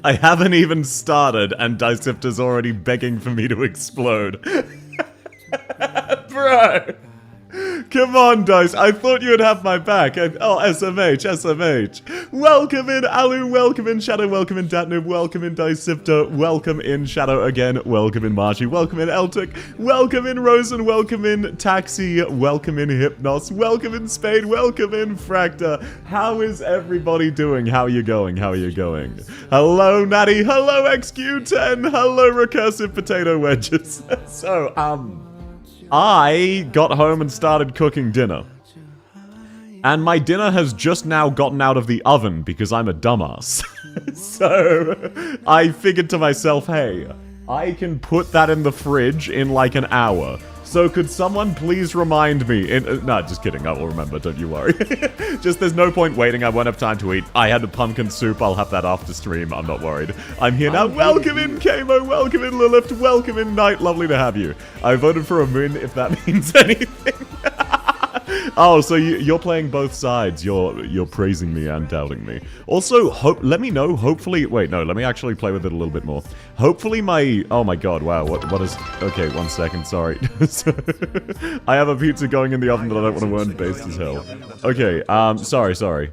I haven't even started, and Dicipta's already begging for me to explode. Bro! Come on, Dice. I thought you would have my back. Oh, SMH, SMH. Welcome in, Alu. Welcome in, Shadow. Welcome in, Datnoob. Welcome in, Dicipta. Welcome in, Shadow again. Welcome in, Marshy. Welcome in, Eltic. Welcome in, Rosen. Welcome in, Taxi. Welcome in, Hypnos. Welcome in, Spade. Welcome in, Fracta. How is everybody doing? How are you going? How are you going? Hello, Natty. Hello, XQ10. Hello, Recursive Potato Wedges. So, I got home and started cooking dinner. And my dinner has just now gotten out of the oven because I'm a dumbass. So, I figured to myself, hey, I can put that in the fridge in like an hour. So could someone please remind me no, just kidding, I will remember, don't you worry. Just there's no point waiting, I won't have time to eat. I had a pumpkin soup, I'll have that after stream, I'm not worried. I'm here now. Welcome in, Kamo, welcome in, Lilith, welcome in, Knight, lovely to have you. I voted for a moon, if that means anything. Oh, so you're playing both sides. You're praising me and doubting me. Also, let me know, hopefully... Wait, no, let me actually play with it a little bit more. Hopefully my... Oh my god, wow, what is... Okay, 1 second, sorry. I have a pizza going in the oven that I don't want to burn based as hell. Okay, sorry.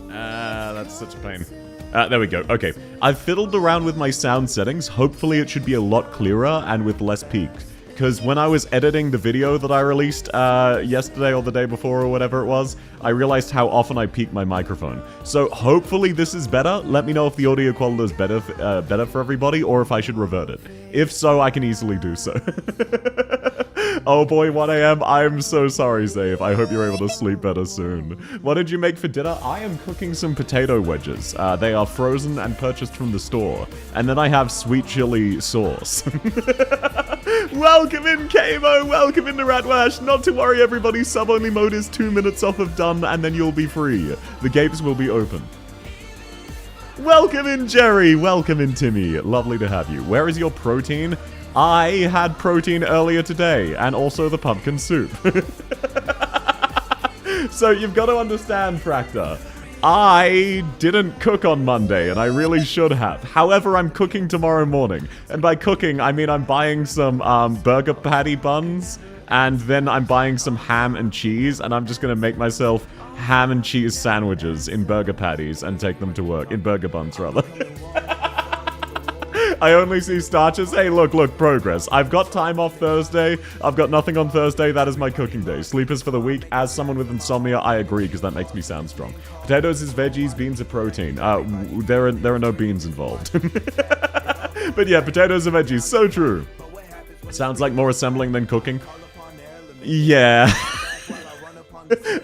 That's such a pain. There we go, okay. I've fiddled around with my sound settings. Hopefully it should be a lot clearer and with less peak. Because when I was editing the video that I released yesterday or the day before or whatever it was, I realized how often I peak my microphone. So hopefully this is better. Let me know if the audio quality is better for everybody or if I should revert it. If so, I can easily do so. Oh boy, 1 AM. I'm so sorry, Zave. I hope you're able to sleep better soon. What did you make for dinner? I am cooking some potato wedges. They are frozen and purchased from the store. And then I have sweet chili sauce. Welcome in, Kamo! Welcome in to Ratwash! Not to worry, everybody, sub-only mode is 2 minutes off of done, and then you'll be free. The gates will be open. Welcome in, Jerry! Welcome in, Timmy. Lovely to have you. Where is your protein? I had protein earlier today, and also the pumpkin soup. So you've got to understand, Fracta. I didn't cook on Monday, and I really should have. However, I'm cooking tomorrow morning. And by cooking, I mean I'm buying some burger patty buns, and then I'm buying some ham and cheese, and I'm just gonna make myself ham and cheese sandwiches in burger patties and take them to work. In burger buns, rather. I only see starches. Hey, look, progress. I've got time off Thursday. I've got nothing on Thursday. That is my cooking day. Sleepers for the week. As someone with insomnia, I agree, because that makes me sound strong. Potatoes is veggies, beans are protein. There are no beans involved. But yeah, potatoes are veggies. So true. Sounds like more assembling than cooking. Yeah.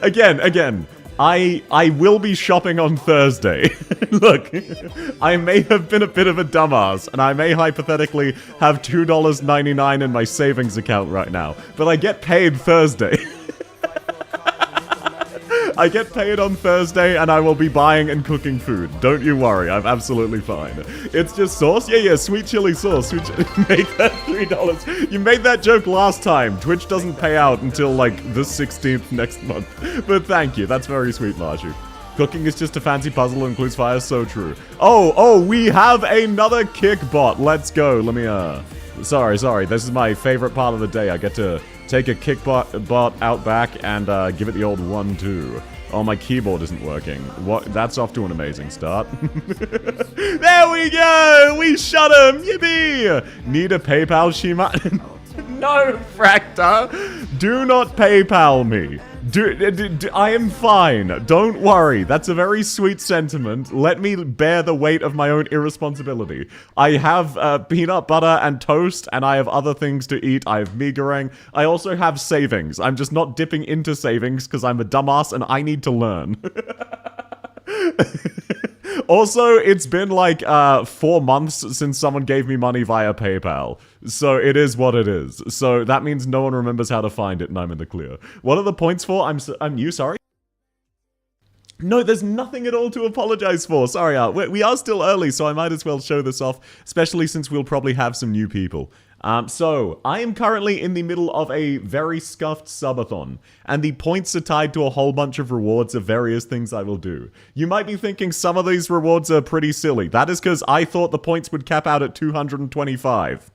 Again. I will be shopping on Thursday. Look, I may have been a bit of a dumbass, and I may hypothetically have $2.99 in my savings account right now, but I get paid Thursday. I get paid on Thursday, and I will be buying and cooking food. Don't you worry, I'm absolutely fine. It's just sauce? Yeah, sweet chili sauce. Make that $3. You made that joke last time. Twitch doesn't pay out until, like, the 16th next month. But thank you, that's very sweet, Marshu. Cooking is just a fancy puzzle that includes fire, so true. Oh, we have another kick bot. Let's go. Let me, Sorry, this is my favorite part of the day. I get to take a kick bot out back and give it the old 1-2. Oh, my keyboard isn't working. What? That's off to an amazing start. There we go! We shot him! Yippee! Need a PayPal, Shima? No, Fracta! Do not PayPal me. I am fine. Don't worry. That's a very sweet sentiment. Let me bear the weight of my own irresponsibility. I have peanut butter and toast, and I have other things to eat. I have mee goreng. I also have savings. I'm just not dipping into savings because I'm a dumbass and I need to learn. Also, it's been like 4 months since someone gave me money via PayPal. So it is what it is. So that means no one remembers how to find it and I'm in the clear. What are the points for? I'm new, sorry? No, there's nothing at all to apologize for. Sorry, we are still early, so I might as well show this off, especially since we'll probably have some new people. So, I am currently in the middle of a very scuffed subathon, and the points are tied to a whole bunch of rewards of various things I will do. You might be thinking some of these rewards are pretty silly. That is because I thought the points would cap out at 225.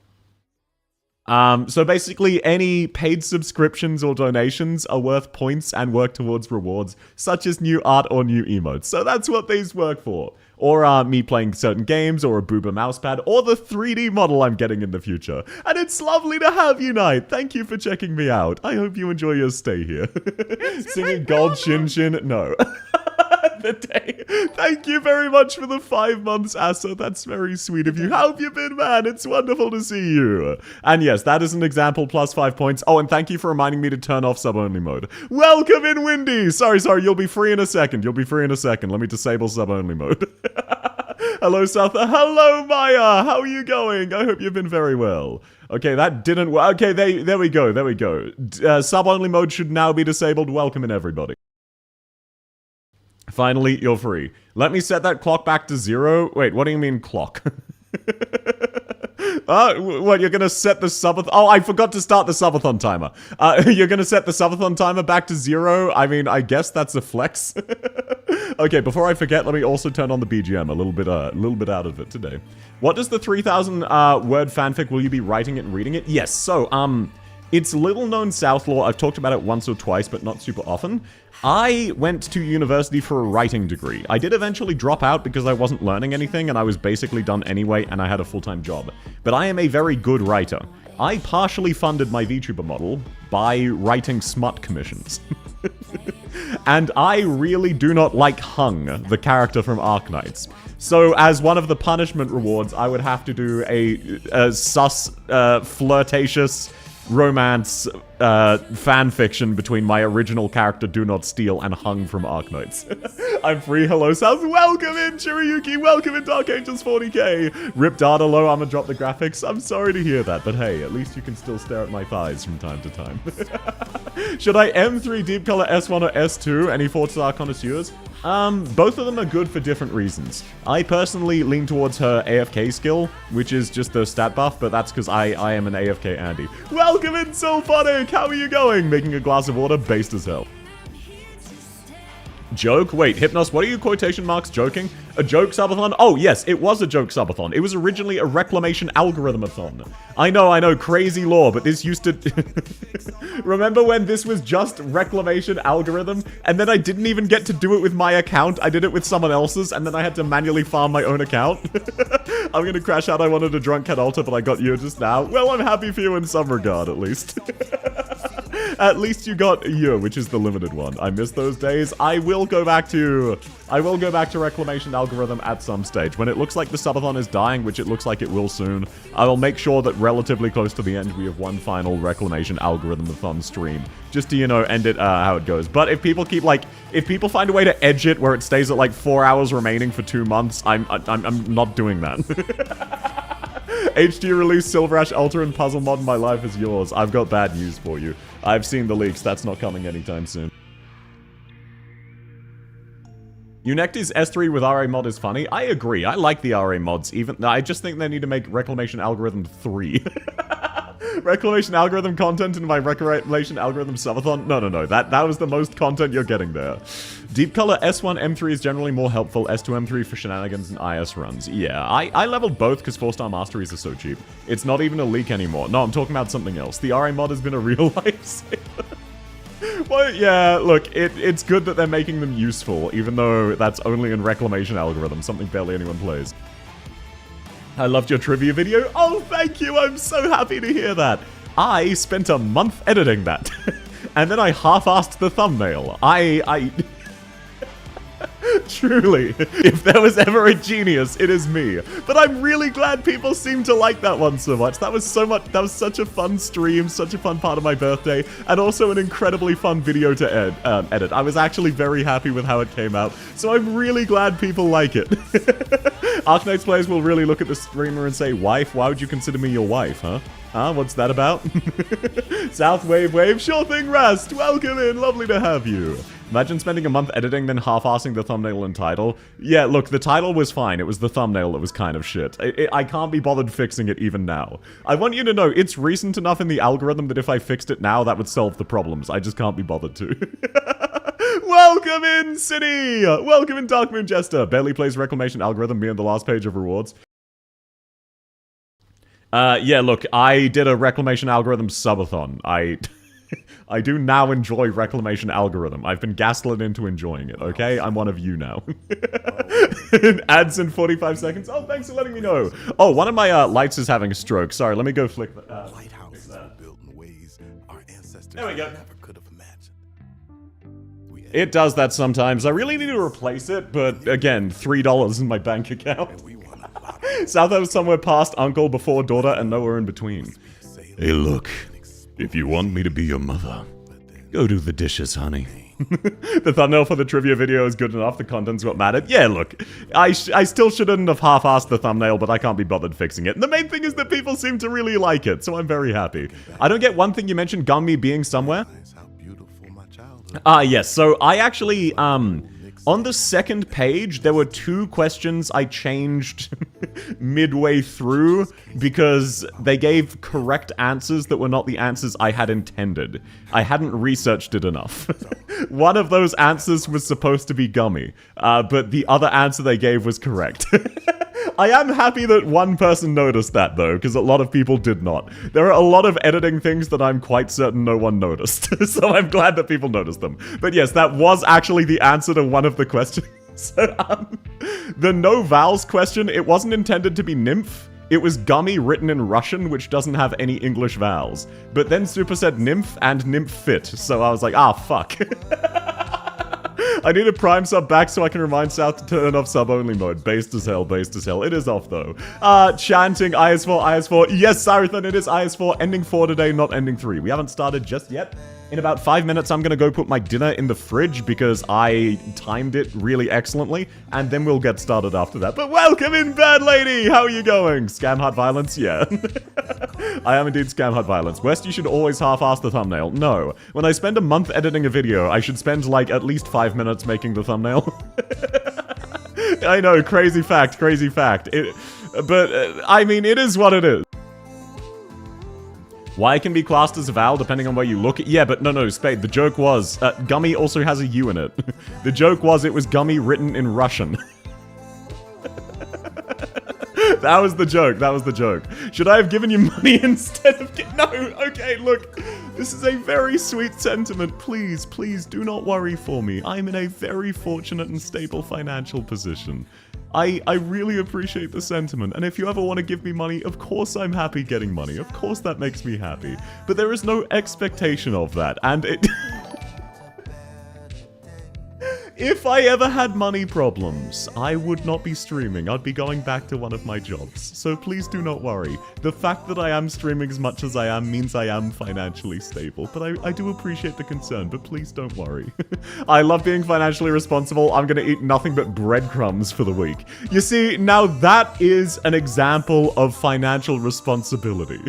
So basically, any paid subscriptions or donations are worth points and work towards rewards, such as new art or new emotes. So that's what these work for. Or me playing certain games, or a booba mousepad, or the 3D model I'm getting in the future. And it's lovely to have you, Knight. Thank you for checking me out. I hope you enjoy your stay here. Singing Gold Shin Shin? No. The day. Thank you very much for the 5 months, Asa. That's very sweet of you. How have you been, man? It's wonderful to see you. And yes, that is an example, plus 5 points. Oh, and thank you for reminding me to turn off sub-only mode. Welcome in, Windy. Sorry, you'll be free in a second. Let me disable sub-only mode. Hello, Souther. Hello, Maya. How are you going? I hope you've been very well. Okay, that didn't work. Okay, there we go. Sub-only mode should now be disabled. Welcome in, everybody. Finally, you're free. Let me set that clock back to 0. Wait, what do you mean clock? What, you're gonna set the subathon? Oh, I forgot to start the subathon timer. You're gonna set the subathon timer back to 0? I mean, I guess that's a flex. Okay, before I forget, let me also turn on the BGM. A little bit out of it today. What does the 3,000 word fanfic? Will you be writing it and reading it? Yes. So, it's little known South lore. I've talked about it once or twice, but not super often. I went to university for a writing degree. I did eventually drop out because I wasn't learning anything and I was basically done anyway and I had a full-time job. But I am a very good writer. I partially funded my VTuber model by writing smut commissions. And I really do not like Hung, the character from Arknights. So as one of the punishment rewards, I would have to do a sus, flirtatious romance fan fiction between my original character Do Not Steal and Hung from Arknights. I'm free. Hello, South. Welcome in, Chiriyuki. Welcome in, Dark Angels 40k. Rip data low. I'ma drop the graphics. I'm sorry to hear that, but hey, at least you can still stare at my thighs from time to time. Should I M3 Deep Color S1 or S2? Any thoughts to our connoisseurs? Both of them are good for different reasons. I personally lean towards her AFK skill, which is just the stat buff, but that's because I am an AFK Andy. Welcome in, Soulphonic! How are you going? Making a glass of water, based as hell. Joke? Wait, Hypnos, what are you quotation marks joking? A joke subathon? Oh, yes, it was a joke subathon. It was originally a reclamation algorithm-a-thon. I know, crazy lore, but this used to... Remember when this was just reclamation algorithm, and then I didn't even get to do it with my account, I did it with someone else's, and then I had to manually farm my own account? I'm gonna crash out, I wanted a drunk cat altar, but I got you just now. Well, I'm happy for you in some regard, at least. At least you got a year, which is the limited one. I miss those days. I will go back to reclamation algorithm at some stage. When it looks like the subathon is dying, which it looks like it will soon, I will make sure that relatively close to the end we have one final reclamation algorithm-a-thon stream. Just to, you know, end it how it goes. But if people keep, like, if people find a way to edge it where it stays at, like, 4 hours remaining for 2 months, I'm not doing that. HD release Silver Ash Ultra and Puzzle Mod, my life is yours. I've got bad news for you. I've seen the leaks, that's not coming anytime soon. Unecti's S3 with RA mod is funny. I agree, I like the RA mods, I just think they need to make Reclamation Algorithm 3. Reclamation Algorithm content in my Reclamation Algorithm subathon? No, that was the most content you're getting there. Deep Color S1 M3 is generally more helpful, S2 M3 for shenanigans and IS runs. Yeah, I leveled both because 4-star masteries are so cheap. It's not even a leak anymore. No, I'm talking about something else. The RA mod has been a real lifesaver. Well, yeah, look, it's good that they're making them useful, even though that's only in Reclamation Algorithm, something barely anyone plays. I loved your trivia video. Oh, thank you, I'm so happy to hear that. I spent a month editing that. And then I half-assed the thumbnail. Truly, if there was ever a genius, it is me. But I'm really glad people seem to like that one so much. That was such a fun stream, such a fun part of my birthday, and also an incredibly fun video to edit. I was actually very happy with how it came out, so I'm really glad people like it. Arknights players will really look at the streamer and say, "Wife, why would you consider me your wife, huh? Huh? What's that about?" South Wave, sure thing, Rast. Welcome in, lovely to have you. Imagine spending a month editing, then half-assing the thumbnail and title. Yeah, look, the title was fine. It was the thumbnail that was kind of shit. I can't be bothered fixing it even now. I want you to know, it's recent enough in the algorithm that if I fixed it now, that would solve the problems. I just can't be bothered to. Welcome in, City! Welcome in, Dark Moon Jester. Barely plays Reclamation algorithm, me on the last page of rewards. Yeah, look, I did a Reclamation algorithm subathon. I do now enjoy Reclamation algorithm. I've been gaslit into enjoying it, okay? I'm one of you now. Ads in 45 seconds. Oh, thanks for letting me know. Oh, one of my lights is having a stroke. Sorry, let me go flick that. Lighthouses are built in ways our ancestors there we go. never could have imagined. It does that sometimes. I really need to replace it, but again, $3 in my bank account. South was somewhere past uncle, before daughter, and nowhere in between. Hey, look. If you want me to be your mother, go do the dishes, honey. The thumbnail for the trivia video is good enough, the content's what mattered. Yeah, look, I still shouldn't have half-assed the thumbnail, but I can't be bothered fixing it. And the main thing is that people seem to really like it, so I'm very happy. I don't get one thing you mentioned, Gummy being somewhere. Yes, so I actually, on the second page, there were 2 questions I changed midway through because they gave correct answers that were not the answers I had intended. I hadn't researched it enough. One of those answers was supposed to be Gummy, but the other answer they gave was correct. I am happy that one person noticed that, though, because a lot of people did not. There are a lot of editing things that I'm quite certain no one noticed, so I'm glad that people noticed them. But yes, that was actually the answer to one of the questions. The no vowels question, it wasn't intended to be nymph. It was Gummy written in Russian, which doesn't have any English vowels. But then Super said nymph and nymph fit, so I was like, ah, fuck. I need a Prime sub back so I can remind South to turn off sub-only mode. Based as hell, based as hell. It is off, though. Chanting IS4, IS4. Yes, Cyrathan, it is IS4. Ending 4 today, not ending 3. We haven't started just yet. In about 5 minutes, I'm gonna go put my dinner in the fridge because I timed it really excellently, and then we'll get started after that. But welcome in, Bad Lady! How are you going? Scam Hut Violence? Yeah. I am indeed Scam Hut Violence. West, you should always half-ass the thumbnail. No. When I spend a month editing a video, I should spend, like, at least 5 minutes making the thumbnail. I know, crazy fact, crazy fact. I mean, it is what it is. Why it can be classed as a vowel depending on where you look. Yeah, but no, Spade. The joke was, Gummy also has a U in it. The joke was it was Gummy written in Russian. That was the joke, that was the joke. Should I have given you money instead of... No, okay, look. This is a very sweet sentiment. Please, please do not worry for me. I'm in a very fortunate and stable financial position. I really appreciate the sentiment, and if you ever want to give me money, of course I'm happy getting money. Of course that makes me happy. But there is no expectation of that, and it... If I ever had money problems, I would not be streaming. I'd be going back to one of my jobs. So please do not worry. The fact that I am streaming as much as I am means I am financially stable. But I do appreciate the concern, but please don't worry. I love being financially responsible. I'm gonna eat nothing but breadcrumbs for the week. You see, now that is an example of financial responsibility.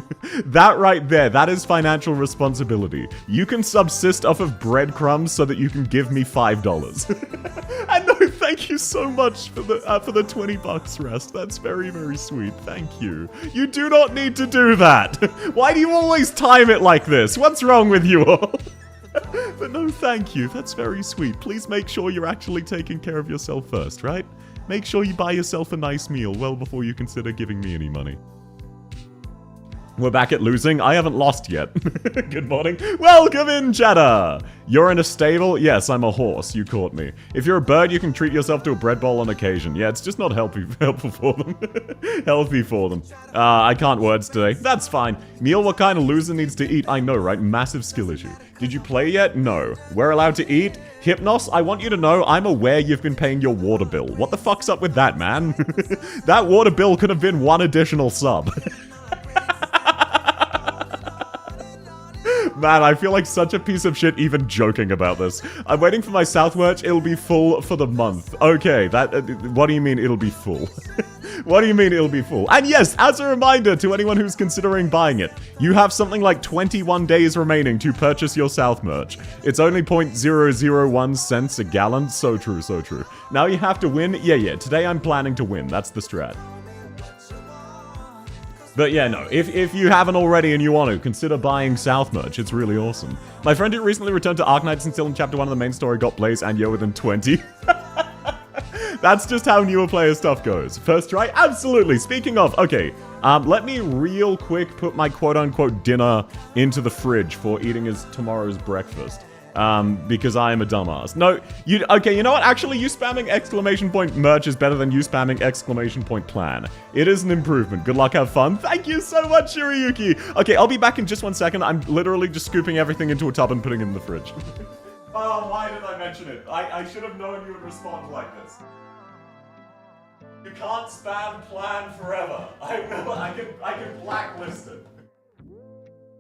That right there, that is financial responsibility. You can subsist off of breadcrumbs so that you can give me $5. And no, thank you so much for the 20 bucks, Rest. That's very, very sweet. Thank you. You do not need to do that. Why do you always time it like this? What's wrong with you all? But no, thank you. That's very sweet. Please make sure you're actually taking care of yourself first, right? Make sure you buy yourself a nice meal well before you consider giving me any money. We're back at losing. I haven't lost yet. Good morning. Welcome in, chatter! You're in a stable? Yes, I'm a horse. You caught me. If you're a bird, you can treat yourself to a bread bowl on occasion. Yeah, it's just not helpful for them. Healthy for them. I can't words today. That's fine. Meal, what kind of loser needs to eat? I know, right? Massive skill issue. Did you play yet? No. We're allowed to eat? Hypnos, I want you to know I'm aware you've been paying your water bill. What the fuck's up with that, man? That water bill could have been one additional sub. Man, I feel like such a piece of shit even joking about this. I'm waiting for my South merch. It'll be full for the month. Okay, what do you mean it'll be full? What do you mean it'll be full? And yes, as a reminder to anyone who's considering buying it, you have something like 21 days remaining to purchase your South merch. It's only 0.001 cents a gallon. So true, so true. Now you have to win. Yeah, today I'm planning to win. That's the strat. But yeah, no, if you haven't already and you want to, consider buying South merch. It's really awesome. My friend who recently returned to Arknights and still in Chapter 1 of the main story got Blaze and Yo within 20. That's just how newer player stuff goes. First try? Absolutely. Speaking of, okay, let me real quick put my quote-unquote dinner into the fridge for eating as tomorrow's breakfast. Because I am a dumbass. No, okay, you know what? Actually, you spamming exclamation point merch is better than you spamming exclamation point plan. It is an improvement. Good luck, have fun. Thank you so much, Shiriyuki. Okay, I'll be back in just 1 second. I'm literally just scooping everything into a tub and putting it in the fridge. Oh, why did I mention it? I should have known you would respond like this. You can't spam plan forever. I can blacklist it.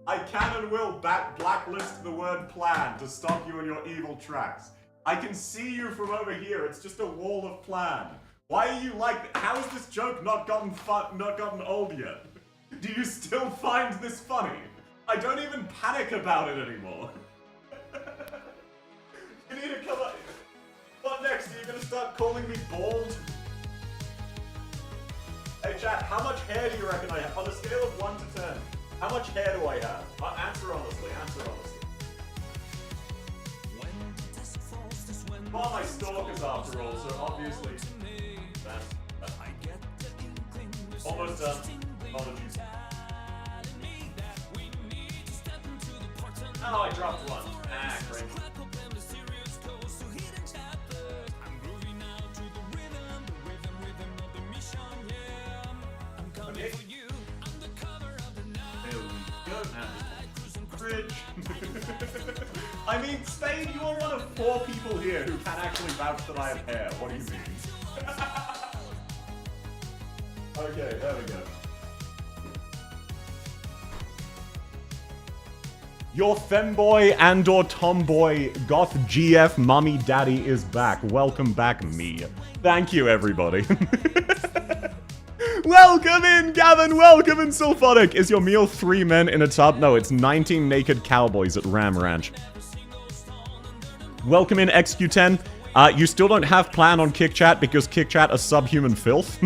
I can and will blacklist the word plan to stop you in your evil tracks. I can see you from over here. It's just a wall of plan. Why are you like? How has this joke not gotten old yet? Do you still find this funny? I don't even panic about it anymore. You need to come up. What next? Are you gonna start calling me bald? Hey chat, how much hair do you reckon I have? On a scale of 1 to 10. How much hair do I have? Answer honestly, answer honestly. Well, my stalkers after all, so obviously that's almost done. Apologies. Oh, I dropped one. Ah, great. Okay. Fridge. I mean, Spade, you are one of 4 people here who can actually vouch that I have hair. What do you mean? Okay, there we go. Your femboy and or tomboy goth GF mommy daddy is back. Welcome back, me. Thank you, everybody. Welcome in, Gavin! Welcome in, Sulphonic! Is your meal 3 men in a tub? No, it's 19 naked cowboys at Ram Ranch. Welcome in, XQ10. You still don't have plan on KickChat because KickChat are subhuman filth.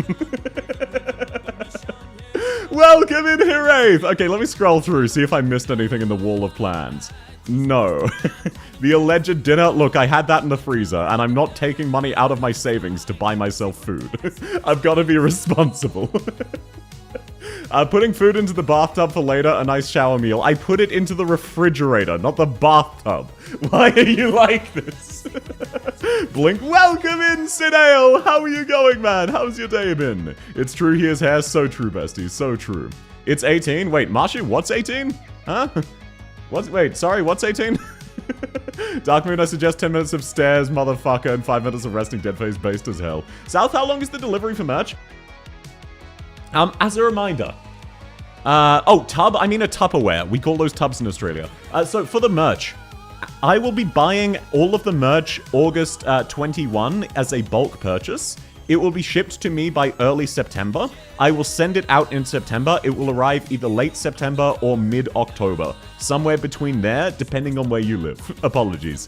Welcome in, Hiraeth! Okay, let me scroll through, see if I missed anything in the wall of plans. No. The alleged dinner, look, I had that in the freezer, and I'm not taking money out of my savings to buy myself food. I've got to be responsible. Putting food into the bathtub for later, a nice shower meal. I put it into the refrigerator, not the bathtub. Why are you like this? Blink, welcome in, Sidale! How are you going, man? How's your day been? It's true he has hair, so true, bestie, so true. It's 18? Wait, Marshy, what's 18? Huh? Wait, sorry, what's 18? Dark Moon, I suggest 10 minutes of stairs, motherfucker, and 5 minutes of resting dead face based as hell. South, how long is the delivery for merch? As a reminder. Tub? I mean a Tupperware. We call those tubs in Australia. So for the merch, I will be buying all of the merch August 21 as a bulk purchase. It will be shipped to me by early September. I will send it out in September. It will arrive either late September or mid-October. Somewhere between there, depending on where you live. Apologies.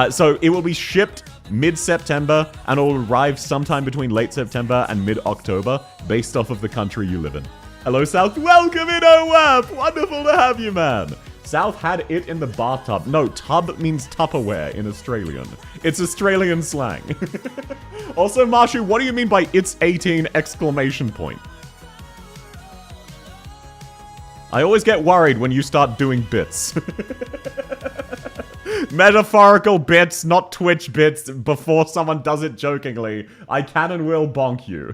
So it will be shipped mid-September and it will arrive sometime between late September and mid-October based off of the country you live in. Hello, South. Welcome in, OWAP! Wonderful to have you, man. South had it in the bathtub. No, tub means Tupperware in Australian. It's Australian slang. Also, Marshu, what do you mean by it's 18 exclamation point? I always get worried when you start doing bits. Metaphorical bits, not Twitch bits, before someone does it jokingly. I can and will bonk you.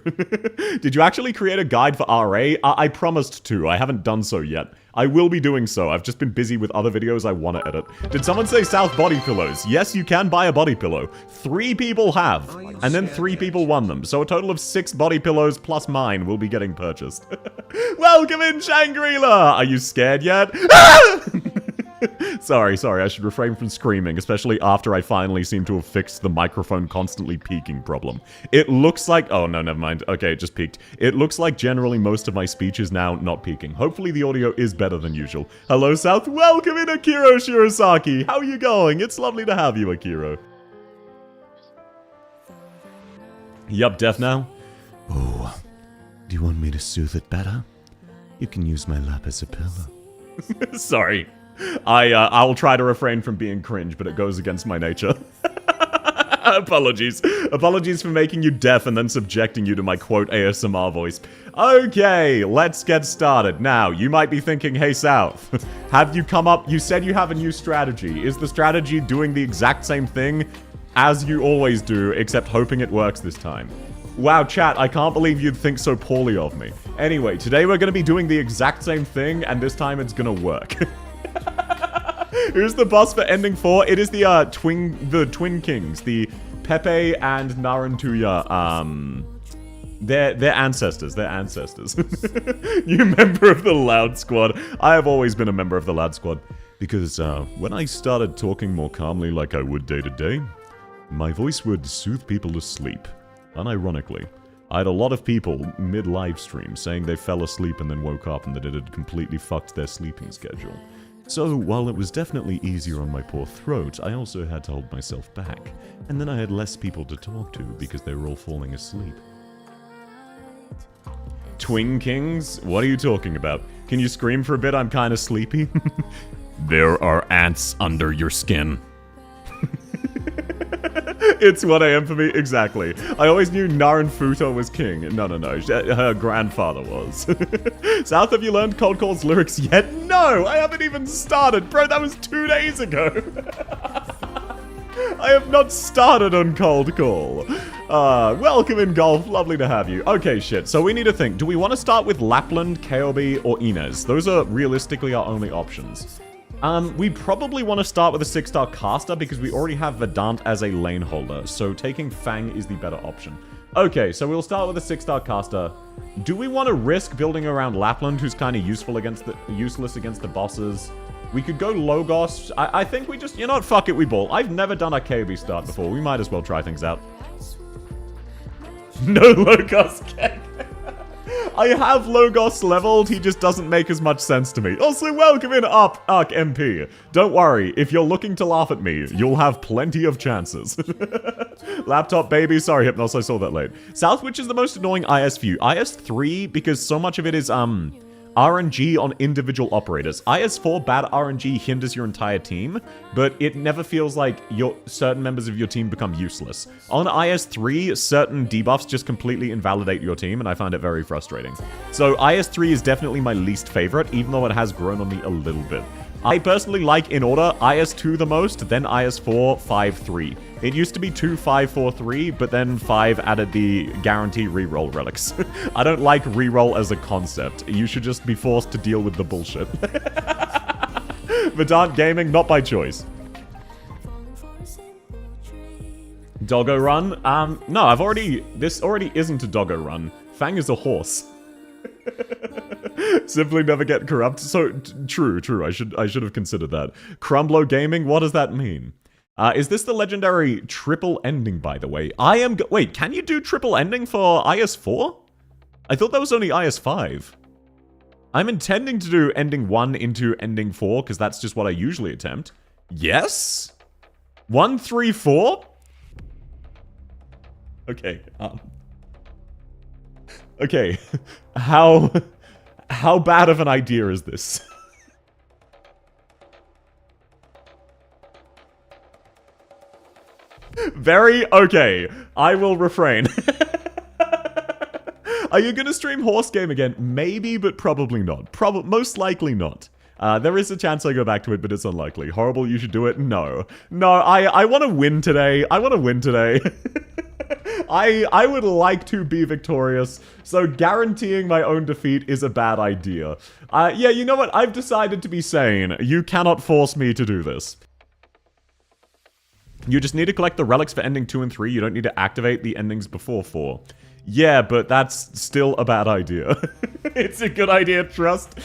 Did you actually create a guide for RA? I promised to. I haven't done so yet. I will be doing so. I've just been busy with other videos I want to edit. Did someone say South body pillows? Yes, you can buy a body pillow. 3 people have. And then 3 people won them. So a total of 6 body pillows plus mine will be getting purchased. Welcome in, Shangri-La! Are you scared yet? Sorry, I should refrain from screaming, especially after I finally seem to have fixed the microphone constantly peaking problem. It looks like... Oh, no, never mind. Okay, it just peaked. It looks like generally most of my speech is now not peaking. Hopefully the audio is better than usual. Hello, South. Welcome in, Akiro Shirosaki. How are you going? It's lovely to have you, Akiro. Yup, deaf now? Oh, do you want me to soothe it better? You can use my lap as a pillow. Sorry. I'll try to refrain from being cringe, but it goes against my nature. Apologies. Apologies for making you deaf and then subjecting you to my quote ASMR voice. Okay, let's get started. Now, you might be thinking, hey South, have you come up... You said you have a new strategy. Is the strategy doing the exact same thing as you always do, except hoping it works this time? Wow, chat, I can't believe you'd think so poorly of me. Anyway, today we're going to be doing the exact same thing, and this time it's going to work. Who's the boss for Ending 4? It is the Twin Kings, the Pepe and Narantuya, They're ancestors, New member of the Loud Squad. I have always been a member of the Loud Squad, because when I started talking more calmly like I would day to day, my voice would soothe people to sleep. Unironically, I had a lot of people mid-live stream saying they fell asleep and then woke up and that it had completely fucked their sleeping schedule. So, while it was definitely easier on my poor throat, I also had to hold myself back. And then I had less people to talk to because they were all falling asleep. Twin Kings? What are you talking about? Can you scream for a bit? I'm kinda sleepy. There are ants under your skin. It's 1 AM for me, exactly. I always knew Naranfuto was king. No, her grandfather was. South, have you learned Cold Call's lyrics yet? No, I haven't even started. Bro, that was 2 days ago. I have not started on Cold Call. Welcome in, Golf. Lovely to have you. Okay, shit. So we need to think. Do we want to start with Lapland, KOB, or Inez? Those are realistically our only options. We probably want to start with a 6-star caster because we already have Vedant as a lane holder, so taking Fang is the better option. Okay, so we'll start with a 6-star caster. Do we want to risk building around Lapland, who's kind of useless against the bosses? We could go Logos. I think we just... You know what? Fuck it, we ball. I've never done a KOB start before. We might as well try things out. No Logos keg. I have Logos leveled, he just doesn't make as much sense to me. Also, welcome in up, Ark MP. Don't worry, if you're looking to laugh at me, you'll have plenty of chances. Laptop baby, sorry Hypnos, I saw that late. South, which is the most annoying IS view? IS3, because so much of it is, RNG on individual operators. IS4 bad RNG hinders your entire team, but it never feels like certain members of your team become useless. On IS3, certain debuffs just completely invalidate your team, and I find it very frustrating. So IS3 is definitely my least favorite, even though it has grown on me a little bit. I personally like, in order, IS2 the most, then IS4, 5, 3. It used to be 2, 5, 4, 3, but then 5 added the guarantee reroll relics. I don't like reroll as a concept. You should just be forced to deal with the bullshit. Vedant Gaming, not by choice. Doggo Run? No, this already isn't a Doggo Run. Fang is a horse. Simply never get corrupt. So, true. I should have considered that. Crumblo Gaming, what does that mean? Is this the legendary triple ending, by the way? Wait, can you do triple ending for IS4? I thought that was only IS5. I'm intending to do ending 1 into ending 4, because that's just what I usually attempt. Yes? 1, 3, 4? Okay, okay, how bad of an idea is this? Very okay. I will refrain. Are you gonna stream horse game again? Maybe, but probably not. Most likely not. There is a chance I go back to it, but it's unlikely. Horrible, you should do it? No. No, I want to win today. I would like to be victorious, so guaranteeing my own defeat is a bad idea. Yeah, you know what? I've decided to be sane. You cannot force me to do this. You just need to collect the relics for ending 2 and 3. You don't need to activate the endings before 4. Yeah, but that's still a bad idea. It's a good idea, trust.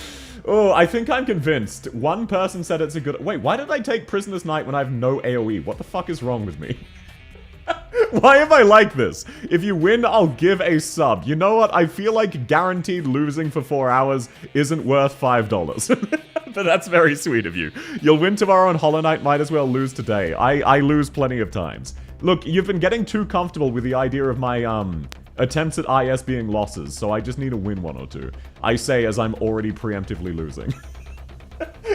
Oh, I think I'm convinced. One person said it's a good... Wait, why did I take Prisoner's Night when I have no AoE? What the fuck is wrong with me? Why am I like this? If you win, I'll give a sub. You know what? I feel like guaranteed losing for 4 hours isn't worth $5. But that's very sweet of you. You'll win tomorrow on Hollow Knight, might as well lose today. I lose plenty of times. Look, you've been getting too comfortable with the idea of my, attempts at IS being losses, so I just need to win 1 or 2. I say as I'm already preemptively losing.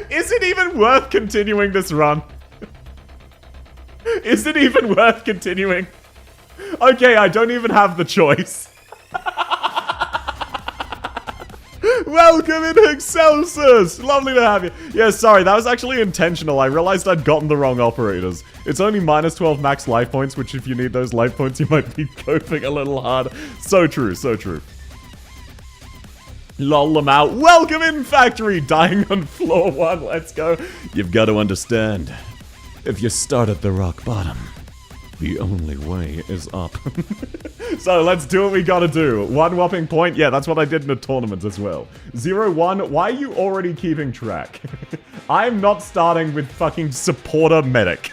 Is it even worth continuing this run? Is it even worth continuing? Okay, I don't even have the choice. Welcome in, Excelsus! Lovely to have you. Yeah, sorry, that was actually intentional. I realized I'd gotten the wrong operators. It's only minus 12 max life points, which if you need those life points, you might be coping a little hard. So true, so true. Lol them out. Welcome in, Factory! Dying on floor 1, let's go. You've got to understand, if you start at the rock bottom, the only way is up. So let's do what we gotta do. 1 whopping point. Yeah, that's what I did in a tournament as well. 0-1. Why are you already keeping track? I'm not starting with fucking supporter medic.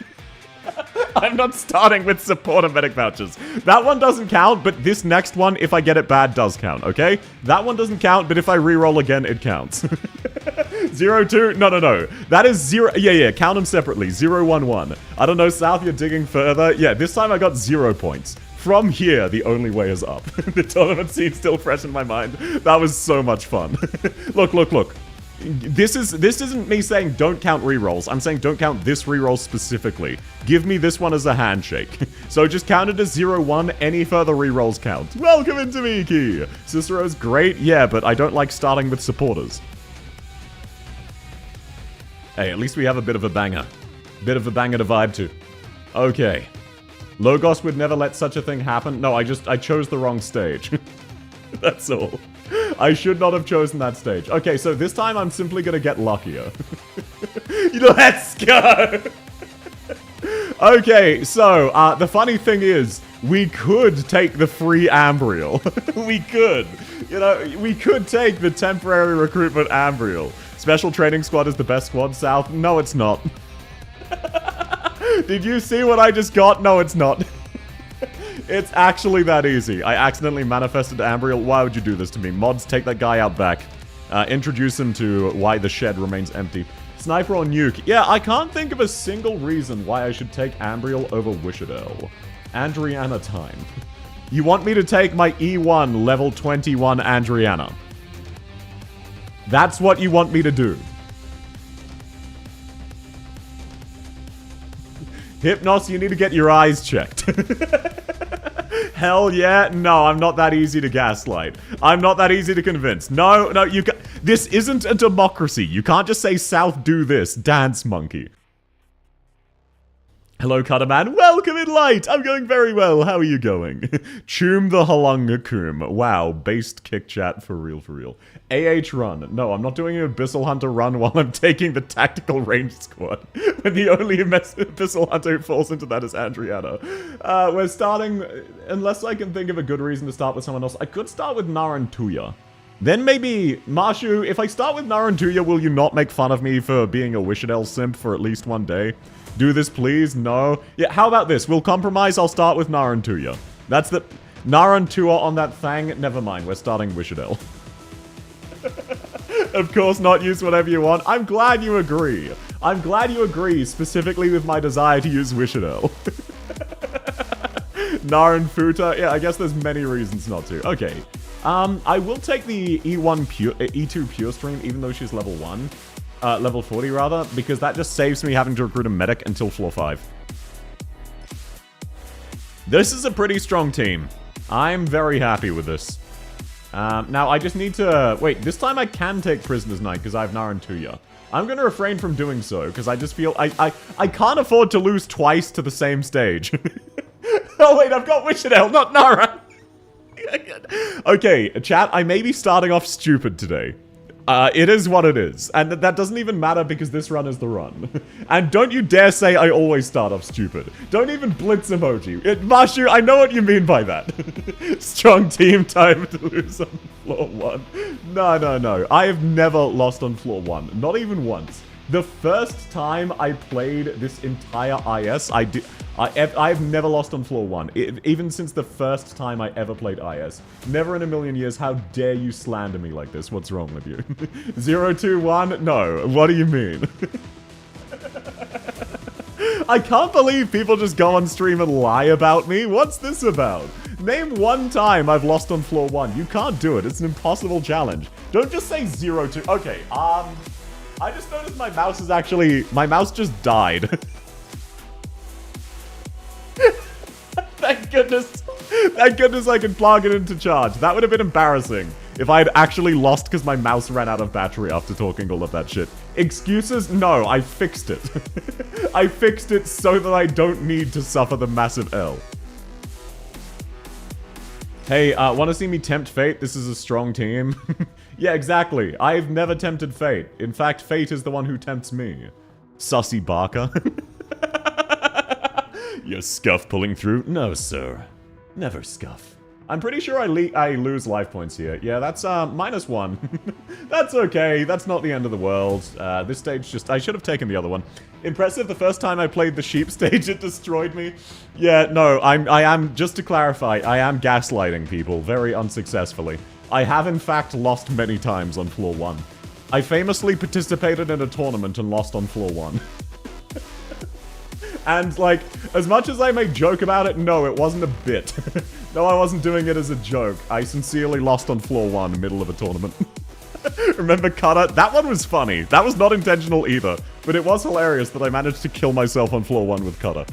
I'm not starting with supporter medic vouchers. That one doesn't count, but this next one, if I get it bad, does count, okay? That one doesn't count, but if I reroll again, it counts. 0-2? No. That is 0. Yeah, count them separately. 0-1-1. I don't know, South, you're digging further. Yeah, this time I got 0 points. From here, the only way is up. The tournament scene's still fresh in my mind. That was so much fun. Look. This isn't me saying don't count rerolls. I'm saying don't count this reroll specifically. Give me this one as a handshake. So just count it as 0-1. Any further rerolls count. Welcome into Miki. Cicero's great. Yeah, but I don't like starting with supporters. Hey, at least we have a bit of a banger. Bit of a banger to vibe to. Okay. Logos would never let such a thing happen. No, I chose the wrong stage. That's all. I should not have chosen that stage. Okay, so this time I'm simply gonna get luckier. Let's go! Okay, so, the funny thing is, we could take the free Ambriel. We could. You know, we could take the temporary recruitment Ambriel. Special Training Squad is the best squad, South. No, it's not. Did you see what I just got? No, it's not. It's actually that easy. I accidentally manifested Ambriel. Why would you do this to me? Mods, take that guy out back. Introduce him to why the shed remains empty. Sniper or nuke? Yeah, I can't think of a single reason why I should take Ambriel over Wishadel. Andriana time. You want me to take my E1 level 21 Andriana? That's what you want me to do. Hypnos, you need to get your eyes checked. Hell yeah. No, I'm not that easy to gaslight. I'm not that easy to convince. No, you ca- This isn't a democracy. You can't just say, South, do this. Dance monkey. Hello, Cutterman. Welcome in, Light. I'm going very well. How are you going? Choom the Halungakoom. Wow, based kick chat for real. AH run. No, I'm not doing an Abyssal Hunter run while I'm taking the tactical range squad. When the only Abyssal Hunter who falls into that is Andriana. We're starting, unless I can think of a good reason to start with someone else, I could start with Narantuya. Then maybe, Marshu, if I start with Narantuya, will you not make fun of me for being a Wishadel simp for at least one day? Do this, please? No. Yeah, how about this? We'll compromise. I'll start with Narantuya. That's the... Narantua on that thing? Never mind. We're starting Wishadel. Of course not. Use whatever you want. I'm glad you agree. I'm glad you agree, specifically with my desire to use Wishadel. Naranfuta? Yeah, I guess there's many reasons not to. Okay. I will take the E2 Pure Stream, even though she's level 1. Level 40 rather, because that just saves me having to recruit a medic until floor 5. This is a pretty strong team. I'm very happy with this. Now I just need to... Wait, this time I can take Prisoner's Night because I have Narantuya. I'm going to refrain from doing so because I just feel... I can't afford to lose twice to the same stage. Oh wait, I've got Wishadel, not Nara! Okay, chat, I may be starting off stupid today. It is what it is. And that doesn't even matter because this run is the run. And don't you dare say I always start off stupid. Don't even blitz emoji. Mashu, I know what you mean by that. Strong team time to lose on floor 1. No. I have never lost on floor 1. Not even once. The first time I played this entire IS, I've never lost on floor 1. Even since the first time I ever played IS. Never in a million years. How dare you slander me like this? What's wrong with you? 0, 2, 1? No. What do you mean? I can't believe people just go on stream and lie about me. What's this about? Name one time I've lost on floor 1. You can't do it. It's an impossible challenge. Don't just say 0, 2. Okay, I just noticed my mouse is actually... My mouse just died. Thank goodness. Thank goodness I can plug it into charge. That would have been embarrassing if I had actually lost because my mouse ran out of battery after talking all of that shit. Excuses? No, I fixed it. I fixed it so that I don't need to suffer the massive L. Hey, want to see me tempt fate? This is a strong team. Yeah, exactly. I've never tempted fate. In fact, fate is the one who tempts me. Sussy Barker. You're scuff pulling through? No, sir. Never scuff. I'm pretty sure I lose life points here. Yeah, that's -1. That's okay. That's not the end of the world. This stage just... I should have taken the other one. Impressive. The first time I played the sheep stage, it destroyed me. Yeah, no, I am... Just to clarify, I am gaslighting people very unsuccessfully. I have, in fact, lost many times on floor 1. I famously participated in a tournament and lost on floor 1. And, like, as much as I may joke about it, no, it wasn't a bit. No, I wasn't doing it as a joke. I sincerely lost on floor 1 middle of a tournament. Remember Cutter? That one was funny. That was not intentional either. But it was hilarious that I managed to kill myself on floor 1 with Cutter.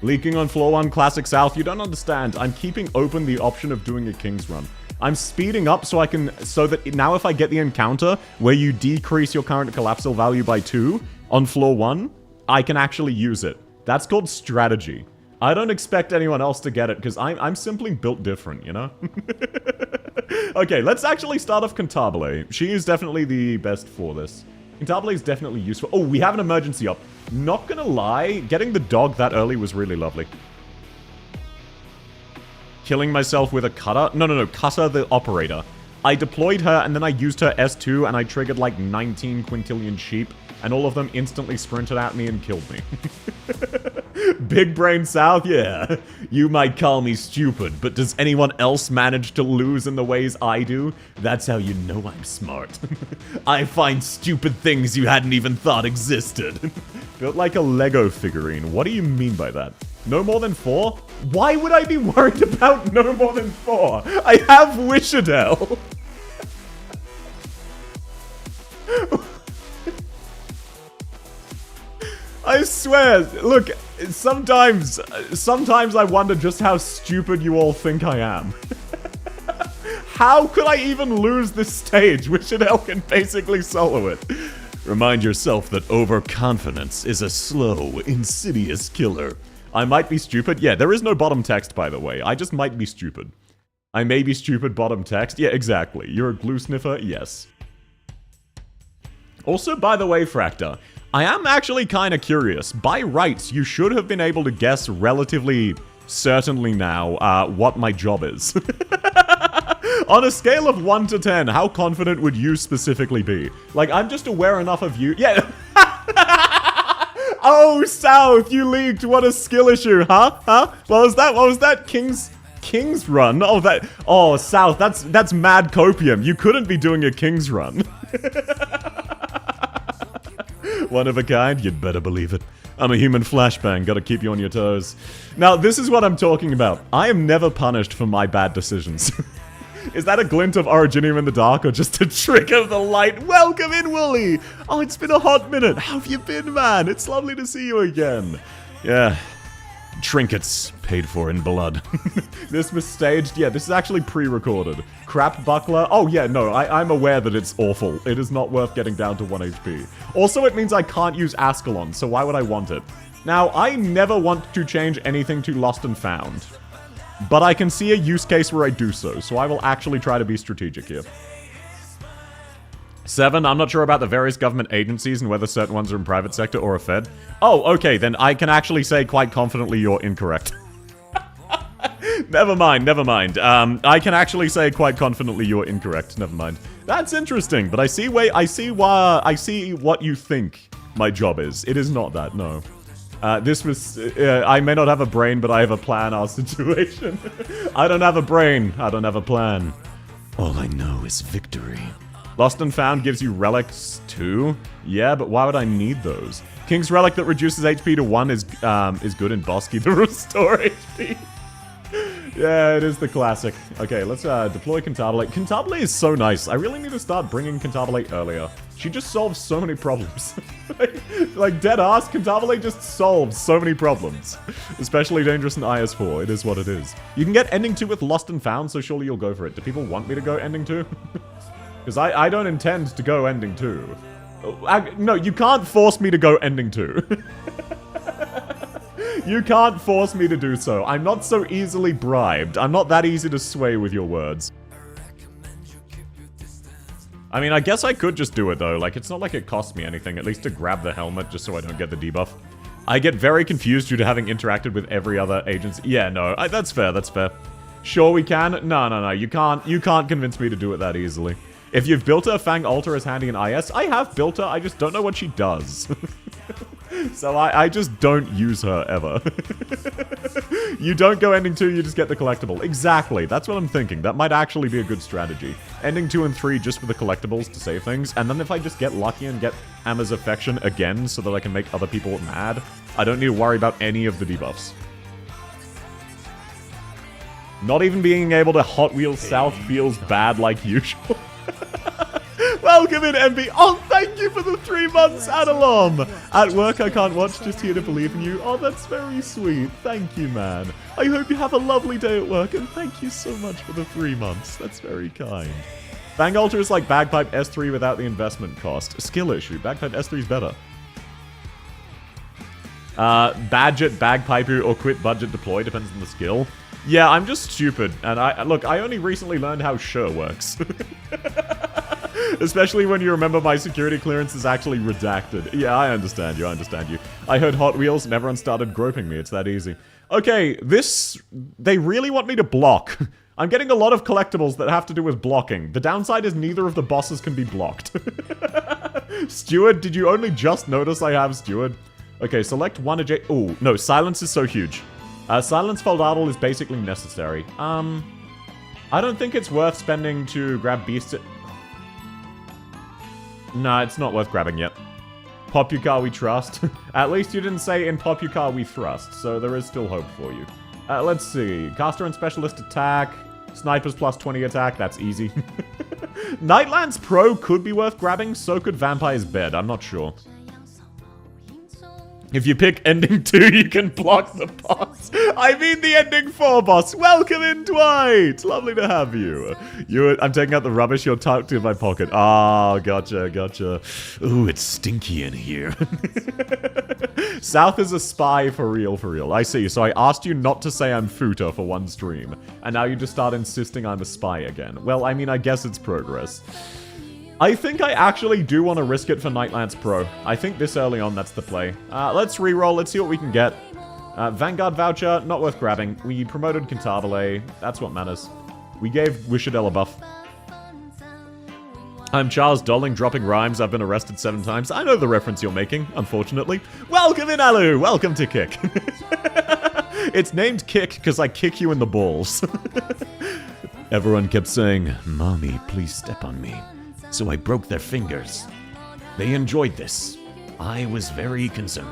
Leaking on floor 1, Classic South. You don't understand. I'm keeping open the option of doing a King's Run. I'm speeding up so that now if I get the encounter where you decrease your current collapsal value by 2 on floor 1, I can actually use it. That's called strategy. I don't expect anyone else to get it because I'm simply built different, you know? Okay, let's actually start off Cantabile. She is definitely the best for this. Cantabile is definitely useful. Oh, we have an emergency up. Not gonna lie, getting the dog that early was really lovely. Killing myself with a cutter? No, Cutter the operator. I deployed her and then I used her S2 and I triggered like 19 quintillion sheep and all of them instantly sprinted at me and killed me. Big Brain South? Yeah. You might call me stupid, but does anyone else manage to lose in the ways I do? That's how you know I'm smart. I find stupid things you hadn't even thought existed. Built like a Lego figurine. What do you mean by that? No more than 4? Why would I be worried about no more than 4? I have Wishadel. I swear, look, sometimes I wonder just how stupid you all think I am. How could I even lose this stage? Wishadel can basically solo it. Remind yourself that overconfidence is a slow, insidious killer. I might be stupid. Yeah, there is no bottom text, by the way. I just might be stupid. I may be stupid, bottom text. Yeah, exactly. You're a glue sniffer? Yes. Also, by the way, Fractor, I am actually kind of curious. By rights, you should have been able to guess relatively certainly now what my job is. On a scale of 1 to 10, how confident would you specifically be? Like, I'm just aware enough of you. Yeah. Oh, South, you leaked. What a skill issue, huh? Huh? What was that? What was that? King's Run? Oh, that. Oh, South, that's mad copium. You couldn't be doing a King's Run. One of a kind? You'd better believe it. I'm a human flashbang, gotta keep you on your toes. Now, this is what I'm talking about. I am never punished for my bad decisions. Is that a glint of Originium in the dark or just a trick of the light? Welcome in, Wooly! Oh, it's been a hot minute. How have you been, man? It's lovely to see you again. Yeah. Trinkets paid for in blood. This was staged. Yeah, this is actually pre-recorded. Crap Buckler. Oh, yeah, no, I'm aware that it's awful. It is not worth getting down to 1 HP. Also, it means I can't use Ascalon, so why would I want it? Now, I never want to change anything to Lost and Found. But I can see a use case where I do so I will actually try to be strategic here. 7, I'm not sure about the various government agencies and whether certain ones are in private sector or a Fed. Oh, okay, then I can actually say quite confidently you're incorrect. Never mind, never mind. I can actually say quite confidently you're incorrect. Never mind. That's interesting, but I see what you think my job is. It is not that, no. This was... I may not have a brain, but I have a plan, our situation. I don't have a brain. I don't have a plan. All I know is victory. Lost and Found gives you relics too? Yeah, but why would I need those? King's Relic that reduces HP to 1 is good in Bosky to restore HP. Yeah, it is the classic. Okay, let's deploy Cantabile. Cantabile is so nice. I really need to start bringing Cantabile earlier. She just solves so many problems. like dead ass, Cantabile just solves so many problems. Especially dangerous in IS4. It is what it is. You can get ending 2 with Lost and Found, so surely you'll go for it. Do people want me to go ending 2? Because I don't intend to go ending 2. No, you can't force me to go ending 2. You can't force me to do so. I'm not so easily bribed. I'm not that easy to sway with your words. I mean, I guess I could just do it, though. Like, it's not like it costs me anything, at least to grab the helmet, just so I don't get the debuff. I get very confused due to having interacted with every other agency. Yeah, no, that's fair, that's fair. Sure we can? No, you can't convince me to do it that easily. If you've built her, Fang Alter is handy in IS. I have built her, I just don't know what she does. So I just don't use her, ever. You don't go ending 2, you just get the collectible. Exactly, that's what I'm thinking. That might actually be a good strategy. Ending 2 and 3 just for the collectibles to save things, and then if I just get lucky and get Amma's affection again so that I can make other people mad, I don't need to worry about any of the debuffs. Not even being able to Hot Wheels South feels bad like usual. Welcome in, MB. Oh, thank you for the 3 months, Adalom. At work, I can't watch, just here to believe in you. Oh, that's very sweet. Thank you, man. I hope you have a lovely day at work, and thank you so much for the 3 months. That's very kind. Fang Alter is like Bagpipe S3 without the investment cost. Skill issue. Bagpipe S3 is better. Badget, Bagpipe, or quit budget deploy, depends on the skill. Yeah, I'm just stupid, and look, I only recently learned how Sure works. Especially when you remember my security clearance is actually redacted. Yeah, I understand you, I heard Hot Wheels and everyone started groping me, it's that easy. Okay, they really want me to block. I'm getting a lot of collectibles that have to do with blocking. The downside is neither of the bosses can be blocked. Steward, did you only just notice I have Steward? Okay, select one adjacent. Oh, no, silence is so huge. Silence Feldadel is basically necessary. I don't think it's worth spending to grab Beast. Nah, it's not worth grabbing yet. Popukar we trust. At least you didn't say in Popukar we thrust, so there is still hope for you. Let's see. Caster and Specialist attack. Snipers plus 20 attack, that's easy. Nightlands Pro could be worth grabbing, so could Vampire's Bed, I'm not sure. If you pick ending 2, you can block the boss. I mean the ending 4 boss. Welcome in, Dwight. Lovely to have you. I'm taking out the rubbish. You're tucked in my pocket. Ah, gotcha. Ooh, it's stinky in here. South is a spy for real. I see. So I asked you not to say I'm Futa for one stream. And now you just start insisting I'm a spy again. Well, I mean, I guess it's progress. I think I actually do want to risk it for Nightlands Pro. I think this early on, that's the play. Let's reroll. Let's see what we can get. Vanguard Voucher, not worth grabbing. We promoted Cantabile. That's what matters. We gave Wishadel a buff. I'm Charles Dolling, dropping rhymes. I've been arrested 7 times. I know the reference you're making, unfortunately. Welcome in, Alu! Welcome to Kick. It's named Kick because I kick you in the balls. Everyone kept saying, "Mommy, please step on me." So I broke their fingers. They enjoyed this. I was very concerned.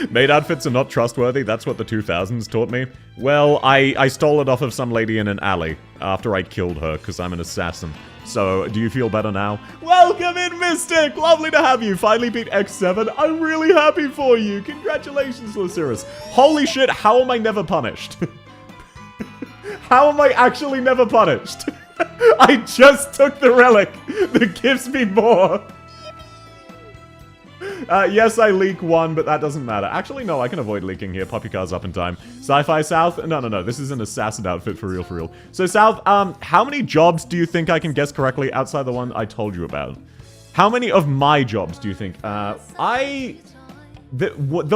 Maid outfits are not trustworthy, that's what the 2000s taught me. Well, I stole it off of some lady in an alley after I killed her, because I'm an assassin. So, do you feel better now? Welcome in, Mystic! Lovely to have you. Finally beat X7. I'm really happy for you. Congratulations, Lucerus. Holy shit, how am I never punished? How am I actually never punished? I just took the relic that gives me more. Yes, I leak one, but that doesn't matter. Actually, no, I can avoid leaking here. Pop your cars up in time. Sci-Fi South? No. This is an assassin outfit for real, for real. So, South, how many jobs do you think I can guess correctly outside the one I told you about? How many of my jobs do you think? The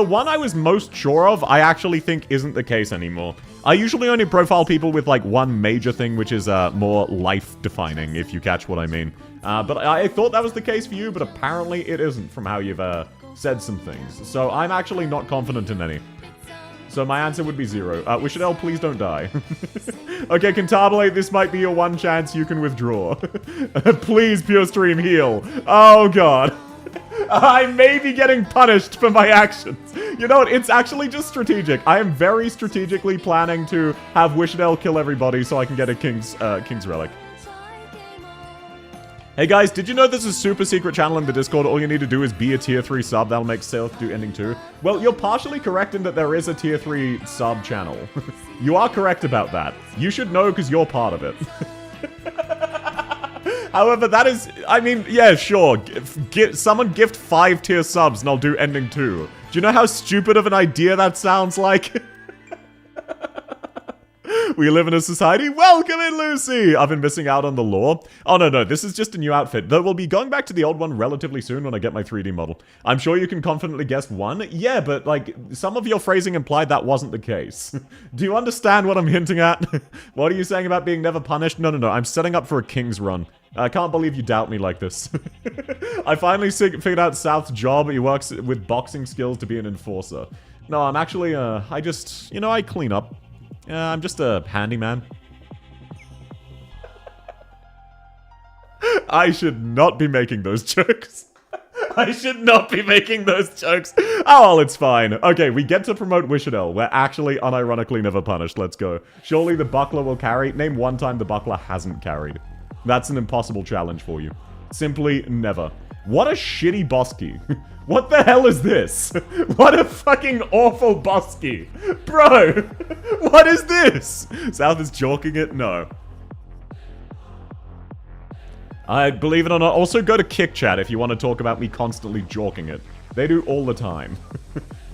one I was most sure of, I actually think isn't the case anymore. I usually only profile people with, like, one major thing, which is, more life-defining, if you catch what I mean. But I thought that was the case for you, but apparently it isn't from how you've, said some things. So I'm actually not confident in any. So my answer would be 0. Wishadel, please don't die. Okay, Cantabile, this might be your one chance you can withdraw. Please, Pure Stream, heal. Oh, God. I may be getting punished for my actions. You know what? It's actually just strategic. I am very strategically planning to have Wishadel kill everybody so I can get a King's Relic. Hey guys, did you know there's a super secret channel in the Discord? All you need to do is be a tier 3 sub. That'll make Sales do ending 2. Well, you're partially correct in that there is a tier 3 sub channel. You are correct about that. You should know because you're part of it. However, that is... I mean, yeah, sure. Someone gift 5 tier subs and I'll do ending 2. Do you know how stupid of an idea that sounds like? We live in a society. Welcome in, Lucy! I've been missing out on the lore. Oh, no. This is just a new outfit. Though we'll be going back to the old one relatively soon when I get my 3D model. I'm sure you can confidently guess 1. Yeah, but, like, some of your phrasing implied that wasn't the case. Do you understand what I'm hinting at? What are you saying about being never punished? No. I'm setting up for a King's run. I can't believe you doubt me like this. I finally figured out South's job. He works with boxing skills to be an enforcer. No, I'm actually, I just, you know, I clean up. I'm just a handyman. I should not be making those jokes. I should not be making those jokes. Oh, well, it's fine. Okay, we get to promote Wishadel. We're actually unironically never punished. Let's go. Surely the buckler will carry. Name one time the buckler hasn't carried. That's an impossible challenge for you. Simply never. What a shitty Bosky. What the hell is this? What a fucking awful Bosky. Bro, what is this? South is jorking it? No. I believe it or not, also go to Kick Chat if you want to talk about me constantly jorking it. They do all the time.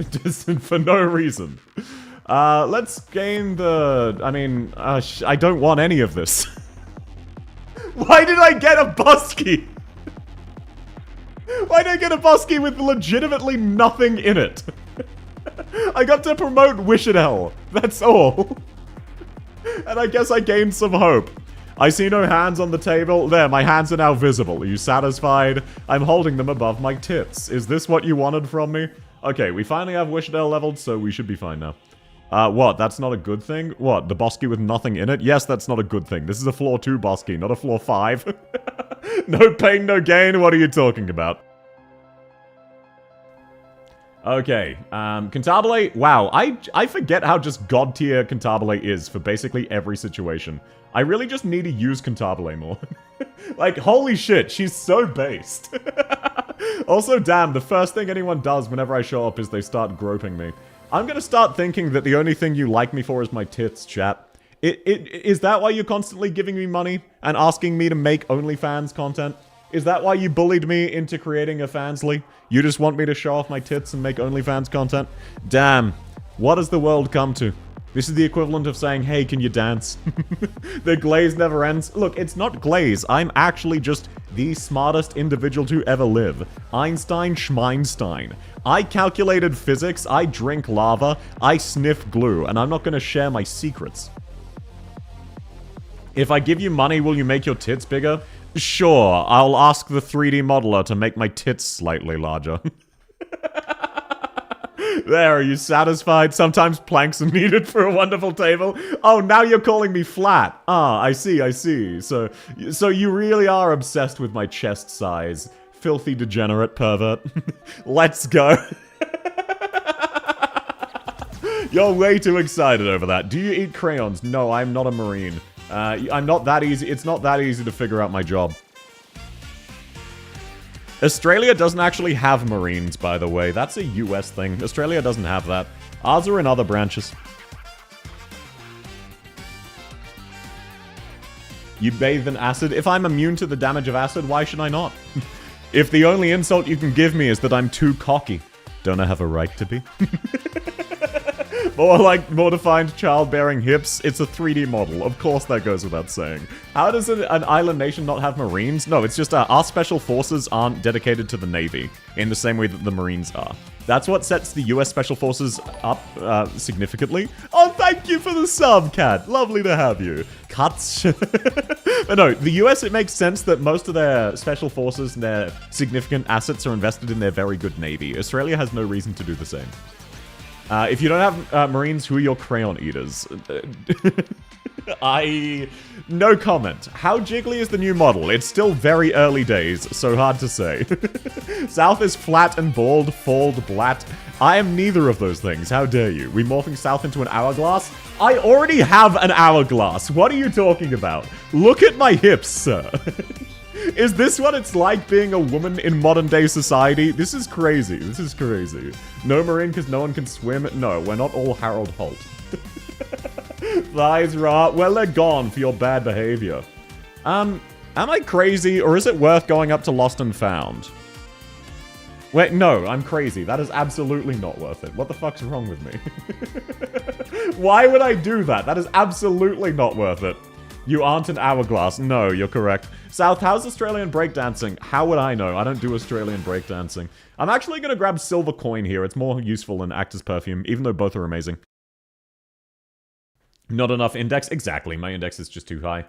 Just for no reason. Let's gain the... I mean, I don't want any of this. Why did I get a Bosky? Why did I get a Bosky with legitimately nothing in it? I got to promote Wishadel. That's all. And I guess I gained some hope. I see no hands on the table. There, my hands are now visible. Are you satisfied? I'm holding them above my tits. Is this what you wanted from me? Okay, we finally have Wishadel leveled, so we should be fine now. What? That's not a good thing? What? The Bosky with nothing in it? Yes, that's not a good thing. This is a floor 2 Bosky, not a floor 5. No pain, no gain. What are you talking about? Okay, Cantabile. Wow, I forget how just god tier Cantabile is for basically every situation. I really just need to use Cantabile more. Like, holy shit, she's so based. Also, damn, the first thing anyone does whenever I show up is they start groping me. I'm gonna start thinking that the only thing you like me for is my tits, chat. Is that why you're constantly giving me money and asking me to make OnlyFans content? Is that why you bullied me into creating a Fansly? You just want me to show off my tits and make OnlyFans content? Damn. What has the world come to? This is the equivalent of saying, hey, can you dance? The glaze never ends. Look, it's not glaze. I'm actually just the smartest individual to ever live. Einstein Schmeinstein. I calculated physics, I drink lava, I sniff glue, and I'm not gonna share my secrets. If I give you money, will you make your tits bigger? Sure, I'll ask the 3D modeler to make my tits slightly larger. There, are you satisfied? Sometimes planks are needed for a wonderful table. Oh, now you're calling me flat. Ah, I see. So you really are obsessed with my chest size. Filthy degenerate pervert. Let's go. You're way too excited over that. Do you eat crayons? No, I'm not a marine. I'm not that easy. It's not that easy to figure out my job. Australia doesn't actually have marines, by the way. That's a US thing. Australia doesn't have that. Ours are in other branches. You bathe in acid. If I'm immune to the damage of acid, why should I not? If the only insult you can give me is that I'm too cocky, don't I have a right to be? More like more defined childbearing hips. It's a 3D model. Of course that goes without saying. How does an island nation not have Marines? No, it's just our special forces aren't dedicated to the Navy in the same way that the Marines are. That's what sets the US Special Forces up significantly. Oh, thank you for the sub, Cat. Lovely to have you. Cuts. But no, the US, it makes sense that most of their special forces and their significant assets are invested in their very good Navy. Australia has no reason to do the same. If you don't have Marines, who are your crayon eaters? No comment. How jiggly is the new model? It's still very early days, so hard to say. South is flat and bald, fold, blat. I am neither of those things. How dare you? We morphing South into an hourglass? I already have an hourglass. What are you talking about? Look at my hips, sir. Is this what it's like being a woman in modern day society? This is crazy. This is crazy. No Marine because no one can swim? No, we're not all Harold Holt. Thighs raw. Well, they're gone for your bad behavior. Am I crazy or is it worth going up to Lost and Found? Wait, no, I'm crazy. That is absolutely not worth it. What the fuck's wrong with me? Why would I do that? That is absolutely not worth it. You aren't an hourglass. No, you're correct. South, how's Australian breakdancing? How would I know? I don't do Australian breakdancing. I'm actually going to grab silver coin here. It's more useful than Actor's Perfume, even though both are amazing. Not enough index? Exactly. My index is just too high.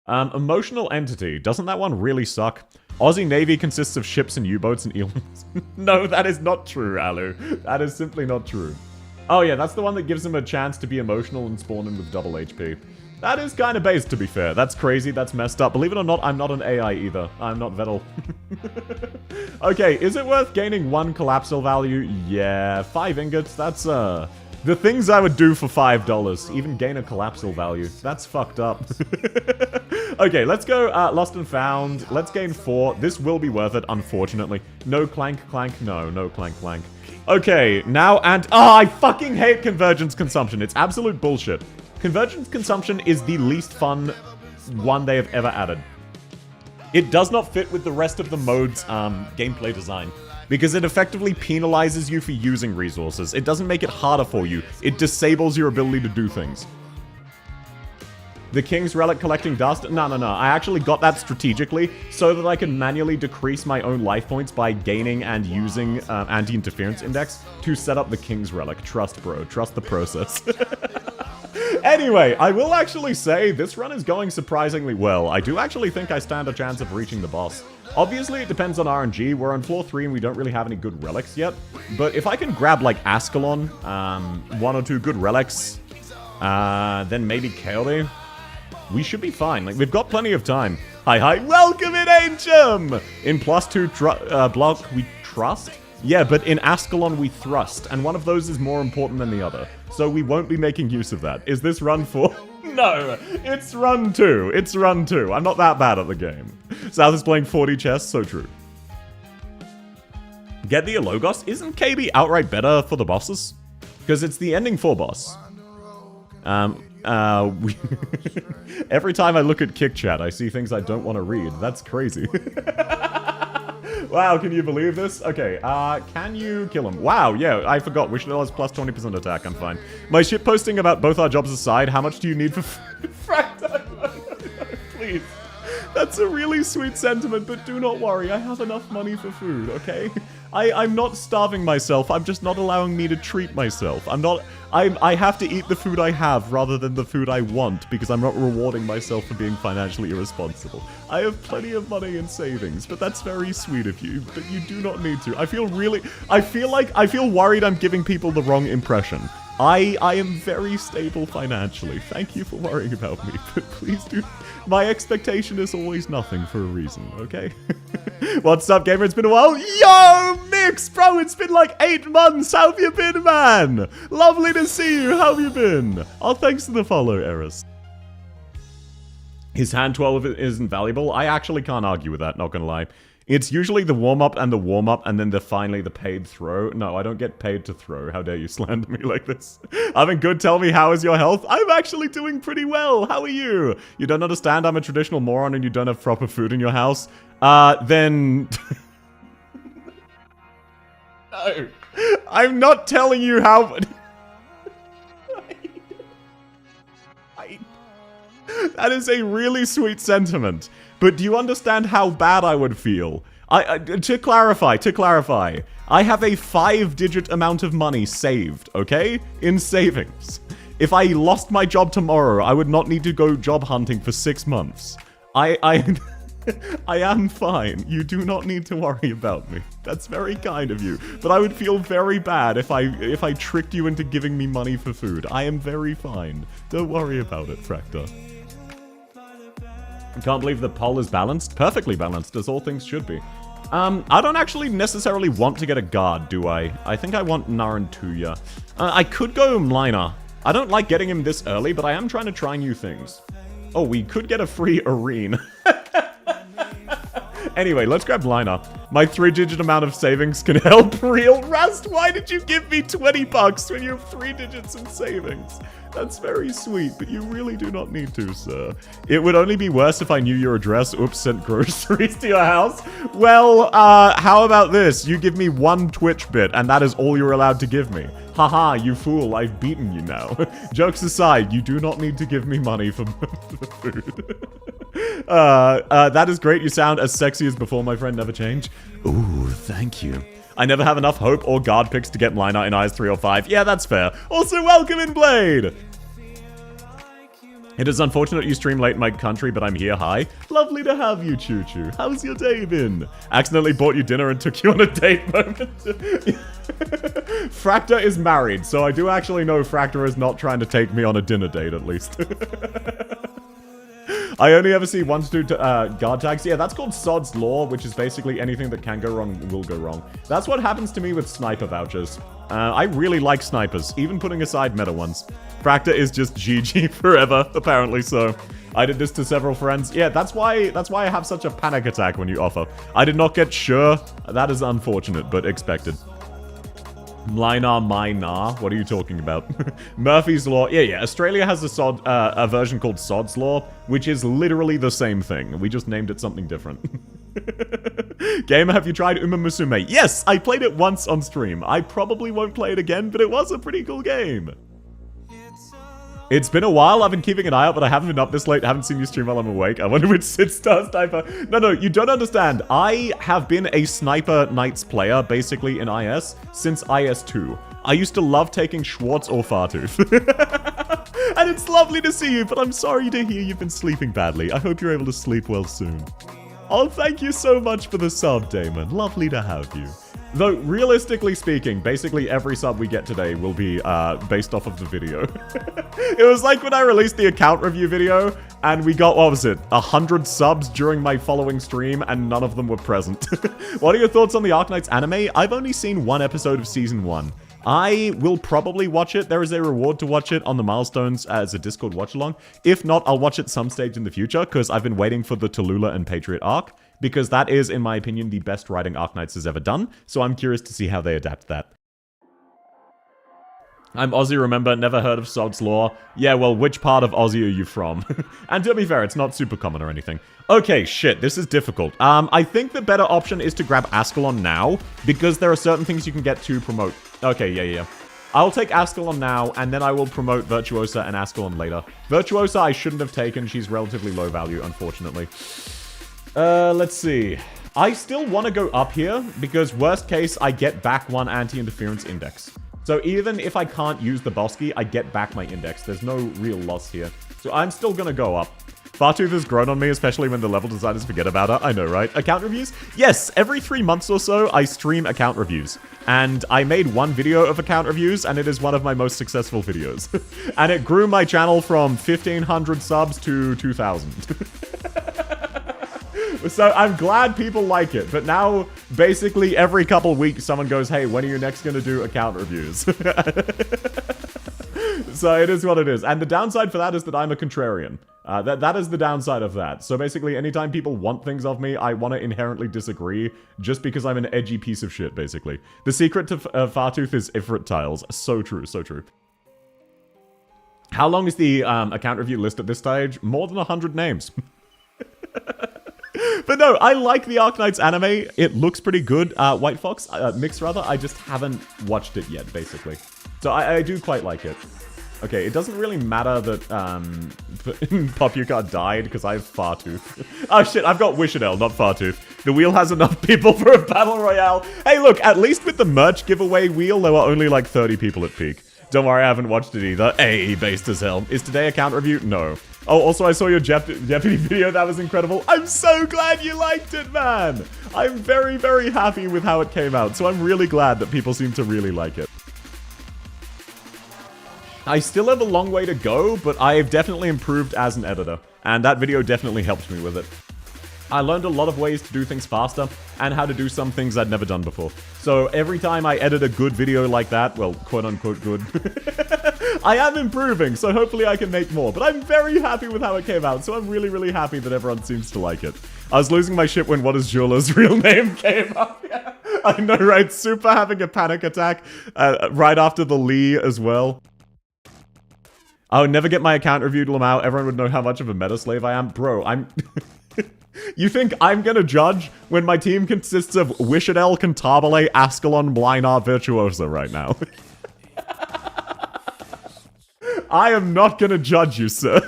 Emotional entity. Doesn't that one really suck? Aussie Navy consists of ships and U-boats and eels. No, that is not true, Alu. That is simply not true. Oh yeah, that's the one that gives him a chance to be emotional and spawn in with double HP. That is kind of based, to be fair. That's crazy. That's messed up. Believe it or not, I'm not an AI either. I'm not Vettel. Okay, is it worth gaining 1 collapsal value? Yeah, 5 ingots. That's, the things I would do for $5. Even gain a collapsal value. That's fucked up. Okay, let's go Lost and Found. Let's gain 4. This will be worth it, unfortunately. No clank clank. No, no clank clank. Okay, now and... Oh, I fucking hate convergence consumption. It's absolute bullshit. Convergence consumption is the least fun one they have ever added. It does not fit with the rest of the mode's gameplay design, because it effectively penalizes you for using resources. It doesn't make it harder for you. It disables your ability to do things. The King's Relic collecting dust? No. I actually got that strategically so that I can manually decrease my own life points by gaining and using anti-interference index to set up the King's Relic. Trust, bro. Trust the process. Anyway, I will actually say this run is going surprisingly well. I do actually think I stand a chance of reaching the boss. Obviously, it depends on RNG. We're on floor 3 and we don't really have any good relics yet. But if I can grab, like, Ascalon, 1 or 2 good relics, then maybe Kaori, we should be fine. Like, we've got plenty of time. Hi. Welcome in, Ancient! In +2 block, we trust? Yeah, but in Ascalon we thrust, and one of those is more important than the other. So we won't be making use of that. Is this run 4? No, it's run 2. It's run 2. I'm not that bad at the game. South is playing 40 chess, so true. Get the Alogos? Isn't KB outright better for the bosses? Because it's the ending 4 boss. Every time I look at Kick Chat, I see things I don't want to read. That's crazy. Wow, can you believe this? Okay, can you kill him? Wow, yeah, I forgot. Wishdale has plus 20% attack. I'm fine. My shit posting about both our jobs aside, how much do you need for fractile? Please. That's a really sweet sentiment, but do not worry. I have enough money for food, okay? I'm not starving myself. I'm just not allowing me to treat myself. I have to eat the food I have rather than the food I want because I'm not rewarding myself for being financially irresponsible. I have plenty of money in savings, but that's very sweet of you, but you do not need to. I feel worried I'm giving people the wrong impression. I am very stable financially. Thank you for worrying about me, but please do. My expectation is always nothing for a reason, okay? What's up, gamer? It's been a while. Yo, Mix! Bro, it's been like 8 months. How have you been, man? Lovely to see you. How have you been? Oh, thanks for the follow, Eris. His hand 12 isn't valuable. I actually can't argue with that, not gonna lie. It's usually the warm-up, and then finally the paid throw. No, I don't get paid to throw. How dare you slander me like this? I'm in good. Tell me, how is your health? I'm actually doing pretty well. How are you? You don't understand I'm a traditional moron and you don't have proper food in your house? Then... No. I'm not telling you how... That is a really sweet sentiment. But do you understand how bad I would feel? To clarify, I have a 5-digit amount of money saved, okay? In savings. If I lost my job tomorrow, I would not need to go job hunting for 6 months. I am fine. You do not need to worry about me. That's very kind of you. But I would feel very bad if I tricked you into giving me money for food. I am very fine. Don't worry about it, Fracta. I can't believe the poll is balanced. Perfectly balanced, as all things should be. I don't actually necessarily want to get a guard, do I? I think I want Narantuya. I could go Mlina. I don't like getting him this early, but I am trying to try new things. Oh, we could get a free arena. Anyway, let's grab Lina. My 3-digit amount of savings can help real Rust. Why did you give me 20 bucks when you have 3 digits in savings? That's very sweet, but you really do not need to, sir. It would only be worse if I knew your address. Oops, sent groceries to your house. Well, how about this? You give me 1 Twitch bit, and that is all you're allowed to give me. Haha, you fool, I've beaten you now. Jokes aside, you do not need to give me money for food. That is great. You sound as sexy as before, my friend. Never change. Ooh, thank you. I never have enough hope or guard picks to get Lina in IS4 or 5. Yeah, that's fair. Also, welcome in Blade! It is unfortunate you stream late in my country, but I'm here. Hi. Lovely to have you, Choo Choo. How's your day been? Accidentally bought you dinner and took you on a date moment. Fracta is married, so I do actually know Fracta is not trying to take me on a dinner date, at least. I only ever see 1 to 2 guard tags. Yeah, that's called Sod's Law, which is basically anything that can go wrong will go wrong. That's what happens to me with sniper vouchers. I really like snipers, even putting aside meta ones. Fracta is just GG forever, apparently so. I did this to several friends. Yeah, that's why I have such a panic attack when you offer. I did not get sure. That is unfortunate, but expected. Mlina. What are you talking about? Murphy's Law. Yeah. Australia has a version called Sod's Law, which is literally the same thing. We just named it something different. Gamer, have you tried Uma Musume? Yes, I played it once on stream. I probably won't play it again, but it was a pretty cool game. It's been a while. I've been keeping an eye out, but I haven't been up this late. Haven't seen you stream while I'm awake. I wonder which Star Sniper. No, you don't understand. I have been a Sniper Knights player, basically, in IS, since IS2. I used to love taking Schwartz or Fartooth. And it's lovely to see you, but I'm sorry to hear you've been sleeping badly. I hope you're able to sleep well soon. Oh, thank you so much for the sub, Damon. Lovely to have you. Though, realistically speaking, basically every sub we get today will be based off of the video. It was like when I released the account review video, and we got, what was it, 100 subs during my following stream, and none of them were present. What are your thoughts on the Arknights anime? I've only seen 1 episode of Season 1. I will probably watch it. There is a reward to watch it on the milestones as a Discord watch-along. If not, I'll watch it some stage in the future, because I've been waiting for the Tallulah and Patriot arc, because that is, in my opinion, the best writing Arknights has ever done, so I'm curious to see how they adapt that. I'm Aussie, remember, never heard of Sod's Law. Yeah, well, which part of Aussie are you from? And to be fair, it's not super common or anything. Okay, shit, this is difficult. I think the better option is to grab Ascalon now, because there are certain things you can get to promote. Okay, yeah. I'll take Ascalon now, and then I will promote Virtuosa and Ascalon later. Virtuosa I shouldn't have taken, she's relatively low value, unfortunately. Let's see. I still want to go up here, because worst case, I get back 1 anti-interference index. So even if I can't use the Bosky, I get back my index. There's no real loss here. So I'm still gonna go up. Fartooth has grown on me, especially when the level designers forget about her. I know, right? Account reviews? Yes, every 3 months or so, I stream account reviews. And I made 1 video of account reviews, and it is one of my most successful videos. And it grew my channel from 1,500 subs to 2,000. So I'm glad people like it, but now basically every couple weeks someone goes, hey, when are you next going to do account reviews? So it is what it is. And the downside for that is that I'm a contrarian. That is the downside of that. So basically anytime people want things of me, I want to inherently disagree just because I'm an edgy piece of shit, basically. The secret to Fartooth is Ifrit tiles. So true, so true. How long is the account review list at this stage? More than 100 names. But no, I like the Arknights anime. It looks pretty good. White Fox, Mix rather. I just haven't watched it yet, basically. So I do quite like it. Okay, it doesn't really matter that Popukar died because I have Fartooth. Oh shit, I've got Wishadel, not Fartooth. The wheel has enough people for a battle royale. Hey look, at least with the merch giveaway wheel, there were only like 30 people at peak. Don't worry, I haven't watched it either. Based as hell. Is today a count review? No. Oh, also I saw your Jeopardy video, that was incredible. I'm so glad you liked it, man! I'm very, very happy with how it came out, so I'm really glad that people seem to really like it. I still have a long way to go, but I've definitely improved as an editor, and that video definitely helped me with it. I learned a lot of ways to do things faster, and how to do some things I'd never done before. So every time I edit a good video like that, well, quote-unquote good, I am improving, so hopefully I can make more. But I'm very happy with how it came out, so I'm really, really happy that everyone seems to like it. I was losing my shit when What Is Jeweler's real name came up. Yeah, I know, right? Super having a panic attack right after the Lee as well. I would never get my account reviewed, Lamau. Everyone would know how much of a meta slave I am. Bro, I'm... You think I'm gonna judge when my team consists of Wishadel, Cantabile, Ascalon, Blinar, Virtuosa right now? I am not gonna judge you, sir.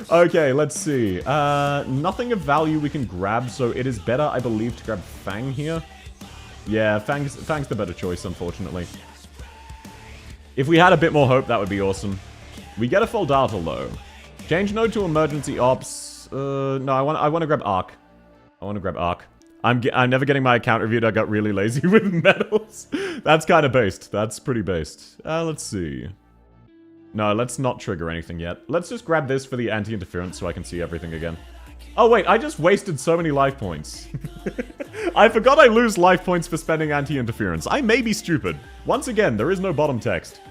Okay, let's see. Nothing of value we can grab, so it is better, I believe, to grab Fang here. Yeah, Fang's the better choice, unfortunately. If we had a bit more hope, that would be awesome. We get a Foldata low. Change node to emergency ops. No, I want to grab Arc. I want to grab Arc. I'm never getting my account reviewed. I got really lazy with medals. That's kind of based. That's pretty based. Let's see. No, let's not trigger anything yet. Let's just grab this for the anti-interference so I can see everything again. Oh wait, I just wasted so many life points. I forgot I lose life points for spending anti-interference. I may be stupid. Once again, there is no bottom text.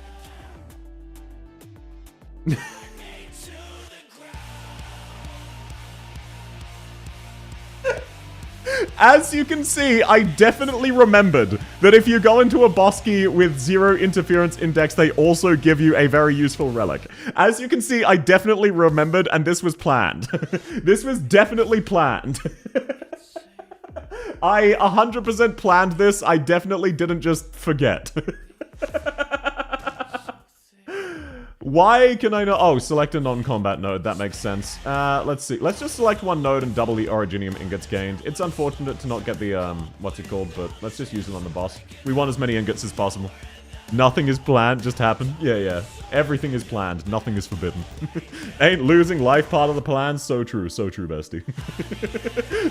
As you can see, I definitely remembered that if you go into a Bosky with 0 interference index, they also give you a very useful relic. As you can see, I definitely remembered, and this was planned. This was definitely planned. I 100% planned this. I definitely didn't just forget. Why can I not? Oh, select a non-combat node. That makes sense. Let's see. Let's just select one node and double the Originium ingots gained. It's unfortunate to not get the, what's it called, but let's just use it on the boss. We want as many ingots as possible. Nothing is planned, just happened. Yeah. Everything is planned. Nothing is forbidden. Ain't losing life part of the plan? So true, bestie.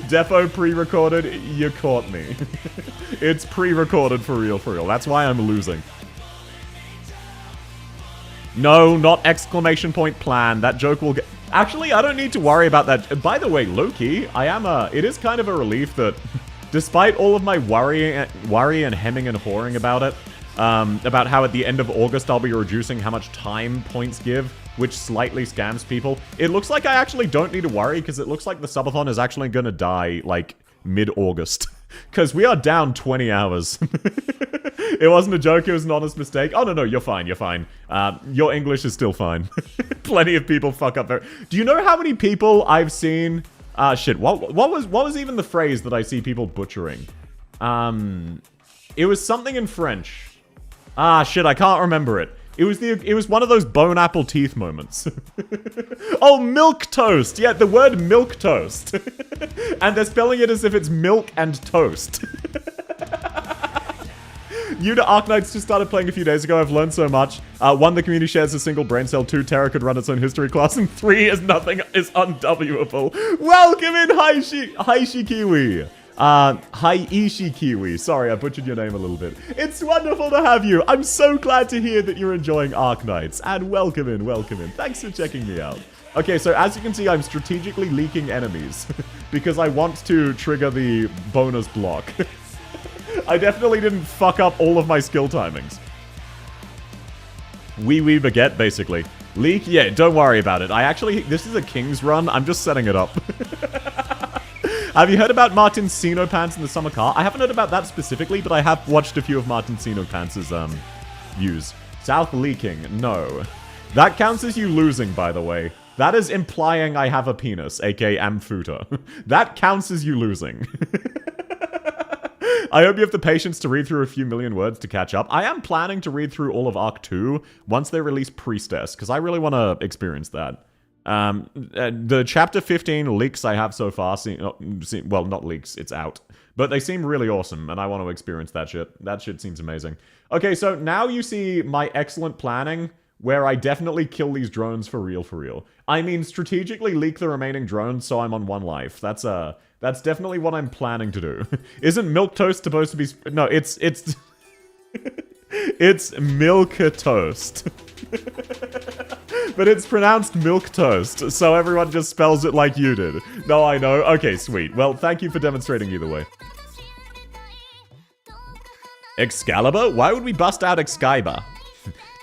Defo pre-recorded? You caught me. It's pre-recorded for real. That's why I'm losing. No, not exclamation point plan. That joke will get... Actually, I don't need to worry about that. By the way, low-key, it is kind of a relief that despite all of my worry and hemming and hawing about it, about how at the end of August I'll be reducing how much time points give, which slightly scams people, it looks like I actually don't need to worry because it looks like the subathon is actually going to die, like, mid-August. Because we are down 20 hours. It wasn't a joke, it was an honest mistake. Oh, no, you're fine. Your English is still fine. Plenty of people fuck up there. Do you know how many people I've seen... shit, what was even the phrase that I see people butchering? It was something in French. Shit, I can't remember it. It was one of those bone apple teeth moments. Oh, milk toast! Yeah, the word milk toast. And they're spelling it as if it's milk and toast. New to Arknights, just started playing a few days ago. I've learned so much. 1, the community shares a single brain cell. 2, Terra could run its own history class. And 3 is nothing is unWable. Welcome in, Haishi Kiwi. Haishi Kiwi. Sorry, I butchered your name a little bit. It's wonderful to have you. I'm so glad to hear that you're enjoying Arknights. And welcome in. Thanks for checking me out. Okay, so as you can see, I'm strategically leaking enemies. Because I want to trigger the bonus block. I definitely didn't fuck up all of my skill timings. Wee baguette, basically. Leak? Yeah, don't worry about it. This is a King's run. I'm just setting it up. Have you heard about Martin Sino Pants in the summer car? I haven't heard about that specifically, but I have watched a few of Martin Sino Pants' views. South leaking. No. That counts as you losing, by the way. That is implying I have a penis, aka Amfuta. That counts as you losing. I hope you have the patience to read through a few million words to catch up. I am planning to read through all of Arc 2 once they release Priestess, because I really want to experience that. The Chapter 15 leaks I have so far well, not leaks, it's out. But they seem really awesome, and I want to experience that shit. That shit seems amazing. Okay, so now you see my excellent planning, where I definitely kill these drones for real, for real. I mean, strategically leak the remaining drones so I'm on 1 life. That's definitely what I'm planning to do. Isn't milquetoast supposed to be... No, it's... It's milk-toast. But it's pronounced milk toast, so everyone just spells it like you did. No, I know. Okay, sweet. Well, thank you for demonstrating either way. Excalibur? Why would we bust out Excalibur?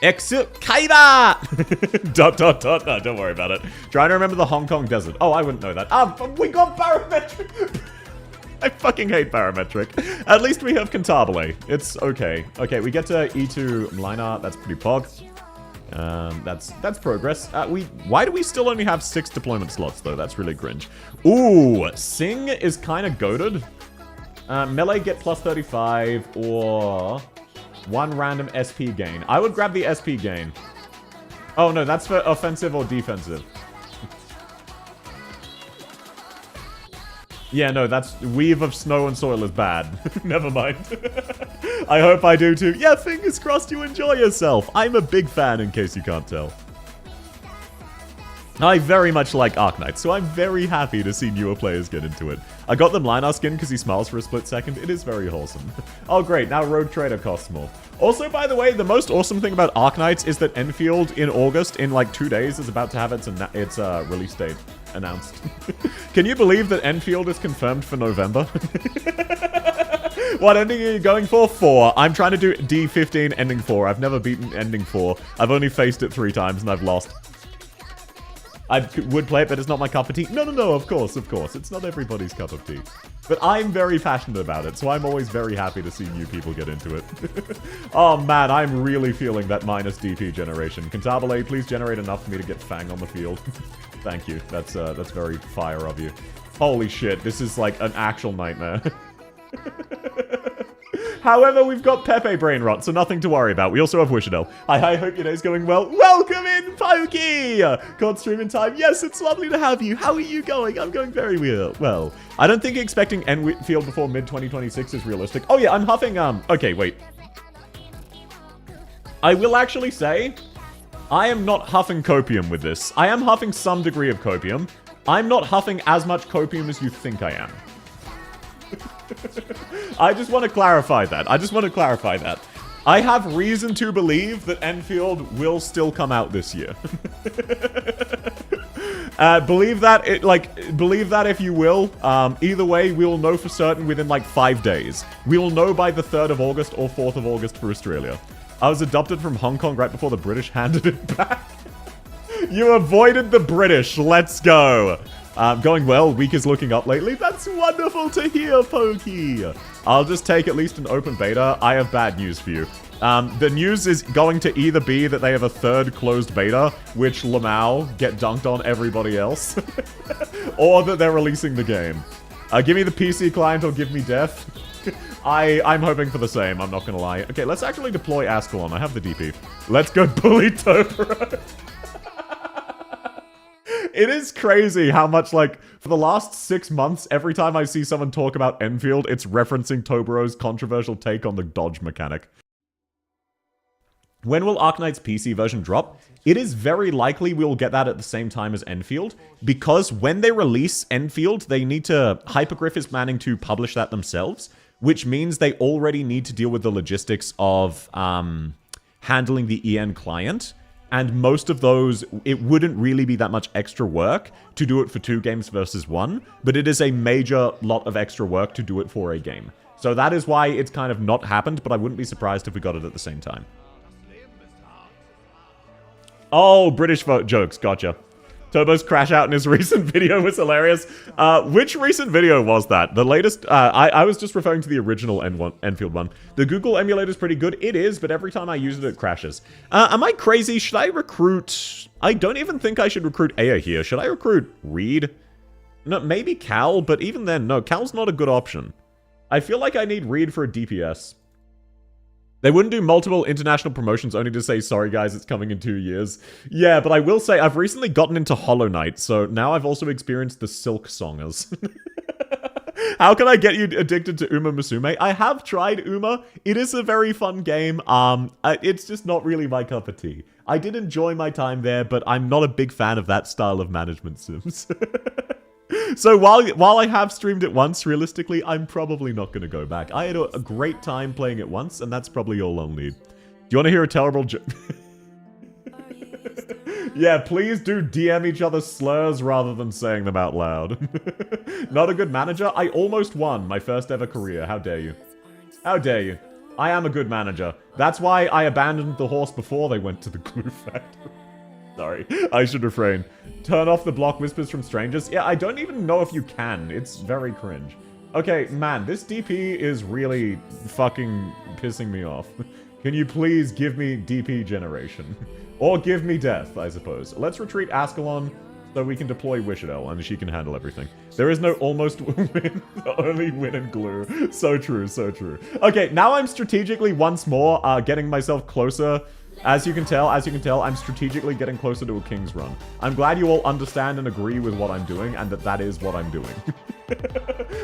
Excalibur! ... No, don't worry about it. Trying to remember the Hong Kong desert. Oh, I wouldn't know that. Ah, we got barometric! I fucking hate barometric. At least we have Cantabile. It's okay. Okay, we get to E2 Mlinar. That's pretty pog. That's progress. Why do we still only have 6 deployment slots, though? That's really cringe. Ooh, Sing is kind of goated. Melee get plus 35 or 1 random SP gain. I would grab the SP gain. Oh, no, that's for offensive or defensive. Yeah, no, that's... Weave of snow and soil is bad. Never mind. I hope I do too. Yeah, fingers crossed you enjoy yourself. I'm a big fan, in case you can't tell. I very much like Arknights, so I'm very happy to see newer players get into it. I got the Mlinar skin because he smiles for a split second. It is very wholesome. Oh, great. Now Rogue Trader costs more. Also, by the way, the most awesome thing about Arknights is that Enfield in August, in like 2 days, is about to have its release date announced. Can you believe that Enfield is confirmed for November? What ending are you going for? 4. I'm trying to do D15 ending 4. I've never beaten ending 4. I've only faced it 3 times and I've lost. I would play it, but it's not my cup of tea. No, of course. It's not everybody's cup of tea. But I'm very passionate about it, so I'm always very happy to see new people get into it. Oh man, I'm really feeling that minus DP generation. Cantabile, please generate enough for me to get Fang on the field. Thank you. That's very fire of you. Holy shit, this is like an actual nightmare. However, we've got Pepe Brain Rot, so nothing to worry about. We also have Wishadel. I hope your day's going well. Welcome in, Pokey! Caught stream in time. Yes, it's lovely to have you. How are you going? I'm going very well. I don't think expecting Enfield before mid-2026 is realistic. Oh yeah, I'm huffing, okay, wait. I will actually say, I am not huffing copium with this. I am huffing some degree of copium. I'm not huffing as much copium as you think I am. I just want to clarify that. I have reason to believe that Enfield will still come out this year. Believe that if you will. Either way, we will know for certain within like 5 days. We will know by the 3rd of August or 4th of August for Australia. I was adopted from Hong Kong right before the British handed it back. You avoided the British. Let's go. Going well. Week is looking up lately. That's wonderful to hear, Pokey. I'll just take at least an open beta. I have bad news for you. The news is going to either be that they have a 3rd closed beta, which Lamau get dunked on everybody else, or that they're releasing the game. Give me the PC client or give me death. I'm hoping for the same, I'm not gonna lie. Okay, let's actually deploy Ascalon. I have the DP. Let's go bully Tobro. It is crazy how much, like, for the last 6 months, every time I see someone talk about Enfield, it's referencing Tobro's controversial take on the dodge mechanic. When will Arknights PC version drop? It is very likely we will get that at the same time as Enfield, because when they release Enfield, they need to... Hypergriff is planning to publish that themselves, which means they already need to deal with the logistics of handling the EN client. And most of those, it wouldn't really be that much extra work to do it for 2 games versus 1, but it is a major lot of extra work to do it for a game. So that is why it's kind of not happened, but I wouldn't be surprised if we got it at the same time. Oh, British vote jokes, gotcha. Turbo's crash out in his recent video was hilarious. Which recent video was that? The latest, I was just referring to the original Enfield one. The Google emulator is pretty good. It is, but every time I use it, it crashes. Am I crazy? Should I recruit... I don't even think I should recruit Aya here. Should I recruit Reed? No, maybe Cal, but even then, no, Cal's not a good option. I feel like I need Reed for a DPS. They wouldn't do multiple international promotions only to say, sorry guys, it's coming in 2 years. Yeah, but I will say, I've recently gotten into Hollow Knight, so now I've also experienced the Silk Songers. How can I get you addicted to Uma Musume? I have tried Uma. It is a very fun game. It's just not really my cup of tea. I did enjoy my time there, but I'm not a big fan of that style of management sims. So while I have streamed it once, realistically, I'm probably not going to go back. I had a great time playing it once, and that's probably all I'll need. Do you want to hear a terrible joke? Yeah, please do DM each other slurs rather than saying them out loud. Not a good manager? I almost won my first ever career. How dare you? How dare you? I am a good manager. That's why I abandoned the horse before they went to the glue factory. Sorry, I should refrain. Turn off the block whispers from strangers. Yeah, I don't even know if you can. It's very cringe. Okay, man, this DP is really fucking pissing me off. Can you please give me DP generation? Or give me death, I suppose. Let's retreat Ascalon so we can deploy Wishadel and she can handle everything. There is no almost win, only win and glue. So true, so true. Okay, now I'm strategically once more getting myself closer. As you can tell, I'm strategically getting closer to a King's Run. I'm glad you all understand and agree with what I'm doing, and that is what I'm doing.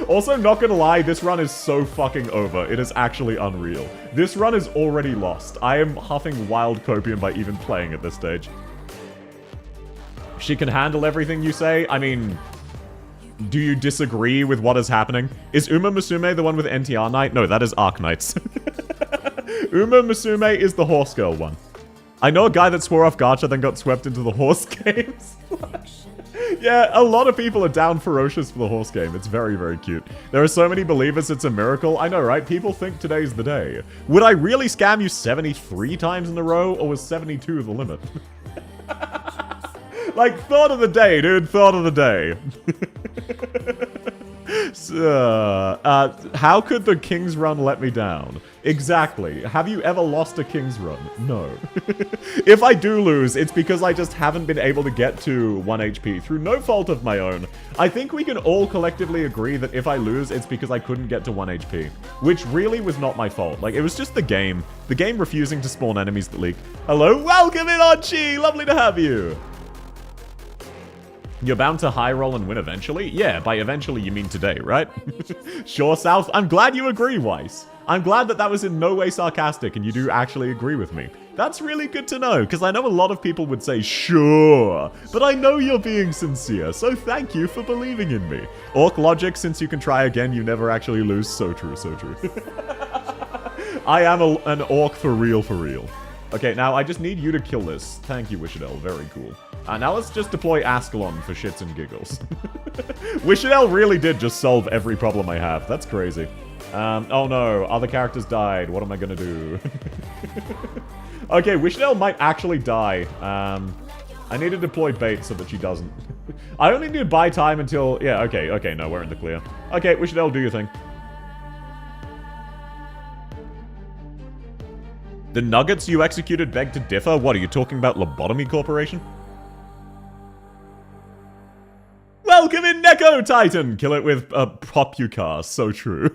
Also, not gonna lie, this run is so fucking over. It is actually unreal. This run is already lost. I am huffing wild copium by even playing at this stage. She can handle everything you say? I mean, do you disagree with what is happening? Is Uma Musume the one with NTR Knight? No, that is Arknights. Uma Musume is the horse girl one. I know a guy that swore off gacha then got swept into the horse games. Yeah, a lot of people are down ferocious for the horse game. It's very, very cute. There are so many believers it's a miracle. I know, right? People think today's the day. Would I really scam you 73 times in a row, or was 72 the limit? Like, thought of the day, dude. Thought of the day. How could the King's Run let me down? Exactly. Have you ever lost a King's Run? No. If I do lose, it's because I just haven't been able to get to 1 HP through no fault of my own. I think we can all collectively agree that if I lose, it's because I couldn't get to 1 HP. Which really was not my fault. Like, it was just the game. The game refusing to spawn enemies that leak. Hello, welcome in, Archie! Lovely to have you! You're bound to high roll and win eventually? Yeah, by eventually you mean today, right? Sure, South. I'm glad you agree, Weiss. I'm glad that that was in no way sarcastic and you do actually agree with me. That's really good to know, because I know a lot of people would say, sure, but I know you're being sincere, so thank you for believing in me. Orc logic, since you can try again, you never actually lose. So true, so true. I am an orc for real, for real. Okay, now I just need you to kill this. Thank you, Wishadel. Very cool. Now let's just deploy Ascalon for shits and giggles. Wishadel really did just solve every problem I have. That's crazy. Oh no, other characters died. What am I gonna do? Okay, Wishadel might actually die. I need to deploy bait so that she doesn't. I only need to buy time until... Yeah, okay, no, we're in the clear. Okay, Wishadel, do your thing. The nuggets you executed beg to differ? What, are you talking about Lobotomy Corporation? Welcome in, Neko Titan! Kill it with a Popucar. So true.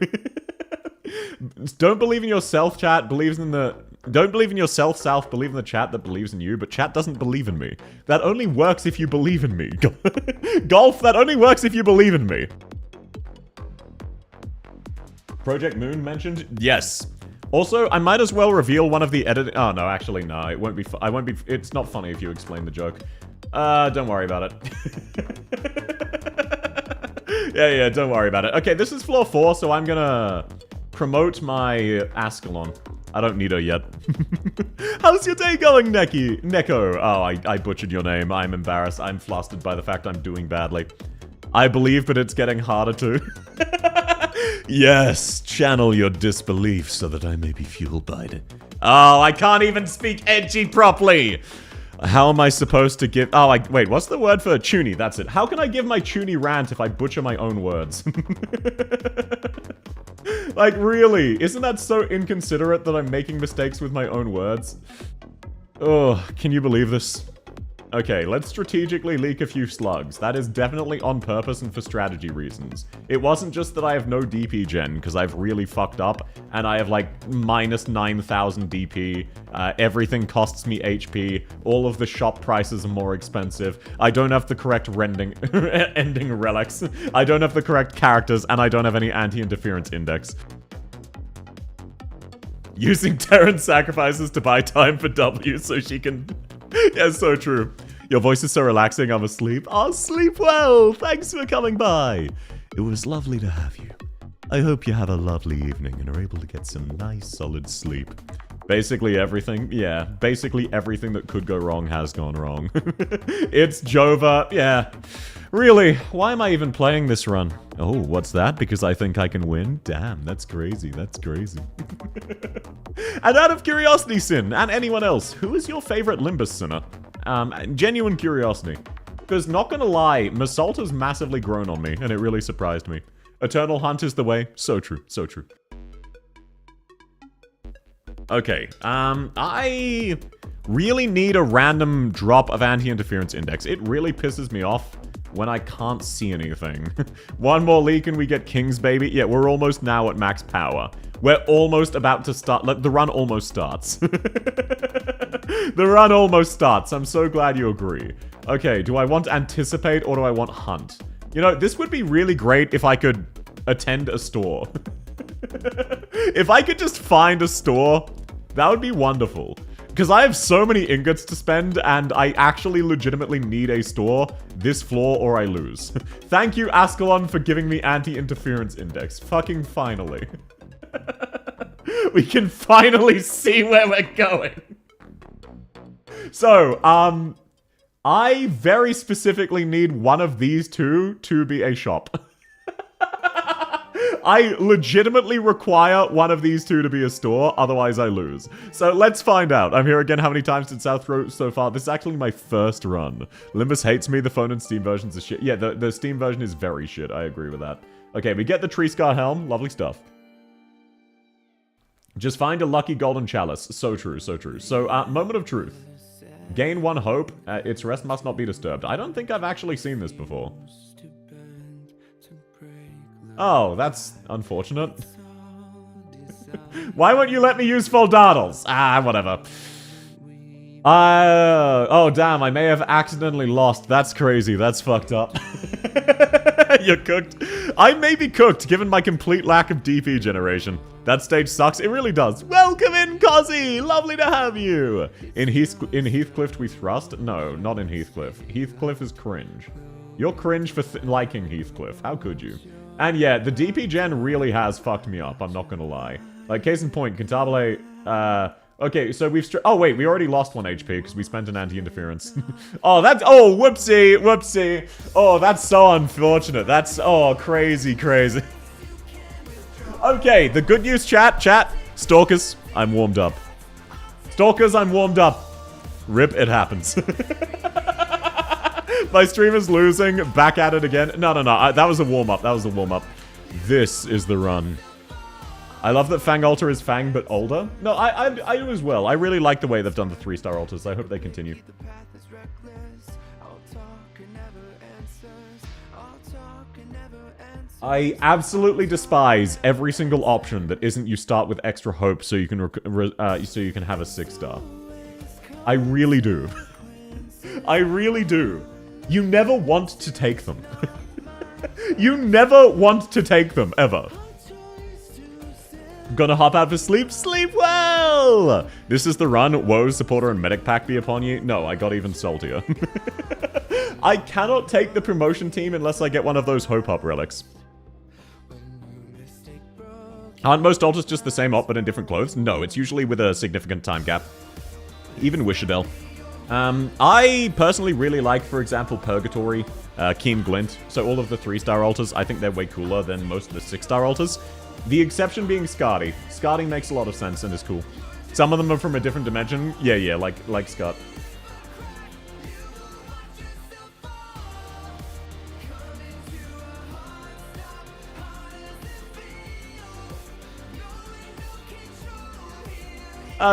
Don't believe in yourself, chat. Believes in the... Don't believe in yourself, South. Believe in the chat that believes in you, but chat doesn't believe in me. That only works if you believe in me. Golf, that only works if you believe in me. Project Moon mentioned? Yes. Also, I might as well reveal one of the edit... Oh, no, actually, no. It won't be... I won't be... It's not funny if you explain the joke. Don't worry about it. Yeah, don't worry about it. Okay, this is floor 4, so I'm gonna promote my Ascalon. I don't need her yet. How's your day going, Neko? Oh, I butchered your name. I'm embarrassed. I'm flustered by the fact I'm doing badly. I believe, but it's getting harder to. Yes, channel your disbelief so that I may be fueled by it. Oh, I can't even speak edgy properly. How am I supposed to give... Oh, wait, what's the word for chuny? That's it. How can I give my chuny rant if I butcher my own words? Like, really? Isn't that so inconsiderate that I'm making mistakes with my own words? Oh, can you believe this? Okay, let's strategically leak a few slugs. That is definitely on purpose and for strategy reasons. It wasn't just that I have no DP gen, because I've really fucked up, and I have like minus 9,000 DP. Everything costs me HP. All of the shop prices are more expensive. I don't have the correct ending relics. I don't have the correct characters, and I don't have any anti-interference index. Using Terran sacrifices to buy time for W so she can... Yeah, so true. Your voice is so relaxing, I'm asleep. Oh, sleep well! Thanks for coming by! It was lovely to have you. I hope you have a lovely evening and are able to get some nice, solid sleep. Basically everything, yeah. Basically everything that could go wrong has gone wrong. It's Jova, yeah. Really, why am I even playing this run? Oh, what's that? Because I think I can win? Damn, that's crazy, that's crazy. And out of curiosity, Sin, and anyone else, who is your favorite Limbus Sinner? Genuine curiosity. Because not gonna lie, Massault has massively grown on me, and it really surprised me. Eternal Hunt is the way. So true, so true. Okay, I really need a random drop of anti-interference index. It really pisses me off when I can't see anything. One more leak and we get King's Baby. Yeah, we're almost now at max power. We're almost about to start. The run almost starts. The run almost starts. I'm so glad you agree. Okay, do I want Anticipate or do I want Hunt? You know, this would be really great if I could attend a store. If I could just find a store, that would be wonderful. Because I have so many ingots to spend, and I actually legitimately need a store this floor or I lose. Thank you, Ascalon, for giving me anti-interference index. Fucking finally. We can finally see where we're going. So, I very specifically need one of these two to be a shop. I legitimately require one of these two to be a store, otherwise I lose. So let's find out. I'm here again. How many times did South throw so far? This is actually my first run. Limbus hates me. The phone and Steam versions are shit. Yeah, the Steam version is very shit. I agree with that. Okay, we get the Tree Scar Helm. Lovely stuff. Just find a lucky golden chalice. So true, so true. So, moment of truth. Gain one hope. Its rest must not be disturbed. I don't think I've actually seen this before. Oh, that's unfortunate. Why won't you let me use Foldaddles? Ah, whatever. Oh, damn, I may have accidentally lost. That's crazy. That's fucked up. You're cooked. I may be cooked, given my complete lack of DP generation. That stage sucks. It really does. Welcome in, Cozzy! Lovely to have you! In Heathcliff we thrust? No, not in Heathcliff. Heathcliff is cringe. You're cringe for liking Heathcliff. How could you? And yeah, the DP gen really has fucked me up, I'm not gonna lie. Like, case in point, Cantabile, okay, so we've oh wait, we already lost 1 HP because we spent an anti-interference. Oh, that's- oh, whoopsie, whoopsie. Oh, that's so unfortunate. That's- oh, crazy, crazy. Okay, the good news, chat. Stalkers, I'm warmed up. Stalkers, I'm warmed up. Rip, it happens. My stream is losing. Back at it again. No. That was a warm-up. That was a warm-up. This is the run. I love that Fang Altar is Fang, but older. No, I do as well. I really like the way they've done the 3-star altars. I hope they continue. I absolutely despise every single option that isn't you start with extra hope so you can have a 6-star. I really do. I really do. You never want to take them. You never want to take them, ever. Gonna hop out for sleep? Sleep well! This is the run. Woe, supporter, and medic pack be upon you. No, I got even saltier. I cannot take the promotion team unless I get one of those Hope Up relics. Aren't most altars just the same op but in different clothes? No, it's usually with a significant time gap. Even Wishadel. I personally really like, for example, Purgatory, Keen Glint. So all of the 3-star altars, I think they're way cooler than most of the 6-star altars. The exception being Scardy. Scardy makes a lot of sense and is cool. Some of them are from a different dimension. Yeah, like Scott.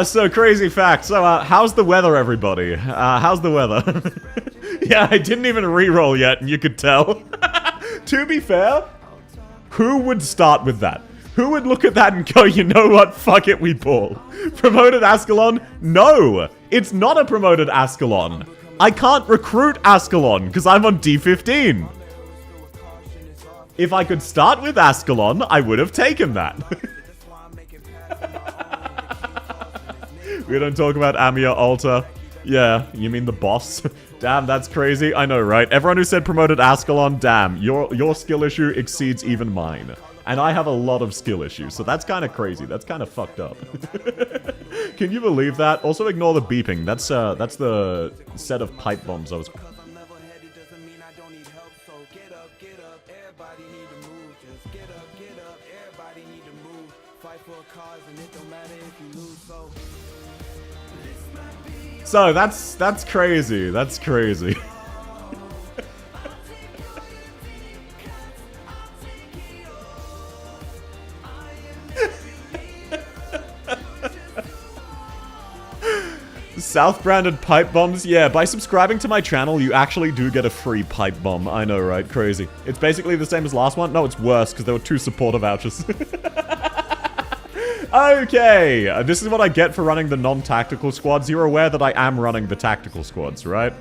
So crazy fact. So, how's the weather, everybody? How's the weather? Yeah, I didn't even re-roll yet, and you could tell. To be fair, who would start with that? Who would look at that and go, you know what, fuck it, we ball? Promoted Ascalon? No! It's not a promoted Ascalon. I can't recruit Ascalon, because I'm on D15. If I could start with Ascalon, I would have taken that. We don't talk about Amia Alta. Yeah, you mean the boss? Damn, that's crazy. I know, right? Everyone who said promoted Ascalon, damn, your skill issue exceeds even mine. And I have a lot of skill issues, so that's kind of crazy. That's kind of fucked up. Can you believe that? Also ignore the beeping. That's the set of pipe bombs I was... So, that's crazy. That's crazy. South-branded pipe bombs? Yeah, by subscribing to my channel, you actually do get a free pipe bomb. I know, right? Crazy. It's basically the same as last one. No, it's worse, because there were 2 supporter vouchers. Okay, this is what I get for running the non-tactical squads. You're aware that I am running the tactical squads, right?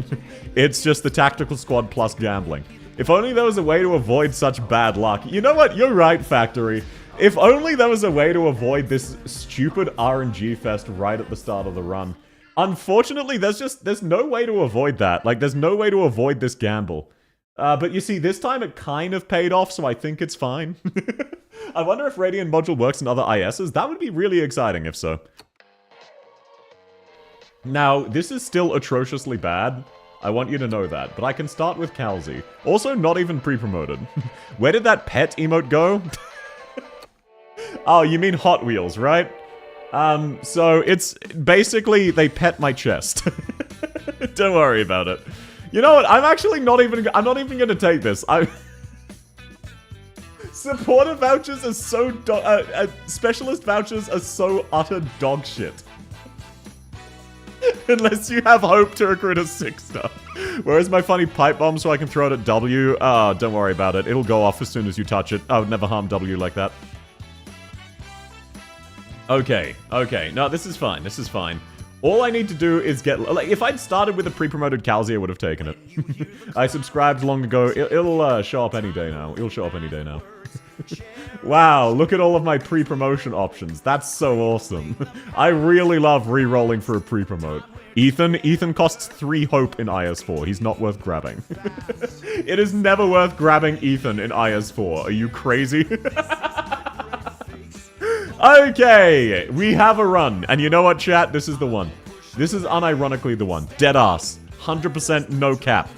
It's just the tactical squad plus gambling. If only there was a way to avoid such bad luck. You know what? You're right, Factory. If only there was a way to avoid this stupid RNG fest right at the start of the run. Unfortunately, there's no way to avoid that. Like, there's no way to avoid this gamble. But you see, this time it kind of paid off, so I think it's fine. I wonder if Radiant Module works in other ISs. That would be really exciting if so. Now, this is still atrociously bad. I want you to know that. But I can start with Calzi. Also, not even pre-promoted. Where did that pet emote go? Oh, you mean Hot Wheels, right? So it's basically they pet my chest. Don't worry about it. You know what? I'm actually not even gonna take this. Supporter vouchers are so specialist vouchers are so utter dog shit. Unless you have hope to recruit a 6-star. Where's my funny pipe bomb so I can throw it at W? Oh, don't worry about it. It'll go off as soon as you touch it. I would never harm W like that. Okay, okay. No, this is fine. This is fine. All I need to do is get... Like, if I'd started with a pre-promoted Calzi, I would have taken it. I subscribed long ago. It'll show up any day now. It'll show up any day now. Wow, look at all of my pre-promotion options. That's so awesome. I really love re-rolling for a pre-promote. Ethan costs 3 hope in IS4. He's not worth grabbing. It is never worth grabbing Ethan in IS4. Are you crazy? Okay, we have a run. And you know what, chat? This is the one. This is unironically the one. Deadass. 100% no cap.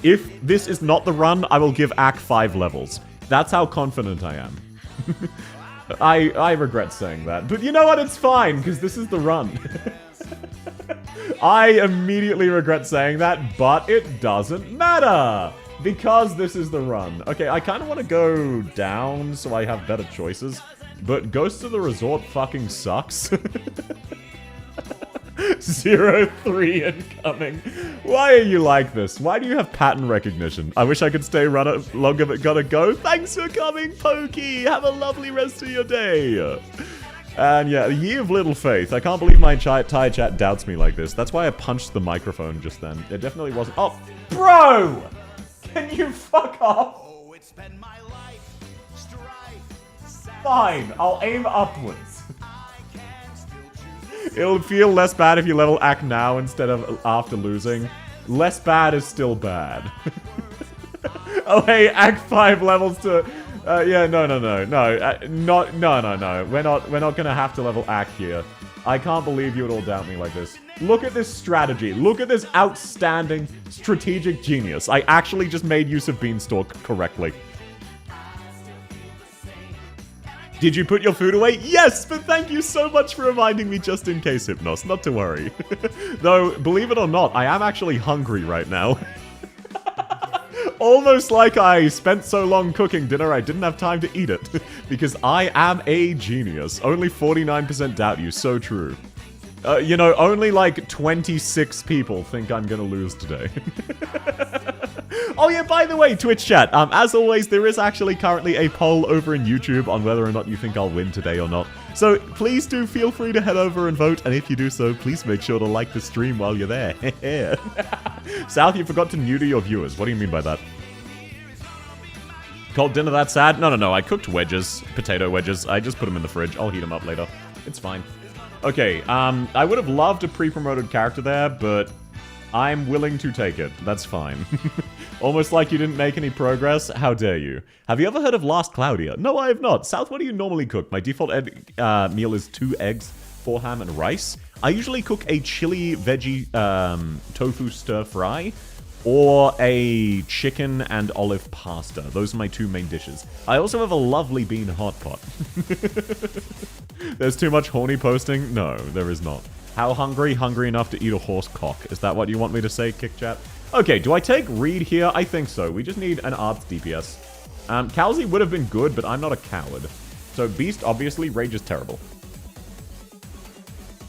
If this is not the run, I will give AK 5 levels. That's how confident I am. I regret saying that. But you know what? It's fine, because this is the run. I immediately regret saying that, but it doesn't matter. Because this is the run. Okay, I kind of want to go down so I have better choices. But Ghost of the Resort fucking sucks. 03 incoming. Why are you like this? Why do you have pattern recognition? I wish I could stay longer, but gotta go. Thanks for coming, Pokey. Have a lovely rest of your day. And yeah, Ye of Little Faith. I can't believe my Thai chat doubts me like this. That's why I punched the microphone just then. It definitely wasn't. Oh, bro! Can you fuck off? Fine, I'll aim upwards. It'll feel less bad if you level AK now instead of after losing. Less bad is still bad. Oh hey, AK 5 levels to... yeah, no. We're not gonna have to level AK here. I can't believe you would all doubt me like this. Look at this strategy. Look at this outstanding strategic genius. I actually just made use of Beanstalk correctly. Did you put your food away? Yes, but thank you so much for reminding me just in case, Hypnos. Not to worry. Though, believe it or not, I am actually hungry right now. Almost like I spent so long cooking dinner I didn't have time to eat it. Because I am a genius. Only 49% doubt you. So true. You know, only like 26 people think I'm gonna lose today. Oh yeah, by the way, Twitch chat, as always, there is actually currently a poll over in YouTube on whether or not you think I'll win today or not. So please do feel free to head over and vote, and if you do so, please make sure to like the stream while you're there. South, you forgot to neuter your viewers. What do you mean by that? Cold dinner that sad? No, I cooked wedges, potato wedges. I just put them in the fridge. I'll heat them up later. It's fine. Okay, I would have loved a pre-promoted character there, but I'm willing to take it. That's fine. Almost like you didn't make any progress. How dare you? Have you ever heard of Last Claudia? No, I have not. South, what do you normally cook? My default meal is 2 eggs, 4 ham, and rice. I usually cook a chili veggie tofu stir fry or a chicken and olive pasta. Those are my 2 main dishes. I also have a lovely bean hot pot. There's too much horny posting? No, there is not. How hungry? Hungry enough to eat a horse cock. Is that what you want me to say, Kick Chat? Okay, do I take Reed here? I think so. We just need an arts DPS. Calzy would have been good, but I'm not a coward. So Beast, obviously, Rage is terrible.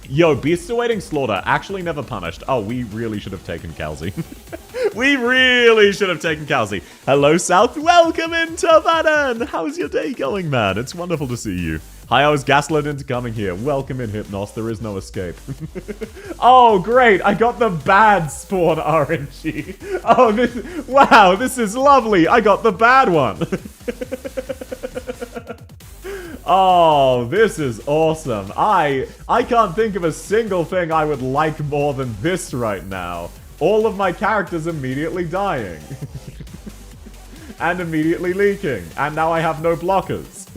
Yo, Beast's awaiting slaughter. Actually never punished. Oh, we really should have taken Calzy. We really should have taken Calzy. Hello, South. Welcome into Vadan. How's your day going, man? It's wonderful to see you. Hi, I was gaslit into coming here. Welcome in, Hypnos. There is no escape. Oh, great. I got the bad spawn RNG. Oh, wow, this is lovely. I got the bad one. Oh, this is awesome. I can't think of a single thing I would like more than this right now. All of my characters immediately dying. And immediately leaking. And now I have no blockers.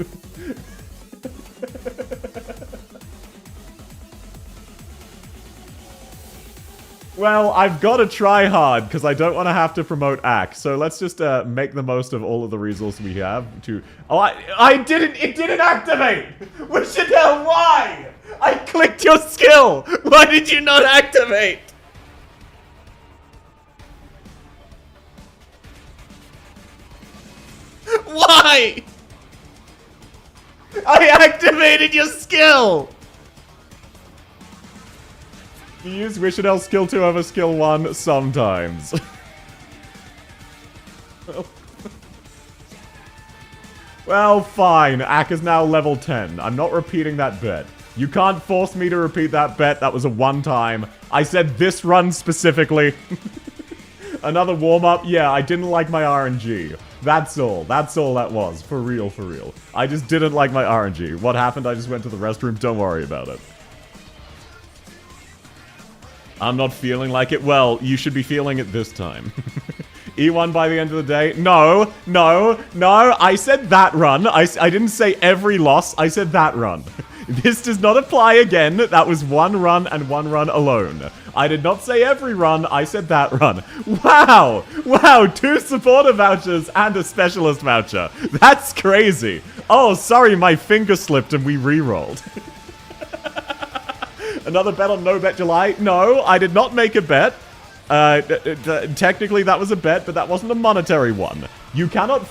Well, I've got to try hard, because I don't want to have to promote AK. So let's just make the most of all of the resources we have to... Oh, it didn't activate! Chanel, why? I clicked your skill! Why did you not activate? Why? I activated your skill! You use Wishanel skill 2 over skill 1 sometimes. Well, fine. AK is now level 10. I'm not repeating that bet. You can't force me to repeat that bet. That was a one-time. I said this run specifically. Another warm-up? Yeah, I didn't like my RNG. That's all. That's all that was. For real, for real. I just didn't like my RNG. What happened? I just went to the restroom. Don't worry about it. I'm not feeling like it. Well, you should be feeling it this time. E1 by the end of the day. No, no, no. I said that run. I didn't say every loss. I said that run. This does not apply again. That was one run and one run alone. I did not say every run. I said that run. Wow. Wow. 2 supporter vouchers and a specialist voucher. That's crazy. Oh, sorry. My finger slipped and we re-rolled. Another bet on No Bet July? No, I did not make a bet. Technically, that was a bet, but that wasn't a monetary one. You cannot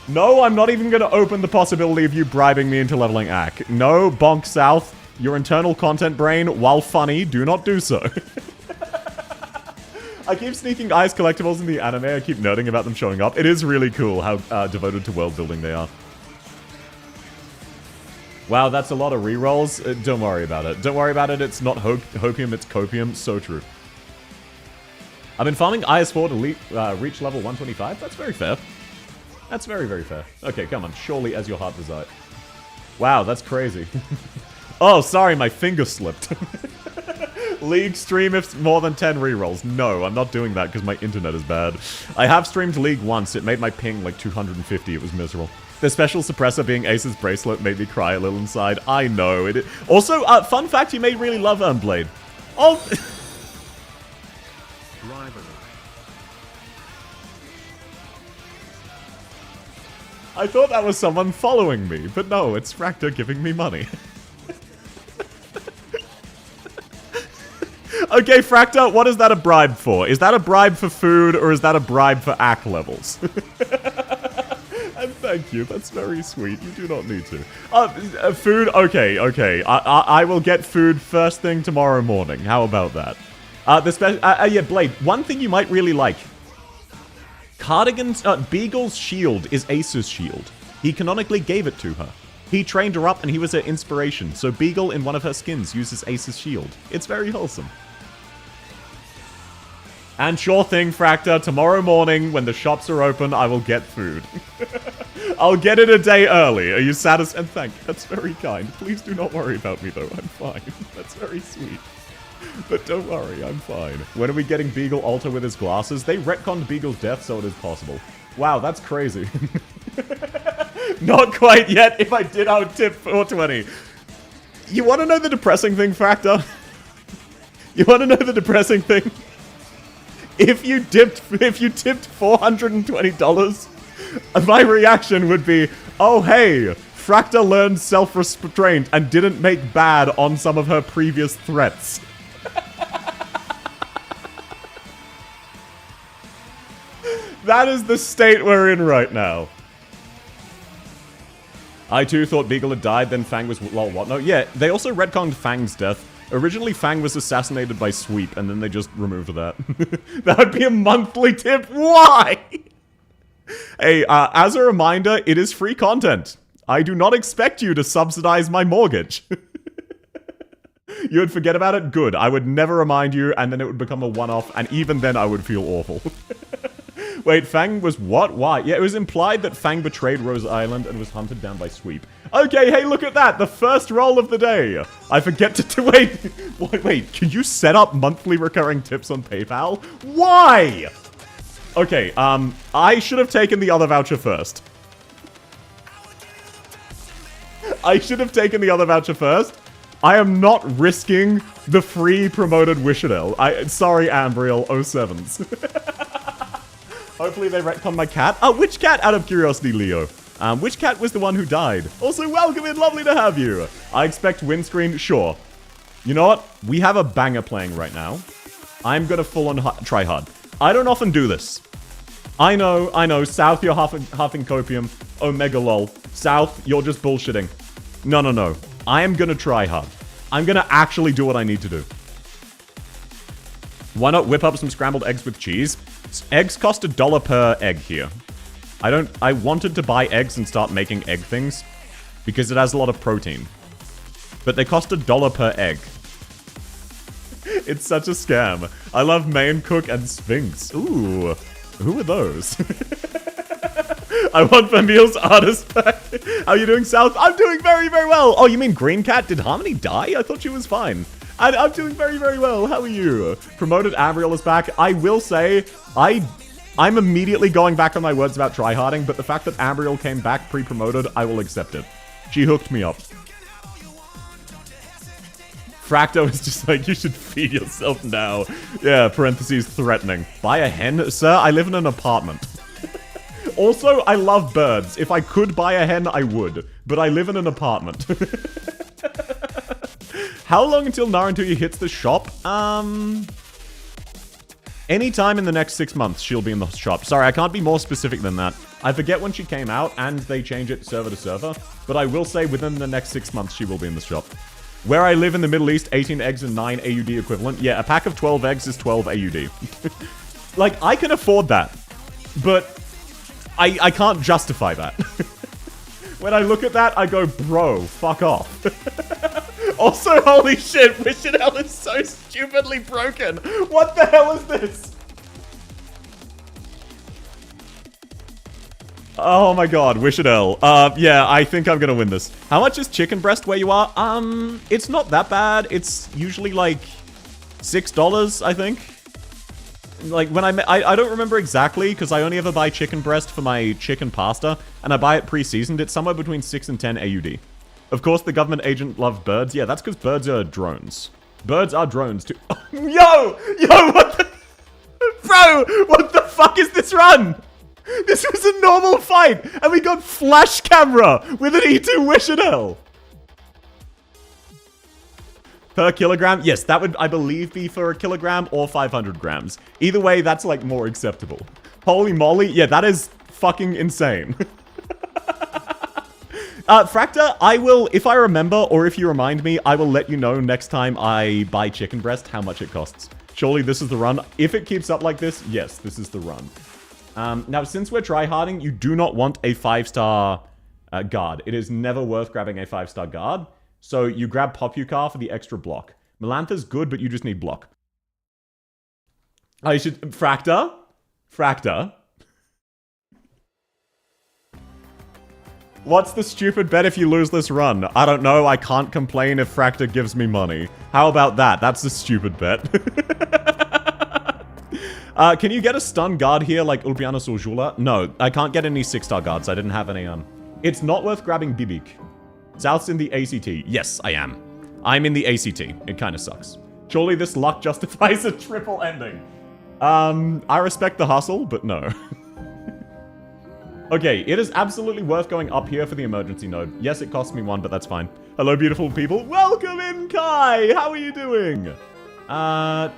No, I'm not even going to open the possibility of you bribing me into leveling AK. No, Bonk South. Your internal content brain, while funny, do not do so. I keep sneaking Ice collectibles in the anime. I keep nerding about them showing up. It is really cool how devoted to world building they are. Wow, that's a lot of rerolls. Don't worry about it. Don't worry about it. It's not hopium, it's copium. So true. I've been farming IS4 to reach level 125. That's very fair. That's very, very fair. Okay, come on. Surely as your heart desires. Wow, that's crazy. Oh, sorry, my finger slipped. League stream if more than 10 rerolls. No, I'm not doing that because my internet is bad. I have streamed League once. It made my ping like 250. It was miserable. The special suppressor being Ace's bracelet made me cry a little inside. I know. Also, fun fact, you may really love Blade. Oh! I thought that was someone following me, but no, it's Fractor giving me money. Okay, Fractor, what is that a bribe for? Is that a bribe for food, or is that a bribe for AK levels? Thank you. That's very sweet. You do not need to. Food? Okay. I will get food first thing tomorrow morning. How about that? Yeah, Blade, one thing you might really like. Beagle's shield is Ace's shield. He canonically gave it to her. He trained her up and he was her inspiration. So Beagle in one of her skins uses Ace's shield. It's very wholesome. And sure thing, Fracta, tomorrow morning when the shops are open, I will get food. I'll get it a day early. Are you satisfied? And thank you. That's very kind. Please do not worry about me, though. I'm fine. That's very sweet. But don't worry, I'm fine. When are we getting Beagle Alter with his glasses? They retconned Beagle's death, so it is possible. Wow, that's crazy. Not quite yet. If I did, I would tip 420. You want to know the depressing thing, Fracta? You want to know the depressing thing? If you tipped $420, my reaction would be, oh hey, Fracta learned self-restraint and didn't make bad on some of her previous threats. That is the state we're in right now. I too thought Beagle had died, then Fang was... Lol, what? No, yeah, they also retconned Fang's death. Originally, Fang was assassinated by Sweep, and then they just removed that. That would be a monthly tip. Why? Hey, as a reminder, it is free content. I do not expect you to subsidize my mortgage. You would forget about it? Good. I would never remind you, and then it would become a one-off, and even then I would feel awful. Wait, Fang was what? Why? Yeah, it was implied that Fang betrayed Rose Island and was hunted down by Sweep. Okay, hey, look at that! The first roll of the day! I forget to wait, can you set up monthly recurring tips on PayPal? Why? Okay, I should have taken the other voucher first. I am not risking the free promoted Wishadel. Sorry, Ambriel 07s. Hopefully they retcon my cat. Oh, which cat, out of curiosity, Leo? Which cat was the one who died? Also, welcome in, lovely to have you. I expect windscreen, sure. You know what? We have a banger playing right now. I'm gonna full-on try hard. I don't often do this. I know, South, you're huffing copium. Omega lol. South, you're just bullshitting. No. I am gonna try hard. I'm gonna actually do what I need to do. Why not whip up some scrambled eggs with cheese? Eggs cost $1 per egg here. I wanted to buy eggs and start making egg things because it has a lot of protein. But they cost $1 per egg. It's such a scam. I love Main Cook and Sphinx. Ooh, who are those? I want Famil's artist back. How are you doing, South? I'm doing very, very well. Oh, you mean Green Cat? Did Harmony die? I thought she was fine. I'm doing very, very well. How are you? Promoted Ambriel is back. I will say, I'm immediately going back on my words about tryharding, but the fact that Ambriel came back pre-promoted, I will accept it. She hooked me up. Fracto is just like, you should feed yourself now. Yeah, parentheses, threatening. Buy a hen? Sir, I live in an apartment. Also, I love birds. If I could buy a hen, I would. But I live in an apartment. How long until Naruto hits the shop? Anytime in the next 6 months, she'll be in the shop. Sorry, I can't be more specific than that. I forget when she came out, and they change it server to server. But I will say within the next 6 months, she will be in the shop. Where I live in the Middle East, 18 eggs and 9 AUD equivalent. Yeah, a pack of 12 eggs is 12 AUD. Like, I can afford that. But I can't justify that. When I look at that, I go, bro, fuck off. Also, holy shit, Wishadel is so stupidly broken. What the hell is this? Oh my god, Wishadel. Yeah, I think I'm gonna win this. How much is chicken breast where you are? It's not that bad. It's usually like $6, I think. Like, when I don't remember exactly, because I only ever buy chicken breast for my chicken pasta, and I buy it pre-seasoned. It's somewhere between 6 and 10 AUD. Of course, the government agent loved birds. Yeah, that's because birds are drones. Birds are drones, too. Yo, what the... Bro, what the fuck is this run? This was a normal fight, and we got flash camera with an E2 Wishadel. Per kilogram? Yes, that would, I believe, be for a kilogram or 500 grams. Either way, that's, like, more acceptable. Holy moly. Yeah, that is fucking insane. Fracta, I will, if I remember, or if you remind me, I will let you know next time I buy chicken breast how much it costs. Surely this is the run. If it keeps up like this, yes, this is the run. Now, since we're tryharding, you do not want a 5-star guard. It is never worth grabbing a 5-star guard. So you grab Popukar for the extra block. Melantha's good, but you just need block. I should... Fracta? Fracta? What's the stupid bet if you lose this run? I don't know, I can't complain if Fracta gives me money. How about that? That's a stupid bet. Can you get a stun guard here like Ulpianus or Jula? No, I can't get any 6-star guards. I didn't have any, It's not worth grabbing Bibik. South's in the ACT. Yes, I am. I'm in the ACT. It kind of sucks. Surely this luck justifies a triple ending. I respect the hustle, but no. Okay, it is absolutely worth going up here for the emergency node. Yes, it cost me 1, but that's fine. Hello, beautiful people. Welcome in, Kai! How are you doing? I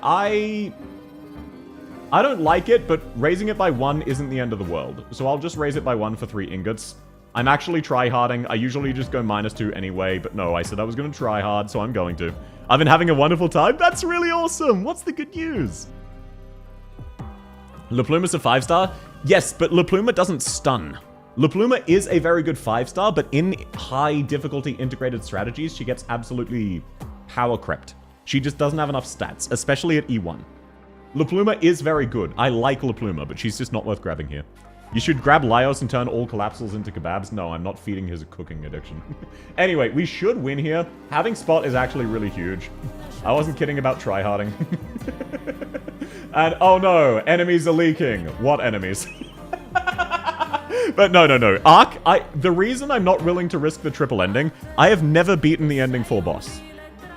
don't like it, but raising it by 1 isn't the end of the world. So I'll just raise it by 1 for 3 ingots. I'm actually tryharding. I usually just go -2 anyway, but no, I said I was going to try hard, so I'm going to. I've been having a wonderful time. That's really awesome. What's the good news? La Pluma's a 5-star? Yes, but La Pluma doesn't stun. La Pluma is a very good 5-star, but in high difficulty integrated strategies, she gets absolutely power crept. She just doesn't have enough stats, especially at E1. La Pluma is very good. I like La Pluma, but she's just not worth grabbing here. You should grab Laios and turn all collapsals into kebabs. No, I'm not feeding his cooking addiction. Anyway, we should win here. Having Spot is actually really huge. I wasn't kidding about tryharding. And, oh no, enemies are leaking. What enemies? But no. Ark, the reason I'm not willing to risk the triple ending, I have never beaten the ending 4 boss.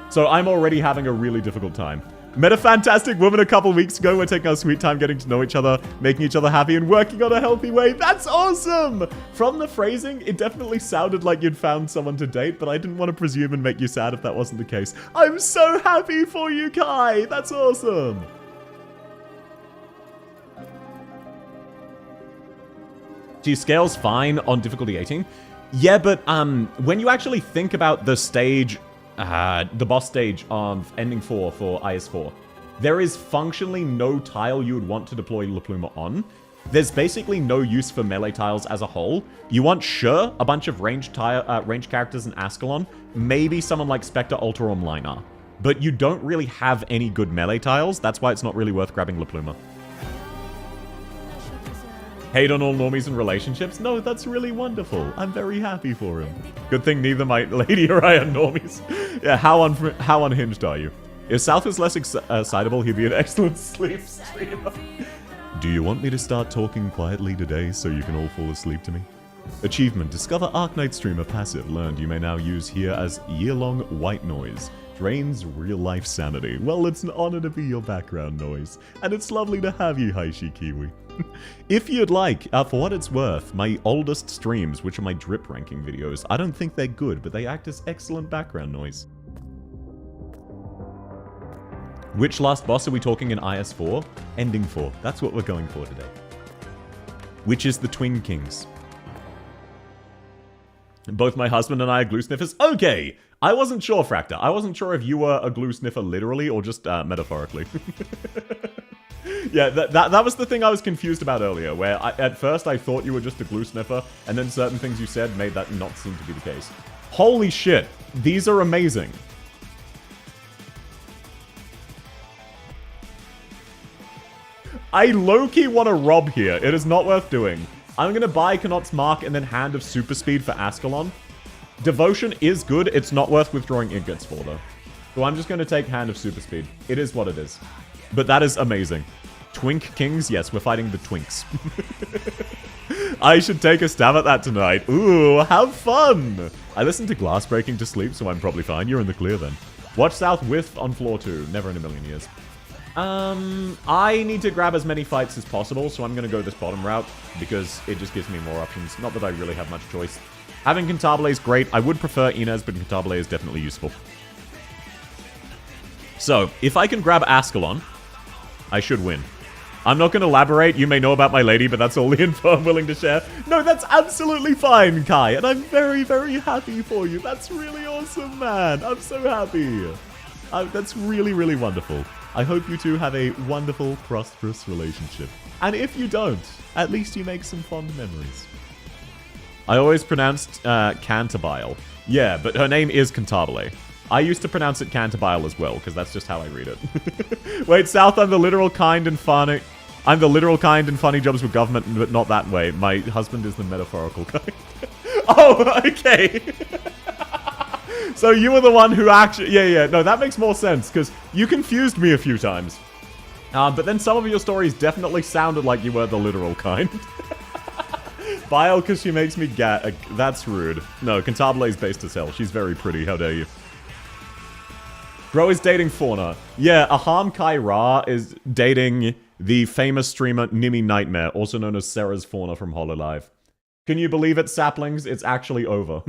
So I'm already having a really difficult time. Met a fantastic woman a couple weeks ago. We're taking our sweet time getting to know each other, making each other happy, and working on a healthy way. That's awesome! From the phrasing, it definitely sounded like you'd found someone to date, but I didn't want to presume and make you sad if that wasn't the case. I'm so happy for you, Kai! That's awesome! She scales fine on difficulty 18. Yeah, but when you actually think about the stage... the boss stage of Ending 4 for IS4. There is functionally no tile you would want to deploy La Pluma on. There's basically no use for melee tiles as a whole. You want, sure, a bunch of range characters in Ascalon, maybe someone like Spectre, Alter, or Mlinar. But you don't really have any good melee tiles, that's why it's not really worth grabbing La Pluma. Hate on all normies in relationships? No, that's really wonderful. I'm very happy for him. Good thing neither my lady or I are normies. Yeah, how unhinged are you? If South was less excitable, he'd be an excellent sleep streamer. Do you want me to start talking quietly today so you can all fall asleep to me? Achievement, discover Arknights streamer passive. Learned you may now use here as year-long white noise. Drains real-life sanity. Well, it's an honor to be your background noise. And it's lovely to have you, Haishi Kiwi. If you'd like, for what it's worth, my oldest streams, which are my drip ranking videos, I don't think they're good, but they act as excellent background noise. Which last boss are we talking in IS4? Ending 4. That's what we're going for today. Which is the Twin Kings. Both my husband and I are glue sniffers? Okay! I wasn't sure, Fracta. I wasn't sure if you were a glue sniffer literally or just metaphorically. Yeah, that was the thing I was confused about earlier, where at first I thought you were just a glue sniffer, and then certain things you said made that not seem to be the case. Holy shit, these are amazing. I low-key want to rob here. It is not worth doing. I'm going to buy Knot's Mark and then Hand of Super Speed for Ascalon. Devotion is good. It's not worth withdrawing ingots for, though. So I'm just going to take Hand of Super Speed. It is what it is. But that is amazing. Twink Kings? Yes, we're fighting the Twinks. I should take a stab at that tonight. Ooh, have fun! I listened to Glass Breaking to sleep, so I'm probably fine. You're in the clear then. Watch South Whiff on floor 2. Never in a million years. I need to grab as many fights as possible, so I'm going to go this bottom route, because it just gives me more options. Not that I really have much choice. Having Cantabile is great. I would prefer Inez, but Cantabile is definitely useful. So, if I can grab Ascalon, I should win. I'm not going to elaborate. You may know about my lady, but that's all the info I'm willing to share. No, that's absolutely fine, Kai, and I'm very, very happy for you. That's really awesome, man. I'm so happy. That's really, really wonderful. I hope you two have a wonderful, prosperous relationship. And if you don't, at least you make some fond memories. I always pronounced Cantabile. Yeah, but her name is Cantabile. I used to pronounce it Cantabile as well, because that's just how I read it. Wait, South, I'm the literal kind and funny jobs with government, but not that way. My husband is the metaphorical kind. Oh, okay. So you were the one who actually... Yeah, no, that makes more sense, because you confused me a few times. But then some of your stories definitely sounded like you were the literal kind. Bile, because she makes me that's rude. No, Cantabile is based as hell. She's very pretty, how dare you. Bro is dating Fauna. Yeah, Aham Kai Ra is dating the famous streamer Nimi Nightmare, also known as Sarah's Fauna from Hololive. Can you believe it, saplings? It's actually over.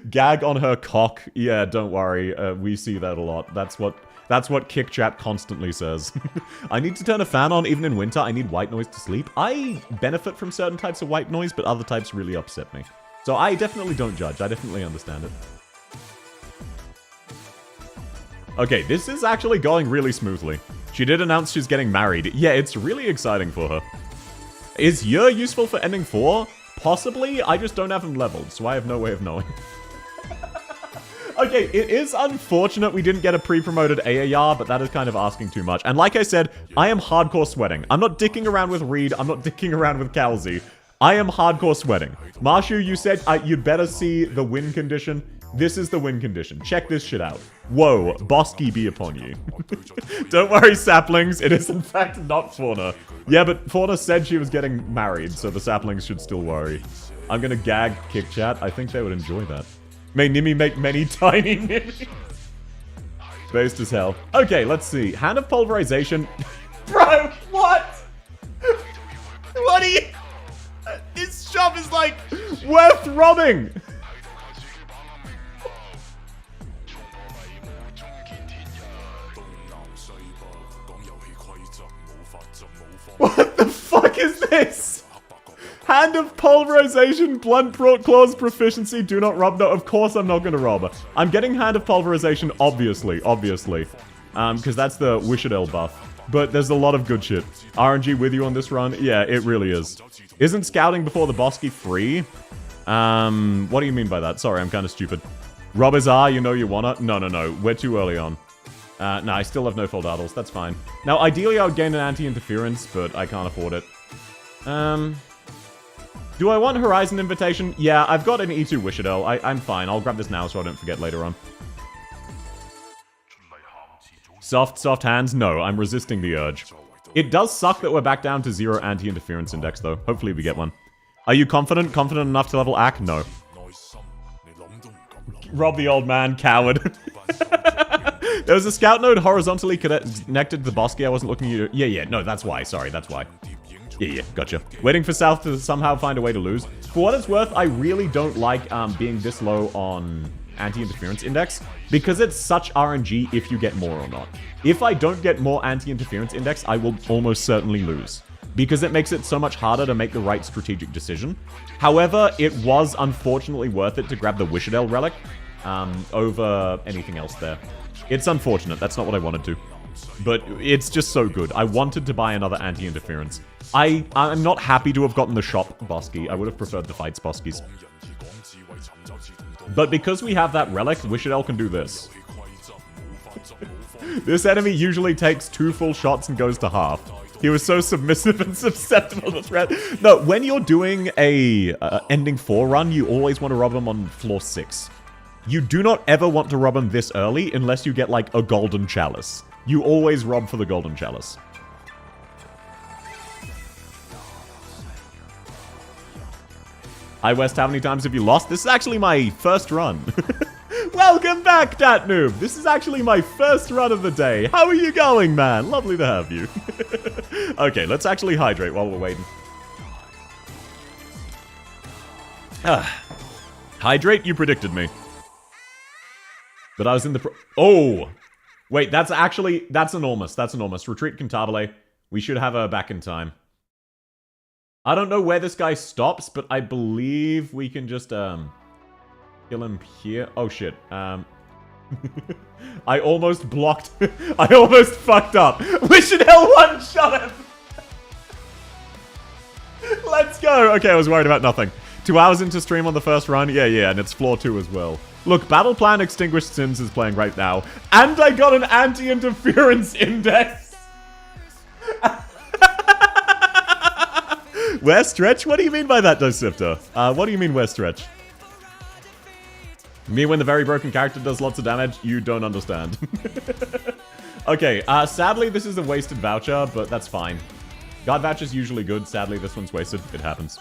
Gag on her cock. Yeah, don't worry. We see that a lot. That's what Kick Chat constantly says. I need to turn a fan on even in winter. I need white noise to sleep. I benefit from certain types of white noise, but other types really upset me. So I definitely don't judge. I definitely understand it. Okay, this is actually going really smoothly. She did announce she's getting married. Yeah, it's really exciting for her. Is Yer useful for ending 4? Possibly. I just don't have him leveled, so I have no way of knowing. Okay, it is unfortunate we didn't get a pre-promoted AAR, but that is kind of asking too much. And like I said, I am hardcore sweating. I'm not dicking around with Reed. I'm not dicking around with Calzy. I am hardcore sweating. Marshu, you said you'd better see the win condition. This is the win condition. Check this shit out. Whoa, Bosky be upon you. Don't worry, saplings. It is in fact not Fauna. Yeah, but Fauna said she was getting married, so the saplings should still worry. I'm gonna gag Kick Chat. I think they would enjoy that. May Nimi make many tiny Nimi. Based as hell. Okay, let's see. Hand of Pulverization. Bro, what? What are you... This shop is like worth robbing. What the fuck is this? Hand of Pulverization, Blunt Claws Proficiency, do not rob. No, of course I'm not going to rob. I'm getting Hand of Pulverization, obviously. Because that's the Wishadel buff. But there's a lot of good shit. RNG with you on this run? Yeah, it really is. Isn't scouting before the Bosky free? What do you mean by that? Sorry, I'm kind of stupid. Rob is R, you know you wanna? No. We're too early on. No, I still have no Foldaddles. That's fine. Now, ideally, I would gain an anti-interference, but I can't afford it. Do I want Horizon Invitation? Yeah, I've got an E2 Wishadel. I'm fine. I'll grab this now so I don't forget later on. Soft hands? No, I'm resisting the urge. It does suck that we're back down to 0 anti-interference index, though. Hopefully we get one. Are you confident? Confident enough to level Ak? No. Rob the old man, coward. There was a scout node horizontally connected to the Bosky. I wasn't looking at you. Yeah, no, that's why. Sorry, that's why. Yeah, gotcha. Waiting for South to somehow find a way to lose. For what it's worth, I really don't like being this low on anti-interference index, because it's such RNG if you get more or not. If I don't get more anti-interference index, I will almost certainly lose, because it makes it so much harder to make the right strategic decision. However, it was unfortunately worth it to grab the Wishadel relic over anything else there. It's unfortunate, that's not what I wanted to. But it's just so good. I wanted to buy another anti-interference. I'm not happy to have gotten the shop Bosky. I would have preferred the fights Boskys. But because we have that relic, Wishadel can do this. This enemy usually takes 2 full shots and goes to half. He was so submissive and susceptible to threat. No, when you're doing a ending 4 run, you always want to rob him on floor 6. You do not ever want to rob him this early unless you get, like, a golden chalice. You always rob for the golden chalice. Hi West, how many times have you lost? This is actually my first run. Welcome back, Dat Noob. This is actually my first run of the day. How are you going, man? Lovely to have you. Okay, let's actually hydrate while we're waiting. Hydrate? You predicted me. But I was in the oh! Wait, that's enormous. That's enormous. Retreat Cantabile. We should have her back in time. I don't know where this guy stops, but I believe we can just, kill him here. Oh, shit. I almost blocked. I almost fucked up. We should L1-shot him. Let's go. Okay, I was worried about nothing. 2 hours into stream on the first run. Yeah, and it's floor 2 as well. Look, Battle Plan Extinguished Sins is playing right now. And I got an anti-interference index. Where stretch? What do you mean by that, Dosifter? What do you mean where stretch? Me when the very broken character does lots of damage? You don't understand. Okay, sadly this is a wasted voucher, but that's fine. God voucher's usually good. Sadly, this one's wasted. It happens.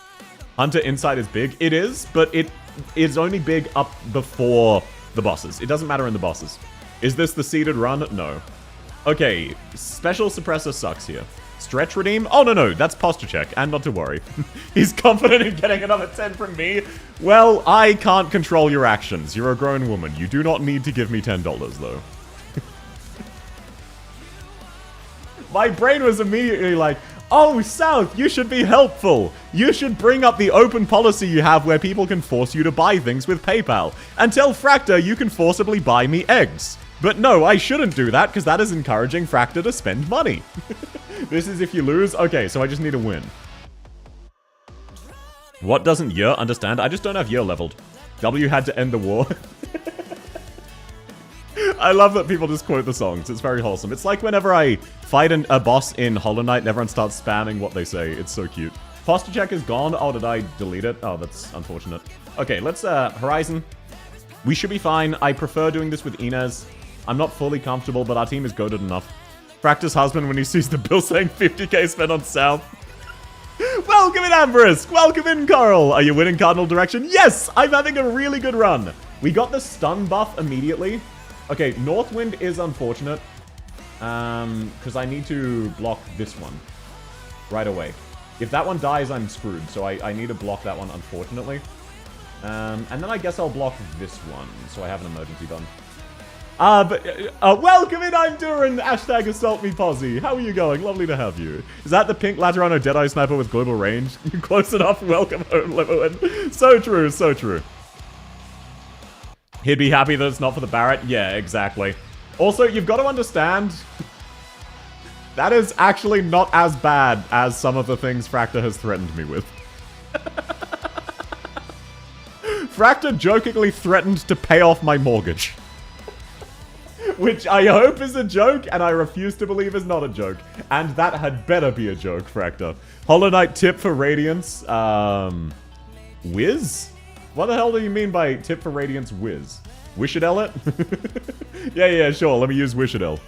Hunter Insight is big. It is, but it is only big up before the bosses. It doesn't matter in the bosses. Is this the seeded run? No. Okay, Special Suppressor sucks here. Stretch redeem? Oh, no, that's posture check, and not to worry. He's confident in getting another 10 from me. Well, I can't control your actions. You're a grown woman. You do not need to give me $10, though. My brain was immediately like, oh, South, you should be helpful. You should bring up the open policy you have where people can force you to buy things with PayPal. And tell Fracta you can forcibly buy me eggs. But no, I shouldn't do that, because that is encouraging Fracta to spend money. This is if you lose. Okay, so I just need a win. What doesn't Year understand? I just don't have Year leveled. W had to end the war. I love that people just quote the songs. It's very wholesome. It's like whenever I fight a boss in Hollow Knight and everyone starts spamming what they say. It's so cute. Posture check is gone. Oh, did I delete it? Oh, that's unfortunate. Okay, let's, Horizon. We should be fine. I prefer doing this with Inez. I'm not fully comfortable, but our team is goated enough. Practice husband when he sees the bill saying 50k spent on South. Welcome in, Ambrisk! Welcome in, Coral! Are you winning Cardinal Direction? Yes! I'm having a really good run. We got the stun buff immediately. Okay, Northwind is unfortunate. Because I need to block this one right away. If that one dies, I'm screwed. So I need to block that one, unfortunately. And then I guess I'll block this one. So I have an emergency done. Welcome in, I'm Duran, hashtag assault me posse. How are you going? Lovely to have you. Is that the pink Laterano Deadeye sniper with global range? Close enough, welcome home, Limowin. So true, so true. He'd be happy that it's not for the Barrett? Yeah, exactly. Also, you've got to understand, that is actually not as bad as some of the things Fracta has threatened me with. Fracta jokingly threatened to pay off my mortgage. Which I hope is a joke, and I refuse to believe is not a joke. And that had better be a joke, Fracta. Hollow Knight tip for Radiance, Wiz? What the hell do you mean by tip for Radiance Wiz? Wishadel it? yeah, sure, let me use Wishadel.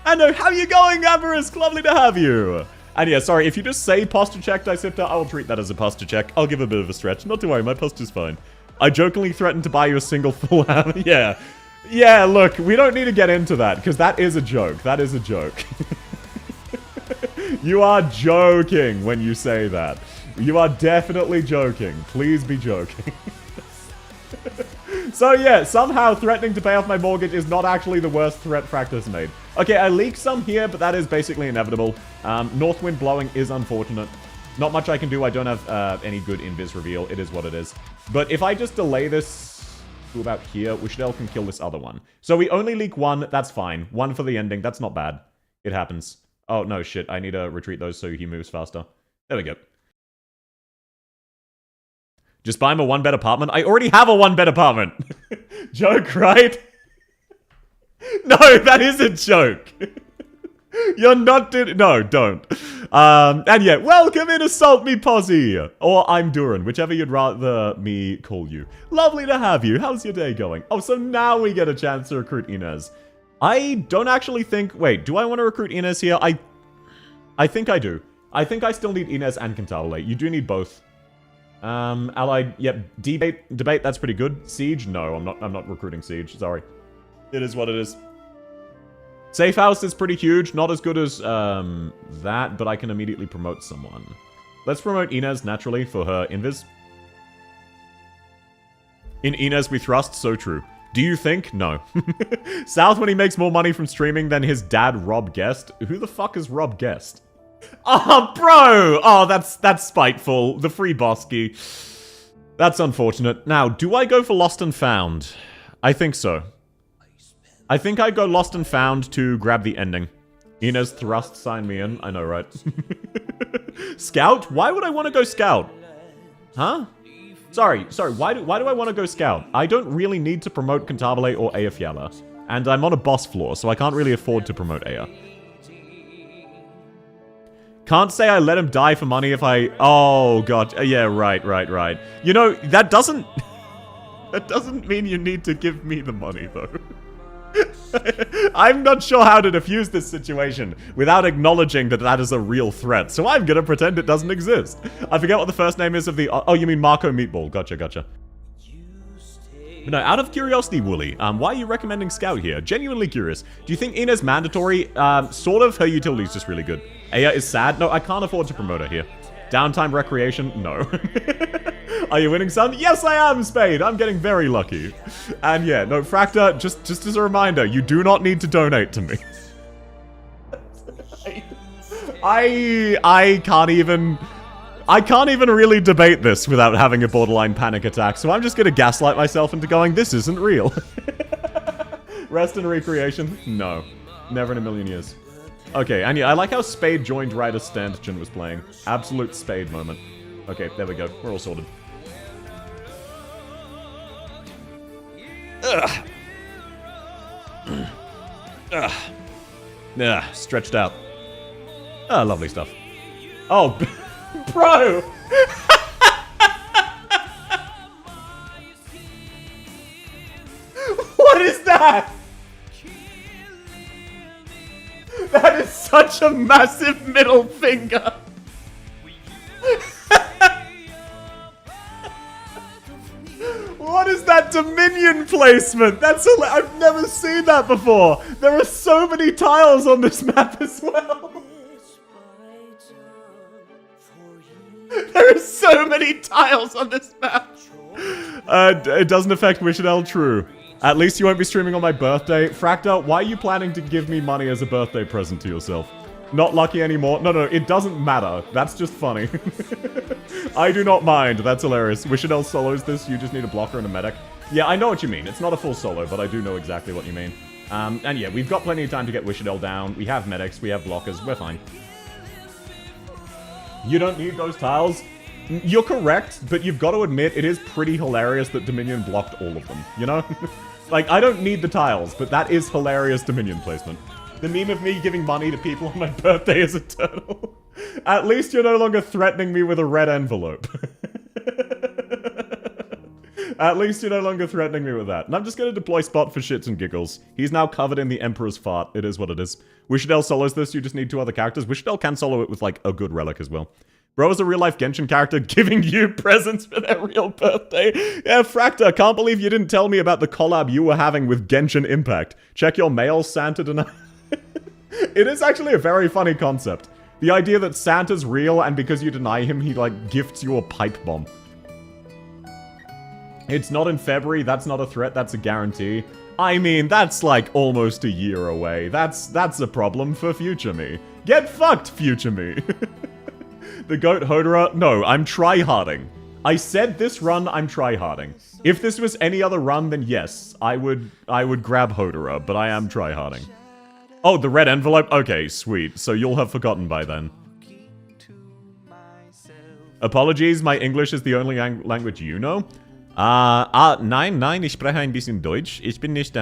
And how you going, Amarisk? Lovely to have you. And yeah, sorry, if you just say posture check, Dissifter, I will treat that as a posture check. I'll give a bit of a stretch. Not to worry, my posture's fine. I jokingly threatened to buy you a single full hammer. Yeah. Yeah, look, we don't need to get into that, because that is a joke. That is a joke. You are joking when you say that. You are definitely joking. Please be joking. So yeah, somehow threatening to pay off my mortgage is not actually the worst threat Fracta's made. Okay, I leaked some here, but that is basically inevitable. Northwind blowing is unfortunate. Not much I can do. I don't have any good invis reveal. It is what it is. But if I just delay this to about here, Wishadel can kill this other one. So we only leak one. That's fine. One for the ending. That's not bad. It happens. Oh, no, shit. I need to retreat those so he moves faster. There we go. Just buy him a one-bed apartment? I already have a one-bed apartment! Joke, right? No, that is a joke! You're not doing... No, don't. And yeah, welcome in Assault Me Posse! Or I'm Duran, whichever you'd rather me call you. Lovely to have you. How's your day going? Oh, so now we get a chance to recruit Inez. I don't actually think... Wait, do I want to recruit Inez here? I think I do. I still need Inez and Cantabile. You do need both. Allied, yep, debate, that's pretty good. Siege, no, I'm not recruiting Siege, sorry. It is what it is. Safe House is pretty huge, not as good as, that, but I can immediately promote someone. Let's promote Inez, naturally, for her invis. In Inez we thrust, so true. Do you think? No. South when he makes more money from streaming than his dad, Rob Guest. Who the fuck is Rob Guest? Oh, bro! Oh, that's spiteful. The free Bosky. That's unfortunate. Now, do I go for Lost and Found? I think so. I think I go Lost and Found to grab the ending. Inez Thrust, sign me in. I know, right? Scout? Why would I want to go Scout? Huh? Sorry, why do I want to go Scout? I don't really need to promote Cantabile or Eyjafjalla. And I'm on a boss floor, so I can't really afford to promote Eya. Can't say I let him die for money if I... Oh, God. Yeah, right. You know, that doesn't... That doesn't mean you need to give me the money, though. I'm not sure how to defuse this situation without acknowledging that that is a real threat, so I'm gonna pretend it doesn't exist. I forget what the first name is of the... Oh, you mean Marco Meatball. Gotcha. But no, out of curiosity, Wooly, why are you recommending Scout here? Genuinely curious. Do you think Ina's mandatory? Sort of. Her utility is just really good. Eya is sad. No, I can't afford to promote her here. Downtime recreation? No. Are you winning some? Yes, I am, Spade. I'm getting very lucky. And yeah, no, Fracta, just as a reminder, you do not need to donate to me. I can't even really debate this without having a borderline panic attack, so I'm just gonna gaslight myself into going, this isn't real. Rest and recreation? No. Never in a million years. Okay, and yeah, I like how Spade joined right as Stanton was playing. Absolute Spade moment. Okay, there we go. We're all sorted. Ugh. Stretched out. Ah, lovely stuff. Oh, bro! What is that? That is such a massive middle finger. What is that Dominion placement? That's I've never seen that before. There are so many tiles on this map as well. There are so many tiles on this map. It doesn't affect Wishadel, true. At least you won't be streaming on my birthday. Fracta, why are you planning to give me money as a birthday present to yourself? Not lucky anymore. No, it doesn't matter. That's just funny. I do not mind. That's hilarious. Wishadel solos this. You just need a blocker and a medic. Yeah, I know what you mean. It's not a full solo, but I do know exactly what you mean. And yeah, we've got plenty of time to get Wishadel down. We have medics. We have blockers. We're fine. You don't need those tiles. You're correct, but you've got to admit it is pretty hilarious that Dominion blocked all of them, you know? Like, I don't need the tiles, but that is hilarious Dominion placement. The meme of me giving money to people on my birthday is eternal. At least you're no longer threatening me with a red envelope. At least you're no longer threatening me with that. And I'm just going to deploy Spot for shits and giggles. He's now covered in the Emperor's fart. It is what it is. Wishadel solos this, you just need 2 other characters. Wishadel can solo it with, like, a good relic as well. Bro is a real-life Genshin character giving you presents for their real birthday. Yeah, Fracta, can't believe you didn't tell me about the collab you were having with Genshin Impact. Check your mail, Santa tonight. It is actually a very funny concept. The idea that Santa's real, and because you deny him, he, like, gifts you a pipe bomb. It's not in February, that's not a threat, that's a guarantee. I mean, that's, like, almost a year away. That's a problem for future me. Get fucked, future me. The goat Hodera? No, I'm tryharding. I said this run, I'm tryharding. If this was any other run, then yes, I would grab Hodera, but I am tryharding. Oh, the red envelope? Okay, sweet. So you'll have forgotten by then. Apologies, my English is the only language you know? Nein, ich spreche ein bisschen Deutsch. Ich bin nicht,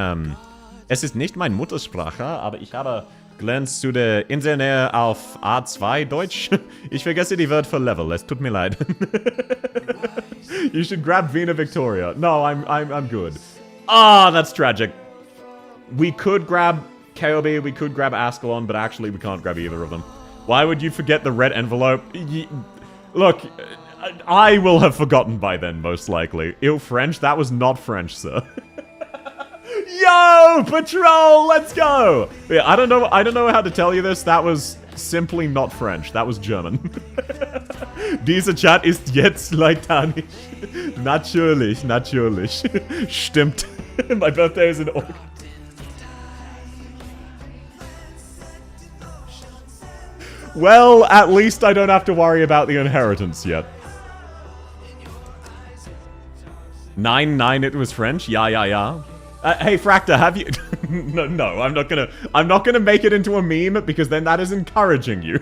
es ist nicht meine Muttersprache, aber ich habe gelernt zu der Inselnähe auf A2 Deutsch. Ich vergesse die Wörter für Level, es tut mir leid. You should grab Vina Victoria. No, I'm good. Ah, that's tragic. We could grab KOB, we could grab Ascalon, but actually we can't grab either of them. Why would you forget the red envelope? Look, I will have forgotten by then, most likely. Ew, French? That was not French, sir. Yo, patrol, let's go! Yeah, I don't know how to tell you this. That was simply not French. That was German. Dieser Chat ist jetzt leitanisch. Natürlich. Stimmt. My birthday is in August. Well, at least I don't have to worry about the inheritance yet. 9-9, it was French. Yeah. Hey, Fracta, have you... no, I'm not gonna make it into a meme, because then that is encouraging you.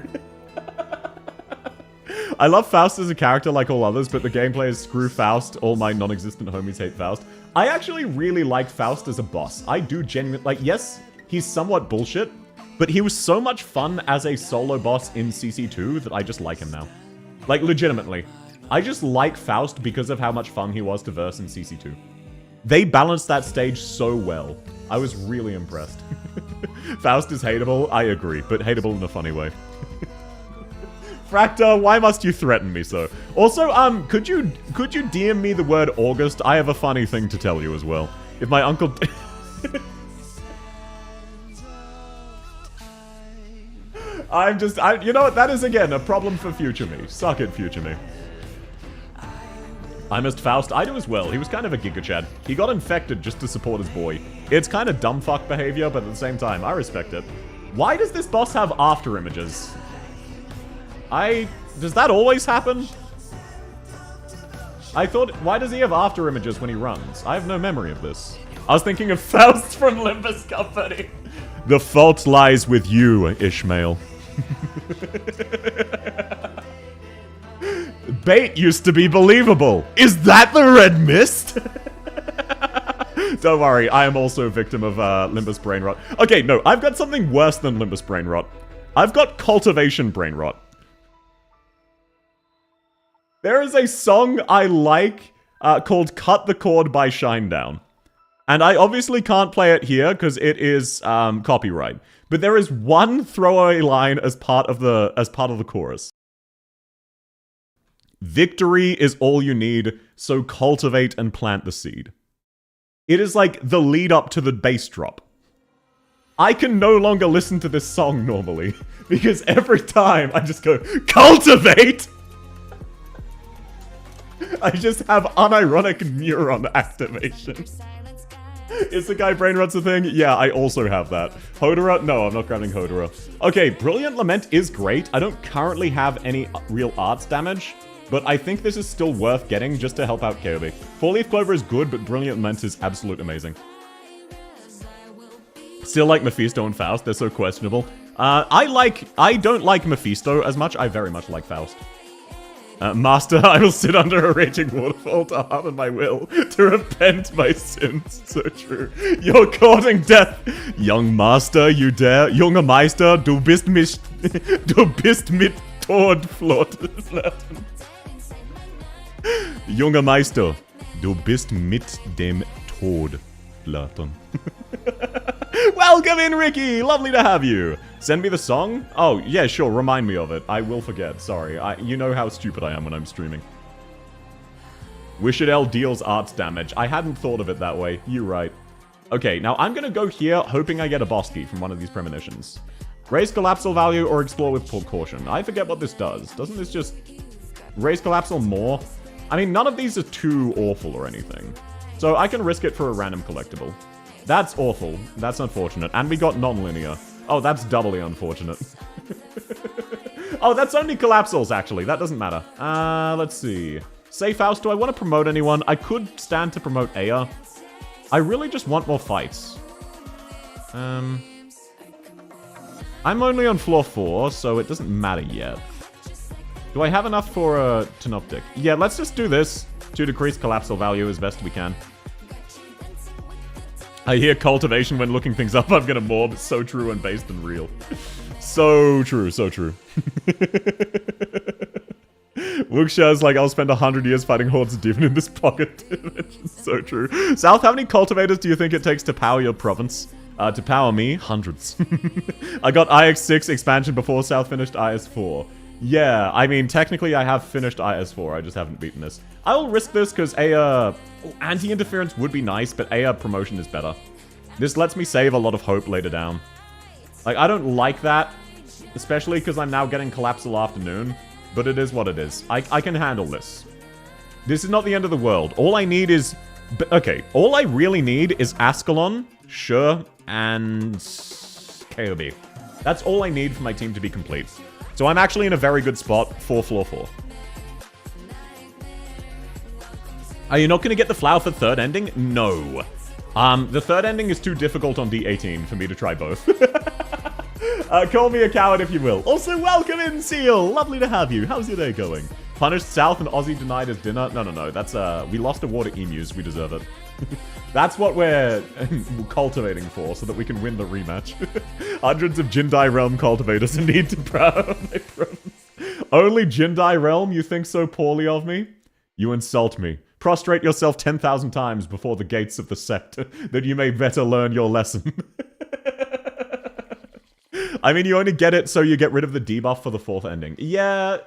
I love Faust as a character like all others, but the gameplay is screw Faust. All my non-existent homies hate Faust. I actually really like Faust as a boss. I do genuinely... Like, yes, he's somewhat bullshit, but he was so much fun as a solo boss in CC2 that I just like him now. Like, legitimately. I just like Faust because of how much fun he was to verse in CC2. They balanced that stage so well. I was really impressed. Faust is hateable, I agree, but hateable in a funny way. Fracta, why must you threaten me so? Also, could you DM me the word August? I have a funny thing to tell you as well. If my uncle... you know what, that is again a problem for future me. Suck it, future me. I missed Faust. I do as well. He was kind of a Giga Chad. He got infected just to support his boy. It's kind of dumb fuck behavior, but at the same time, I respect it. Why does this boss have after images? Does that always happen? I thought, why does he have after images when he runs? I have no memory of this. I was thinking of Faust from Limbus Company. The fault lies with you, Ishmael. Bait used to be believable. Is that the red mist? Don't worry, I am also a victim of Limbus brain rot. Okay, no, I've got something worse than Limbus brain rot. I've got cultivation brain rot. There is a song I like called Cut the Cord by Shinedown. And I obviously can't play it here because it is copyright. But there is one throwaway line as part of the chorus. Victory is all you need, so cultivate and plant the seed. It is like the lead up to the bass drop. I can no longer listen to this song normally, because every time I just go, cultivate! I just have unironic neuron activation. Is the guy brain rots a thing? Yeah, I also have that. Hodora? No, I'm not grabbing Hodora. Okay, Brilliant Lament is great. I don't currently have any real arts damage, but I think this is still worth getting just to help out Kobe. Four-Leaf Clover is good, but Brilliant Lament is absolute amazing. Still like Mephisto and Faust, they're so questionable. I don't like Mephisto as much, I very much like Faust. Master, I will sit under a raging waterfall to harden my will, to repent my sins. So true. You're courting death. Young Master, you dare. Junge Meister, du bist mit Tod flirten. Junger Meister, du bist mit dem Tod flirten. Welcome in, Ricky! Lovely to have you! Send me the song? Oh, yeah, sure, remind me of it. I will forget, sorry. You know how stupid I am when I'm streaming. Wishadel deals arts damage. I hadn't thought of it that way. You're right. Okay, now I'm gonna go here, hoping I get a boss key from one of these premonitions. Raise collapsal value or explore with caution. I forget what this does. Doesn't this just raise collapsal more? I mean, none of these are too awful or anything. So I can risk it for a random collectible. That's awful. That's unfortunate. And we got non-linear. Oh, that's doubly unfortunate. Oh, that's only collapsals, actually. That doesn't matter. Let's see. Safe House, do I want to promote anyone? I could stand to promote Aya. I really just want more fights. I'm only on floor 4, so it doesn't matter yet. Do I have enough for a Tenoptic? Yeah, let's just do this to decrease collapsal value as best we can. I hear cultivation when looking things up. I'm gonna morb. It's so true and based and real. So true, so true. Wuxia like, I'll spend 100 years fighting hordes of demon in this pocket. So true. South, how many cultivators do you think it takes to power your province? To power me? Hundreds. I got IX6 expansion before South finished IS4. Yeah, I mean, technically I have finished IS4, I just haven't beaten this. I will risk this because anti-interference would be nice, but promotion is better. This lets me save a lot of hope later down. Like, I don't like that, especially because I'm now getting Collapsal Afternoon, but it is what it is. I can handle this. This is not the end of the world. All I need is But, okay, all I really need is Ascalon, Sure, and KOB. That's all I need for my team to be complete. So I'm actually in a very good spot for floor 4. Are you not going to get the flower for third ending? No. The third ending is too difficult on D18 for me to try both. Call me a coward if you will. Also, welcome in, Seal! Lovely to have you. How's your day going? Punished South and Aussie denied his dinner? No. That's, we lost a war to emus. We deserve it. That's what we're cultivating for, so that we can win the rematch. Hundreds of Jindai Realm cultivators need to Only Jindai Realm? You think so poorly of me? You insult me. Prostrate yourself 10,000 times before the gates of the sect, that you may better learn your lesson. I mean, you only get it so you get rid of the debuff for the 4th ending. Yeah,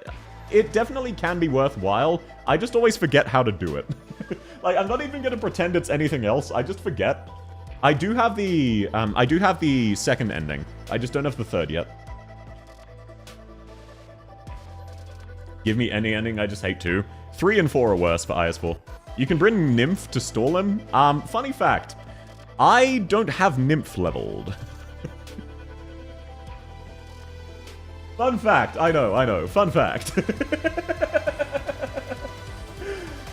it definitely can be worthwhile. I just always forget how to do it. Like, I'm not even gonna pretend it's anything else. I just forget. I do have the 2nd ending. I just don't have the 3rd yet. Give me any ending, I just hate 2. 3 and 4 are worse for IS4. You can bring Nymph to stall him. Funny fact. I don't have Nymph leveled. Fun fact. I know. Fun fact.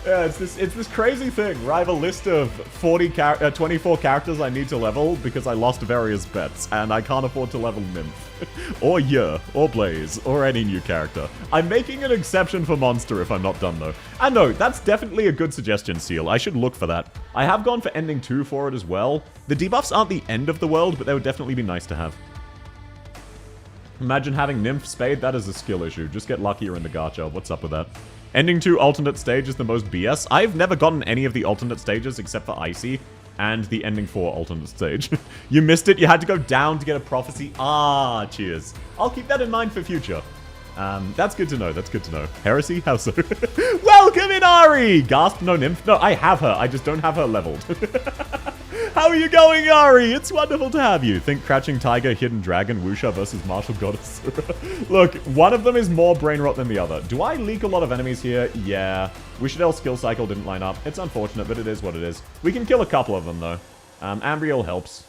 Yeah, it's this crazy thing where I have a list of 24 characters I need to level because I lost various bets, and I can't afford to level Nymph. Or Yer, or Blaze, or any new character. I'm making an exception for Monster if I'm not done, though. And no, that's definitely a good suggestion, Seal. I should look for that. I have gone for ending 2 for it as well. The debuffs aren't the end of the world, but they would definitely be nice to have. Imagine having Nymph Spade, that is a skill issue. Just get luckier in the gacha. What's up with that? Ending 2 alternate stage is the most BS. I've never gotten any of the alternate stages except for Icy and the ending 4 alternate stage. You missed it. You had to go down to get a prophecy. Ah, cheers. I'll keep that in mind for future. That's good to know. That's good to know. Heresy? How so? Welcome in, Ari! Gasp, no Nymph. No, I have her. I just don't have her leveled. How are you going, Ari? It's wonderful to have you. Think Crouching Tiger, Hidden Dragon, Wusha versus Martial Goddess. Look, one of them is more brain rot than the other. Do I leak a lot of enemies here? Yeah. Wishadel's skill cycle didn't line up. It's unfortunate, but it is what it is. We can kill a couple of them, though. Ambriel helps.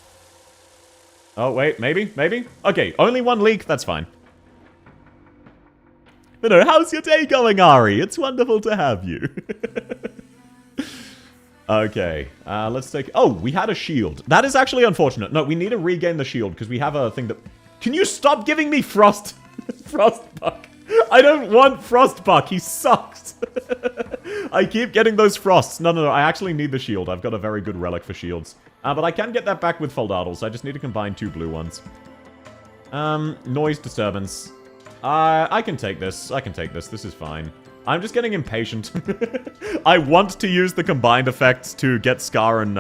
Oh, wait. Maybe? Okay, only one leak. That's fine. No, how's your day going, Ari? It's wonderful to have you. Okay, let's take... Oh, we had a shield. That is actually unfortunate. No, we need to regain the shield, because we have a thing that... Can you stop giving me Frost? Frostbuck. I don't want Frostbuck. He sucks. I keep getting those Frosts. No. I actually need the shield. I've got a very good relic for shields. But I can get that back with Foldaddles. I just need to combine 2 blue ones. Noise disturbance. I can take this. This is fine. I'm just getting impatient. I want to use the combined effects to get Scar and,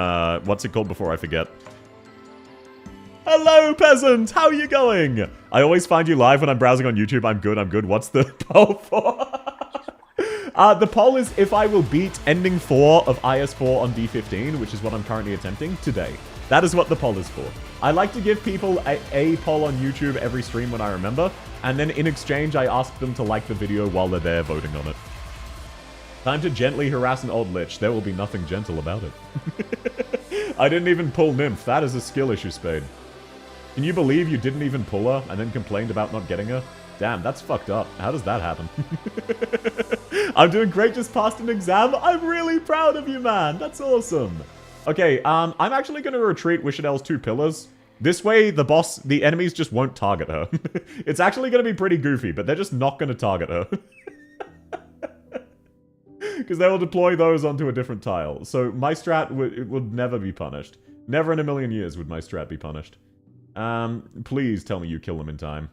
what's it called before I forget? Hello, peasant! How are you going? I always find you live when I'm browsing on YouTube. I'm good. What's the poll for? The poll is if I will beat ending 4 of IS4 on D15, which is what I'm currently attempting, today. That is what the poll is for. I like to give people a poll on YouTube every stream when I remember, and then in exchange I ask them to like the video while they're there voting on it. Time to gently harass an old lich. There will be nothing gentle about it. I didn't even pull Nymph. That is a skill issue, Spade. Can you believe you didn't even pull her and then complained about not getting her? Damn, that's fucked up. How does that happen? I'm doing great, just passed an exam. I'm really proud of you, man. That's awesome. Okay, I'm actually going to retreat Wishadel's 2 pillars. This way, the enemies just won't target her. It's actually going to be pretty goofy, but they're just not going to target her. Because they will deploy those onto a different tile. So my strat would never be punished. Never in a million years would my strat be punished. Please tell me you kill them in time.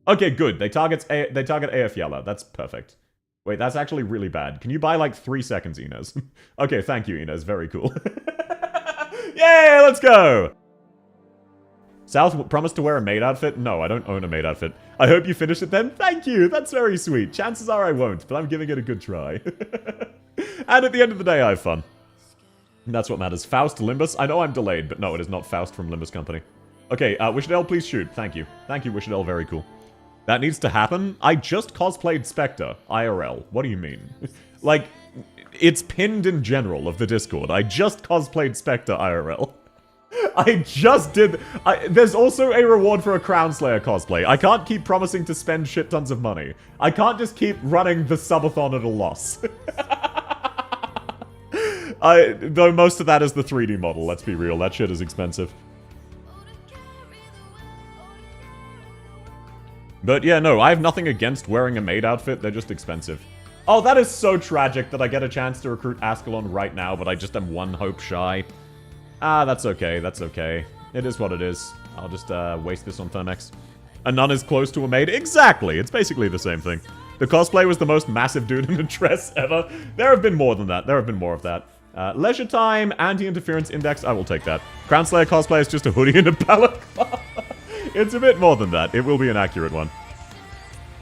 Okay, good. They target AF Yella. That's perfect. Wait, that's actually really bad. Can you buy like 3 seconds, Inez? Okay, thank you, Inez. Very cool. Yay, let's go! South promised to wear a maid outfit? No, I don't own a maid outfit. I hope you finish it then. Thank you. That's very sweet. Chances are I won't, but I'm giving it a good try. And at the end of the day, I have fun. And that's what matters. Faust Limbus? I know I'm delayed, but no, it is not Faust from Limbus Company. Okay, Wishadel, please shoot. Thank you. Thank you, Wishadel. Very cool. That needs to happen? I just cosplayed Spectre, IRL. What do you mean? Like, It's pinned in general of the Discord. I just cosplayed Spectre IRL. I just did... there's also a reward for a Crown Slayer cosplay. I can't keep promising to spend shit tons of money. I can't just keep running the subathon at a loss. Though most of that is the 3D model, let's be real. That shit is expensive. But yeah, no, I have nothing against wearing a maid outfit. They're just expensive. Oh, that is so tragic that I get a chance to recruit Ascalon right now, but I just am one hope shy. Ah, that's okay, that's okay. It is what it is. I'll just waste this on Thermex. A nun is close to a maid? Exactly! It's basically the same thing. The cosplay was the most massive dude in a dress ever. There have been more than that. There have been more of that. Leisure time, anti-interference index, I will take that. Crown Slayer cosplay is just a hoodie and a balaclava. It's a bit more than that. It will be an accurate one.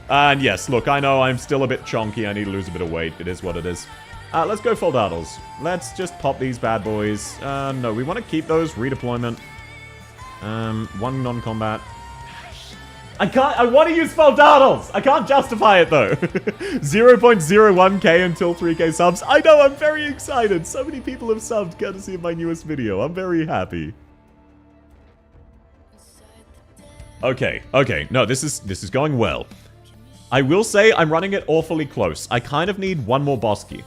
And yes, look, I know I'm still a bit chonky. I need to lose a bit of weight. It is what it is. Let's go Foldaddles. Let's just pop these bad boys. No, we want to keep those. Redeployment. One non-combat. I want to use Foldaddles! I can't justify it, though. 0.01k until 3k subs. I know, I'm very excited. So many people have subbed courtesy of my newest video. I'm very happy. Okay. No, this is going well. I will say I'm running it awfully close. I kind of need one more boss key.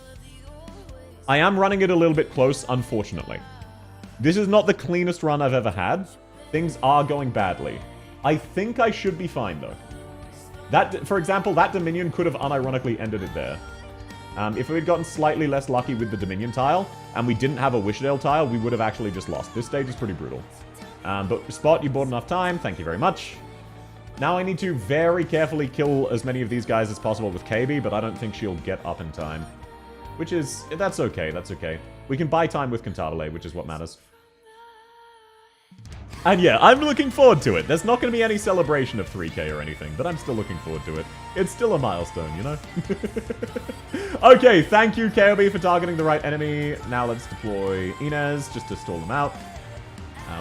I am running it a little bit close, unfortunately. This is not the cleanest run I've ever had. Things are going badly. I think I should be fine, though. That, for example, that Dominion could have unironically ended it there. If we had gotten slightly less lucky with the Dominion tile, and we didn't have a Wishdale tile, we would have actually just lost. This stage is pretty brutal. But Spot, you bought enough time. Thank you very much. Now I need to very carefully kill as many of these guys as possible with KB, but I don't think she'll get up in time. Which is... that's okay, that's okay. We can buy time with Cantabile, which is what matters. And yeah, I'm looking forward to it. There's not going to be any celebration of 3k or anything, but I'm still looking forward to it. It's still a milestone, you know? Okay, thank you, KOB, for targeting the right enemy. Now let's deploy Inez, just to stall them out.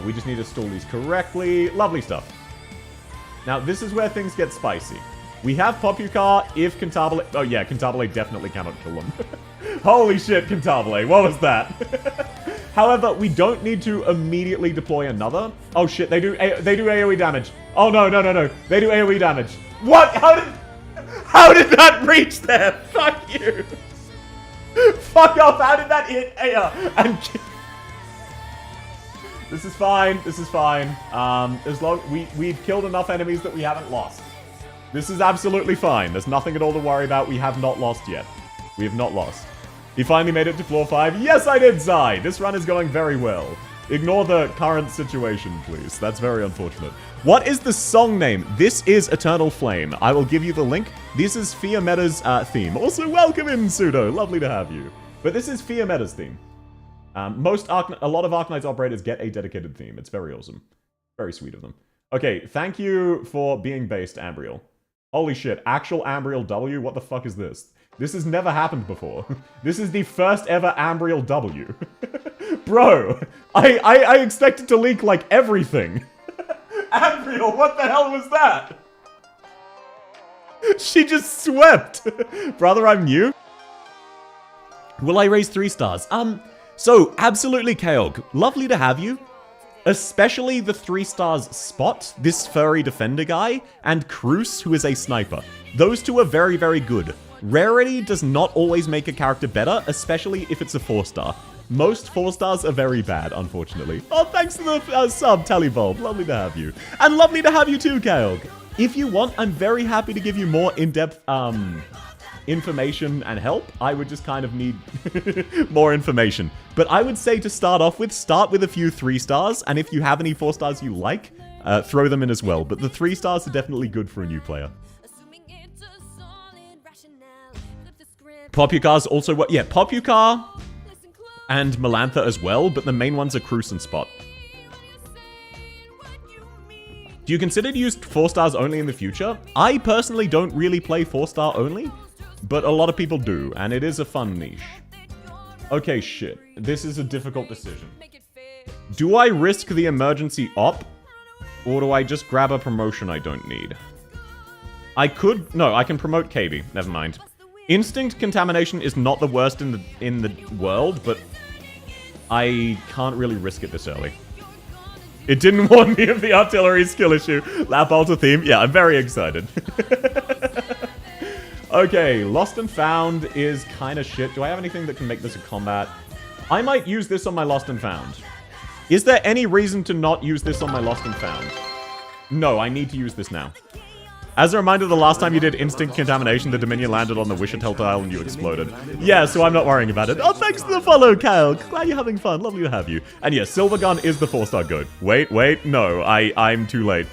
We just need to stall these correctly. Lovely stuff. Now, this is where things get spicy. We have Popukar if Cantabile... oh yeah, Cantabile definitely cannot kill them. Holy shit, Cantabile, what was that? However, we don't need to immediately deploy another. Oh shit, they do AoE damage. Oh no. They do AoE damage. What? How did that reach there? Fuck you. Fuck off, how did that hit Aya? And... This is fine. As long we've killed enough enemies that we haven't lost. This is absolutely fine. There's nothing at all to worry about. We have not lost yet. We have not lost. He finally made it to floor 5. Yes, I did, Zai! This run is going very well. Ignore the current situation, please. That's very unfortunate. What is the song name? This is Eternal Flame. I will give you the link. This is Fia Meta's theme. Also, welcome in, Pseudo. Lovely to have you. But this is Fia Meta's theme. A lot of Arknights operators get a dedicated theme. It's very awesome. Very sweet of them. Okay, thank you for being based, Ambriel. Holy shit, actual Ambriel W? What the fuck is this? This has never happened before. This is the first ever Ambriel W. Bro, I expected to leak like everything. Ambriel, what the hell was that? She just swept. Brother, I'm new. Will I raise 3 stars? So, absolutely, Kaog. Lovely to have you. Especially the 3 stars Spot, this furry defender guy, and Cruz, who is a sniper. Those 2 are very, very good. Rarity does not always make a character better, especially if it's a 4-star. Most 4 stars are very bad, unfortunately. Oh, thanks to the sub, Talibulb. Lovely to have you. And lovely to have you too, Kaog. If you want, I'm very happy to give you more in-depth, information and help. I would just kind of need more information. But I would say to start with a few 3 stars, and if you have any 4 stars you like, throw them in as well. But the 3 stars are definitely good for a new player. Popukar's also what? Yeah, Popukar and Melantha as well, but the main ones are Cruz and Spot. Do you consider to use 4 stars only in the future? I personally don't really play 4-star only, but a lot of people do, and it is a fun niche. Okay, shit. This is a difficult decision. Do I risk the emergency op, or do I just grab a promotion I don't need? I can promote KB. Never mind. Instinct contamination is not the worst in the world, but I can't really risk it this early. It didn't warn me of the artillery skill issue. Lap alter theme. Yeah, I'm very excited. Okay, Lost and Found is kind of shit. Do I have anything that can make this a combat? I might use this on my Lost and Found. Is there any reason to not use this on my Lost and Found? No, I need to use this now. As a reminder, the last time you did Instinct Contamination, the Dominion landed on the Wishatel tile and you exploded. Yeah, so I'm not worrying about it. Oh, thanks for the follow, Kyle. Glad you're having fun. Lovely to have you. And yes, Silver Gun is the 4-star goat. Wait, no, I'm too late.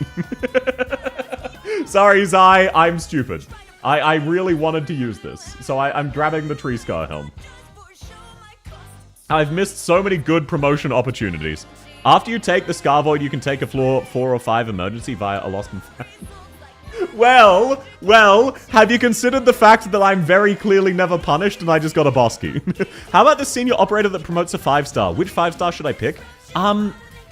Sorry, Zai, I'm stupid. I really wanted to use this, so I'm grabbing the Tree Scar Helm. I've missed so many good promotion opportunities. After you take the Scar Void, you can take a floor 4 or 5 emergency via a Lost and Found. Well, have you considered the fact that I'm very clearly never punished and I just got a boss key? How about the senior operator that promotes a 5-star? Which 5-star should I pick?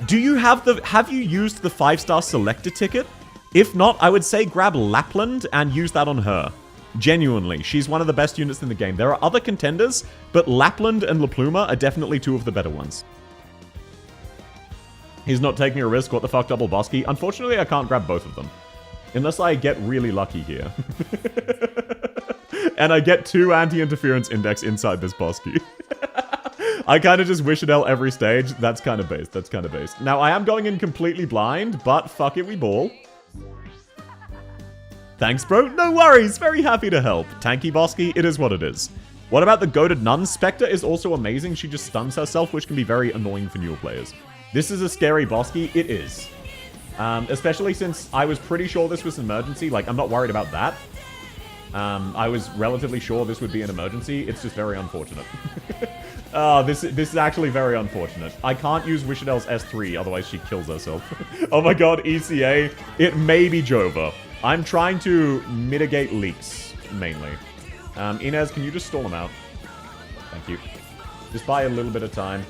Do you have you used the 5-star selector ticket? If not, I would say grab Lapland and use that on her. Genuinely, she's one of the best units in the game. There are other contenders, but Lapland and La Pluma are definitely 2 of the better ones. He's not taking a risk. What the fuck, double boss key? Unfortunately, I can't grab both of them. Unless I get really lucky here. And I get 2 anti-interference index inside this boss key. I kind of just wish it out every stage. That's kind of based. Now, I am going in completely blind, but fuck it, we ball. Thanks, bro. No worries. Very happy to help. Tanky Bosky, it is what it is. What about the Goated Nun? Spectre is also amazing. She just stuns herself, which can be very annoying for newer players. This is a scary Bosky. It is. Especially since I was pretty sure this was an emergency. Like, I'm not worried about that. I was relatively sure this would be an emergency. It's just very unfortunate. Oh, this is actually very unfortunate. I can't use Wishadel's S3, otherwise she kills herself. Oh my god, ECA. It may be Jova. I'm trying to mitigate leaks, mainly. Inez, can you just stall them out? Thank you. Just buy a little bit of time.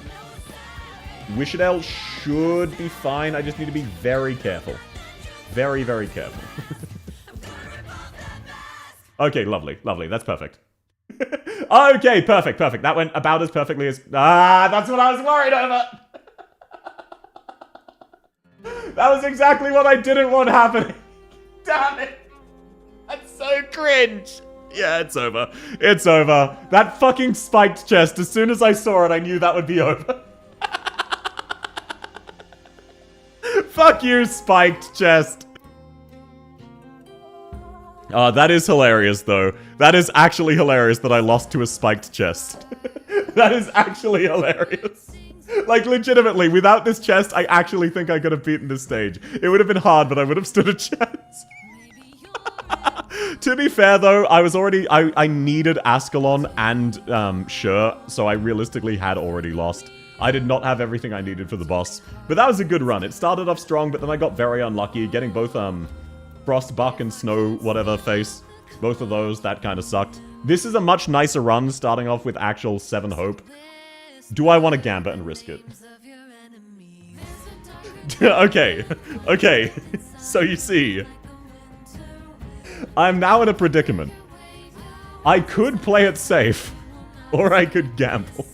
Wishadel should be fine. I just need to be very careful. Very, very careful. Okay, lovely. That's perfect. Okay, perfect. That went about as perfectly as... that's what I was worried over! That was exactly what I didn't want happening. Damn it! That's so cringe! Yeah, it's over. It's over. That fucking spiked chest, as soon as I saw it, I knew that would be over. Fuck you, spiked chest. That is hilarious, though. That is actually hilarious that I lost to a spiked chest. That is actually hilarious. Like, legitimately, without this chest, I actually think I could have beaten this stage. It would have been hard, but I would have stood a chance. To be fair, though, I was already... I needed Ascalon and Sure, so I realistically had already lost. I did not have everything I needed for the boss. But that was a good run. It started off strong, but then I got very unlucky, getting both, Frostbuck and Snow whatever face. Both of those, that kind of sucked. This is a much nicer run, starting off with actual 7 hope. Do I want to gambit and risk it? Okay. So you see... I'm now in a predicament. I could play it safe, or I could gamble.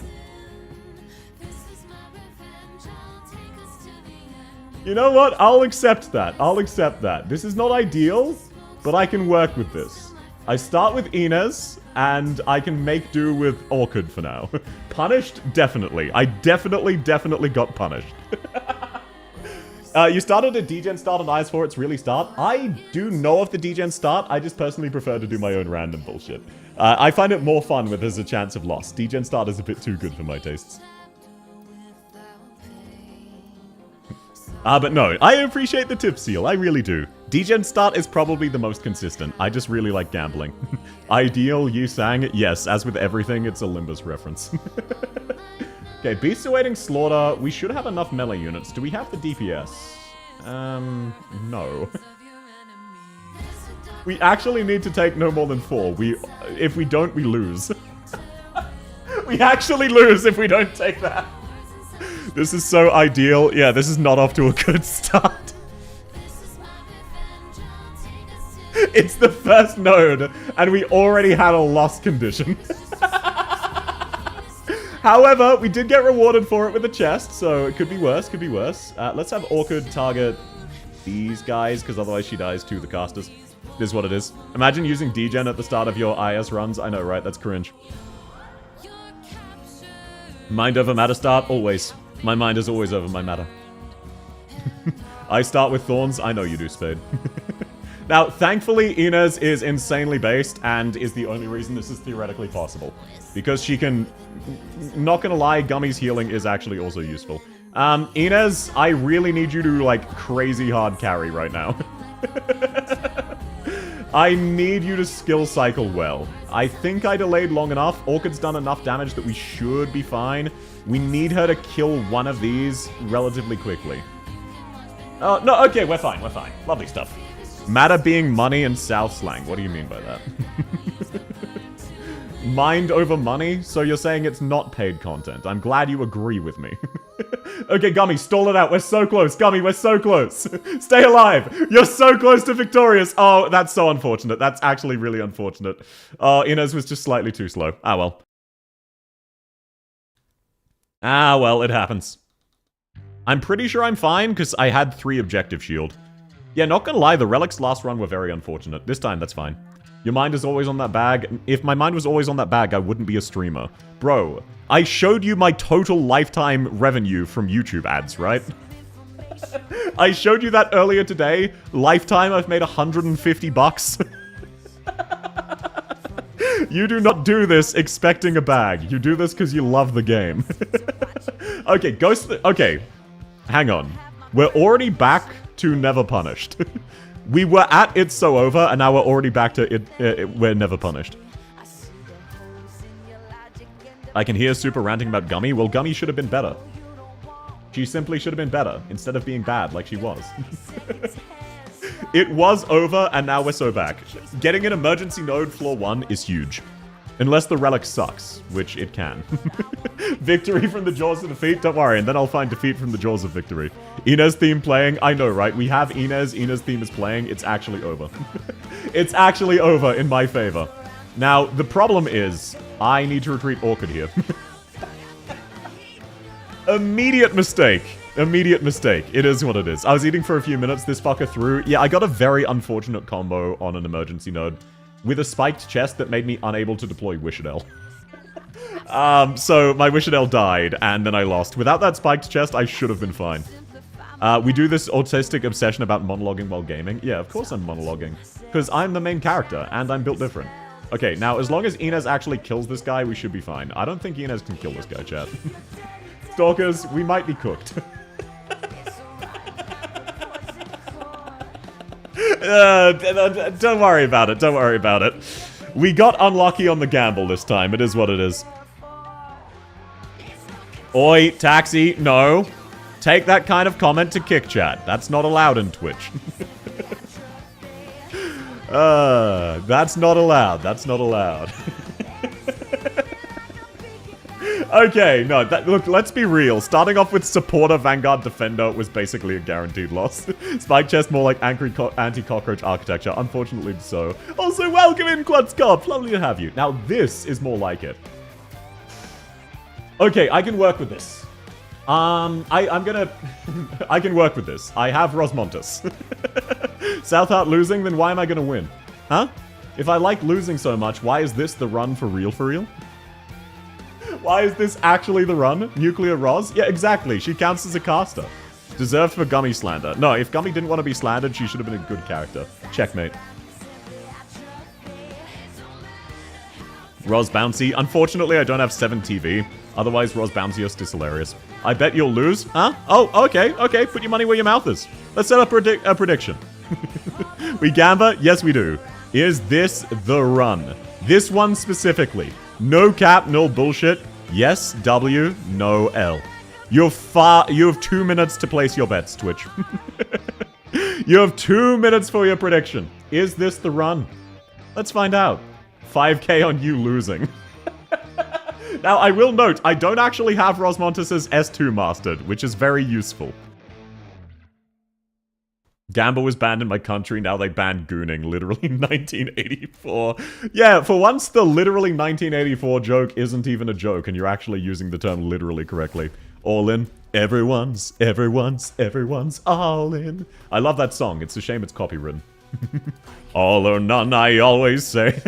You know what? I'll accept that. This is not ideal, but I can work with this. I start with Inez, and I can make do with Orchid for now. Punished? Definitely. I definitely got punished. You started a degen start on IS4, it's really start. I do know of the degen start, I just personally prefer to do my own random bullshit. I find it more fun when there's a chance of loss. Degen start is a bit too good for my tastes. But no, I appreciate the tip, Seal, I really do. Degen start is probably the most consistent. I just really like gambling. Ideal, you sang? Yes, as with everything, it's a Limbus reference. Okay, Beasts awaiting slaughter. We should have enough melee units. Do we have the DPS? No. We actually need to take no more than 4. If we don't, we lose. We actually lose if we don't take that. This is so ideal. Yeah, this is not off to a good start. It's the first node, and we already had a loss condition. However, we did get rewarded for it with a chest, so it could be worse, could be worse. Let's have Orchid target these guys, because otherwise she dies to the casters. This is what it is. Imagine using degen at the start of your IS runs. I know, right? That's cringe. Mind over matter start? Always. My mind is always over my matter. I start with thorns. I know you do, Spade. Now, thankfully, Inez is insanely based and is the only reason this is theoretically possible. Because she can... Not gonna lie, Gummy's healing is actually also useful. Inez, I really need you to, like, crazy hard carry right now. I need you to skill cycle well. I think I delayed long enough. Orchid's done enough damage that we should be fine. We need her to kill one of these relatively quickly. Oh, no, okay, we're fine, we're fine. Lovely stuff. Matter being money and South slang. What do you mean by that? Mind over money? So you're saying it's not paid content. I'm glad you agree with me. Okay, Gummy, stall it out. We're so close. Gummy, we're so close. Stay alive. You're so close to victorious. Oh, that's so unfortunate. That's actually really unfortunate. Inez was just slightly too slow. Ah, well. Ah, well, it happens. I'm pretty sure I'm fine, because I had 3 objective shield. Yeah, not gonna lie, the relics last run were very unfortunate. This time, that's fine. Your mind is always on that bag. If my mind was always on that bag, I wouldn't be a streamer. Bro, I showed you my total lifetime revenue from YouTube ads, right? I showed you that earlier today. Lifetime, I've made 150 bucks. You do not do this expecting a bag. You do this because you love the game. Okay, Ghost... Okay, hang on. We're already back to Never Punished. We were at It's So Over, and now we're already back to We're Never Punished. I can hear Super ranting about Gummy. Well, Gummy should have been better. She simply should have been better, instead of being bad like she was. It was over, and now we're so back. Getting an emergency node floor 1 is huge. Unless the relic sucks, which it can. Victory from the jaws of defeat? Don't worry, and then I'll find defeat from the jaws of victory. Inez theme playing? I know, right? We have Inez. Inez theme is playing. It's actually over. It's actually over in my favor. Now, the problem is, I need to retreat Orchid here. Immediate mistake. Immediate mistake. It is what it is. I was eating for a few minutes. This fucker threw. Yeah, I got a very unfortunate combo on an emergency node. With a spiked chest that made me unable to deploy Wishadel. So my Wishadel died, and then I lost. Without that spiked chest, I should have been fine. We do this autistic obsession about monologuing while gaming. Yeah, of course I'm monologuing. Because I'm the main character, and I'm built different. Okay, now, as long as Inez actually kills this guy, we should be fine. I don't think Inez can kill this guy, chat. Stalkers, we might be cooked. Don't worry about it, don't worry about it. We got unlucky on the gamble this time, it is what it is. Oi, taxi, no. Take that kind of comment to kick chat. That's not allowed in Twitch. That's not allowed, that's not allowed. Okay, no, look, let's be real. Starting off with Supporter, Vanguard, Defender was basically a guaranteed loss. Spike chest more like anti-cockroach architecture, unfortunately so. Also, welcome in, Quadscop, lovely to have you. Now, this is more like it. Okay, I can work with this. I'm gonna... I can work with this. I have Rosmontus. South Heart losing, then why am I gonna win? Huh? If I like losing so much, why is this the run for real for real? Why is this actually the run? Nuclear Roz? Yeah, exactly. She counts as a caster. Deserved for Gummy slander. No, if Gummy didn't want to be slandered, she should have been a good character. Checkmate. Roz Bouncy. Unfortunately, I don't have 7 TV. Otherwise, Roz Bounciest is hilarious. I bet you'll lose. Huh? Oh, okay, okay. Put your money where your mouth is. Let's set up a prediction. We gamba? Yes, we do. Is this the run? This one specifically. No cap, no bullshit. Yes, W, no L. You have 2 minutes to place your bets, Twitch. You have 2 minutes for your prediction. Is this the run? Let's find out. 5k on you losing. Now, I will note, I don't actually have Rosmontus' S2 mastered, which is very useful. Gamba was banned in my country, now they banned gooning. Literally 1984. Yeah, for once the literally 1984 joke isn't even a joke, and you're actually using the term literally correctly. All in. Everyone's all in. I love that song. It's a shame it's copywritten. All or none, I always say.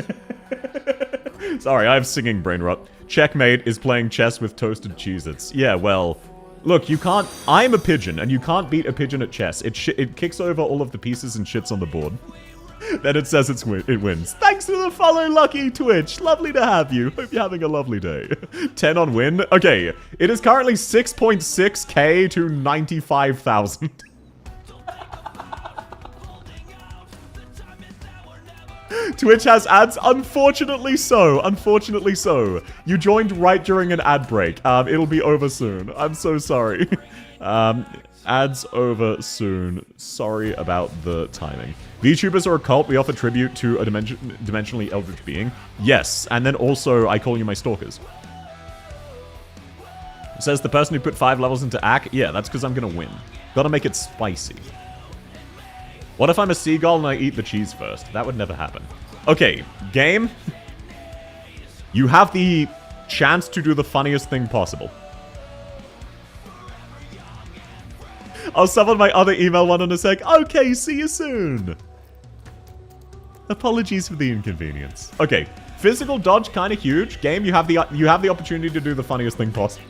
Sorry, I have singing brain rot. Checkmate is playing chess with toasted Cheez-Its. Yeah, well... Look, you can't... I'm a pigeon, and you can't beat a pigeon at chess. It kicks over all of the pieces and shits on the board. Then it says it wins. Thanks for the follow, Lucky Twitch. Lovely to have you. Hope you're having a lovely day. 10 on win. Okay, it is currently 6.6k to 95,000. Twitch has ads? Unfortunately so. Unfortunately so. You joined right during an ad break. It'll be over soon. I'm so sorry. Ads over soon. Sorry about the timing. VTubers are a cult. We offer tribute to a dimensionally eldritch being. Yes, and then also I call you my stalkers. It says the person who put 5 levels into Ack. Yeah, that's because I'm gonna win. Gotta make it spicy. What if I'm a seagull and I eat the cheese first? That would never happen. Okay, game. You have the chance to do the funniest thing possible. I'll summon my other email one in a sec. Okay, see you soon. Apologies for the inconvenience. Okay, physical dodge kind of huge. Game, you have the opportunity to do the funniest thing possible.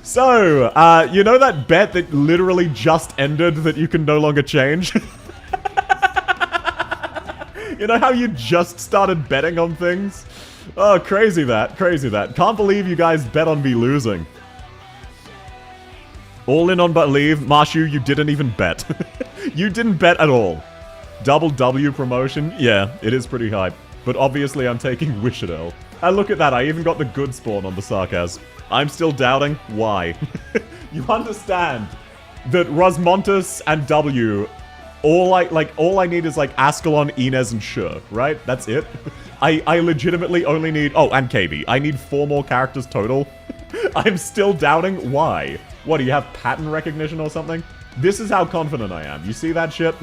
So, you know that bet that literally just ended that you can no longer change? You know how you just started betting on things? Oh, crazy that. Crazy that. Can't believe you guys bet on me losing. All in on believe. Marshu, you didn't even bet. You didn't bet at all. Double W promotion? Yeah, it is pretty hype. But obviously I'm taking Wishadel. And look at that, I even got the good spawn on the sarcasm. I'm still doubting. Why? You understand that Rosmontus and W, all I need is like Ascalon, Inez, and Shur, right? That's it. I legitimately only need... Oh, and KB. I need 4 more characters total. I'm still doubting. Why? What, do you have pattern recognition or something? This is how confident I am. You see that shit?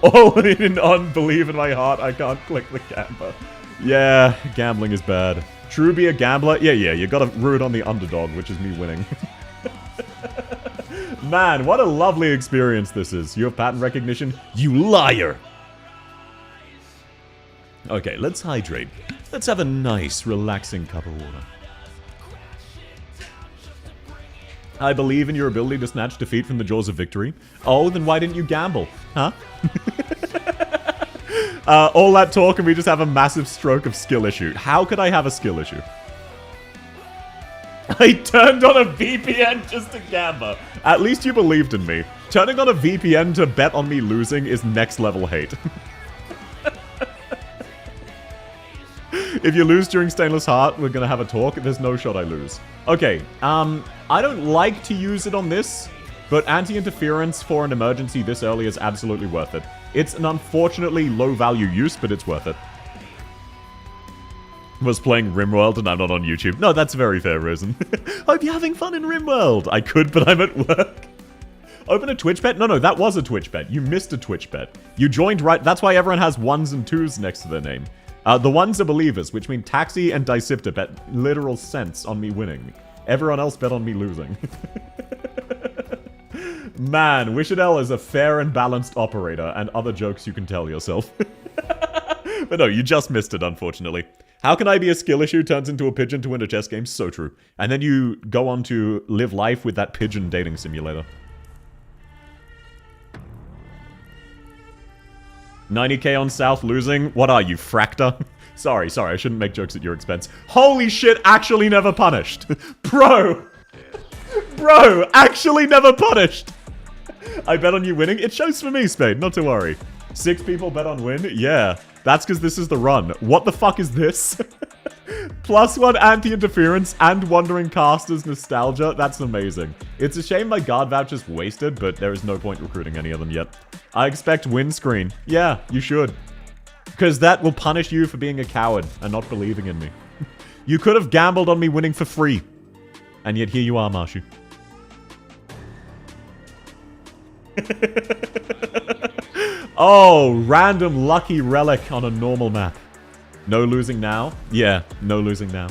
All in on believe in my heart. I can't click the camera. Yeah, gambling is bad. True be a gambler? Yeah, you gotta root on the underdog, which is me winning. Man, what a lovely experience this is. You have pattern recognition? You liar! Okay, let's hydrate. Let's have a nice, relaxing cup of water. I believe in your ability to snatch defeat from the jaws of victory. Oh, then why didn't you gamble? Huh? All that talk and we just have a massive stroke of skill issue. How could I have a skill issue? I turned on a VPN just to gamble. At least you believed in me. Turning on a VPN to bet on me losing is next level hate. If you lose during Stainless Heart, we're gonna have a talk. There's no shot I lose. Okay, I don't like to use it on this, but anti-interference for an emergency this early is absolutely worth it. It's an unfortunately low-value use, but it's worth it. Was playing RimWorld and I'm not on YouTube. No, that's a very fair reason. Hope you're having fun in RimWorld. I could, but I'm at work. Open a Twitch bet? No, that was a Twitch bet. You missed a Twitch bet. You joined right... That's why everyone has 1s and 2s next to their name. The 1s are believers, which mean Taxi and Dicipta bet literal cents on me winning. Everyone else bet on me losing. Man, Wishadel is a fair and balanced operator, and other jokes you can tell yourself. But no, you just missed it, unfortunately. How can I be a skill issue turns into a pigeon to win a chess game? So true. And then you go on to live life with that pigeon dating simulator. 90k on South losing? What are you, Fractor? Sorry, I shouldn't make jokes at your expense. Holy shit, actually never punished. Bro, actually never punished. I bet on you winning. It shows for me, Spade, not to worry. 6 people bet on win? Yeah, that's because this is the run. What the fuck is this? +1 anti-interference and Wandering Casters nostalgia. That's amazing. It's a shame my guard voucher's wasted, but there is no point recruiting any of them yet. I expect win screen. Yeah, you should. Because that will punish you for being a coward and not believing in me. You could have gambled on me winning for free. And yet here you are, Marshy. Oh, random lucky relic on a normal map. No losing now? Yeah, no losing now.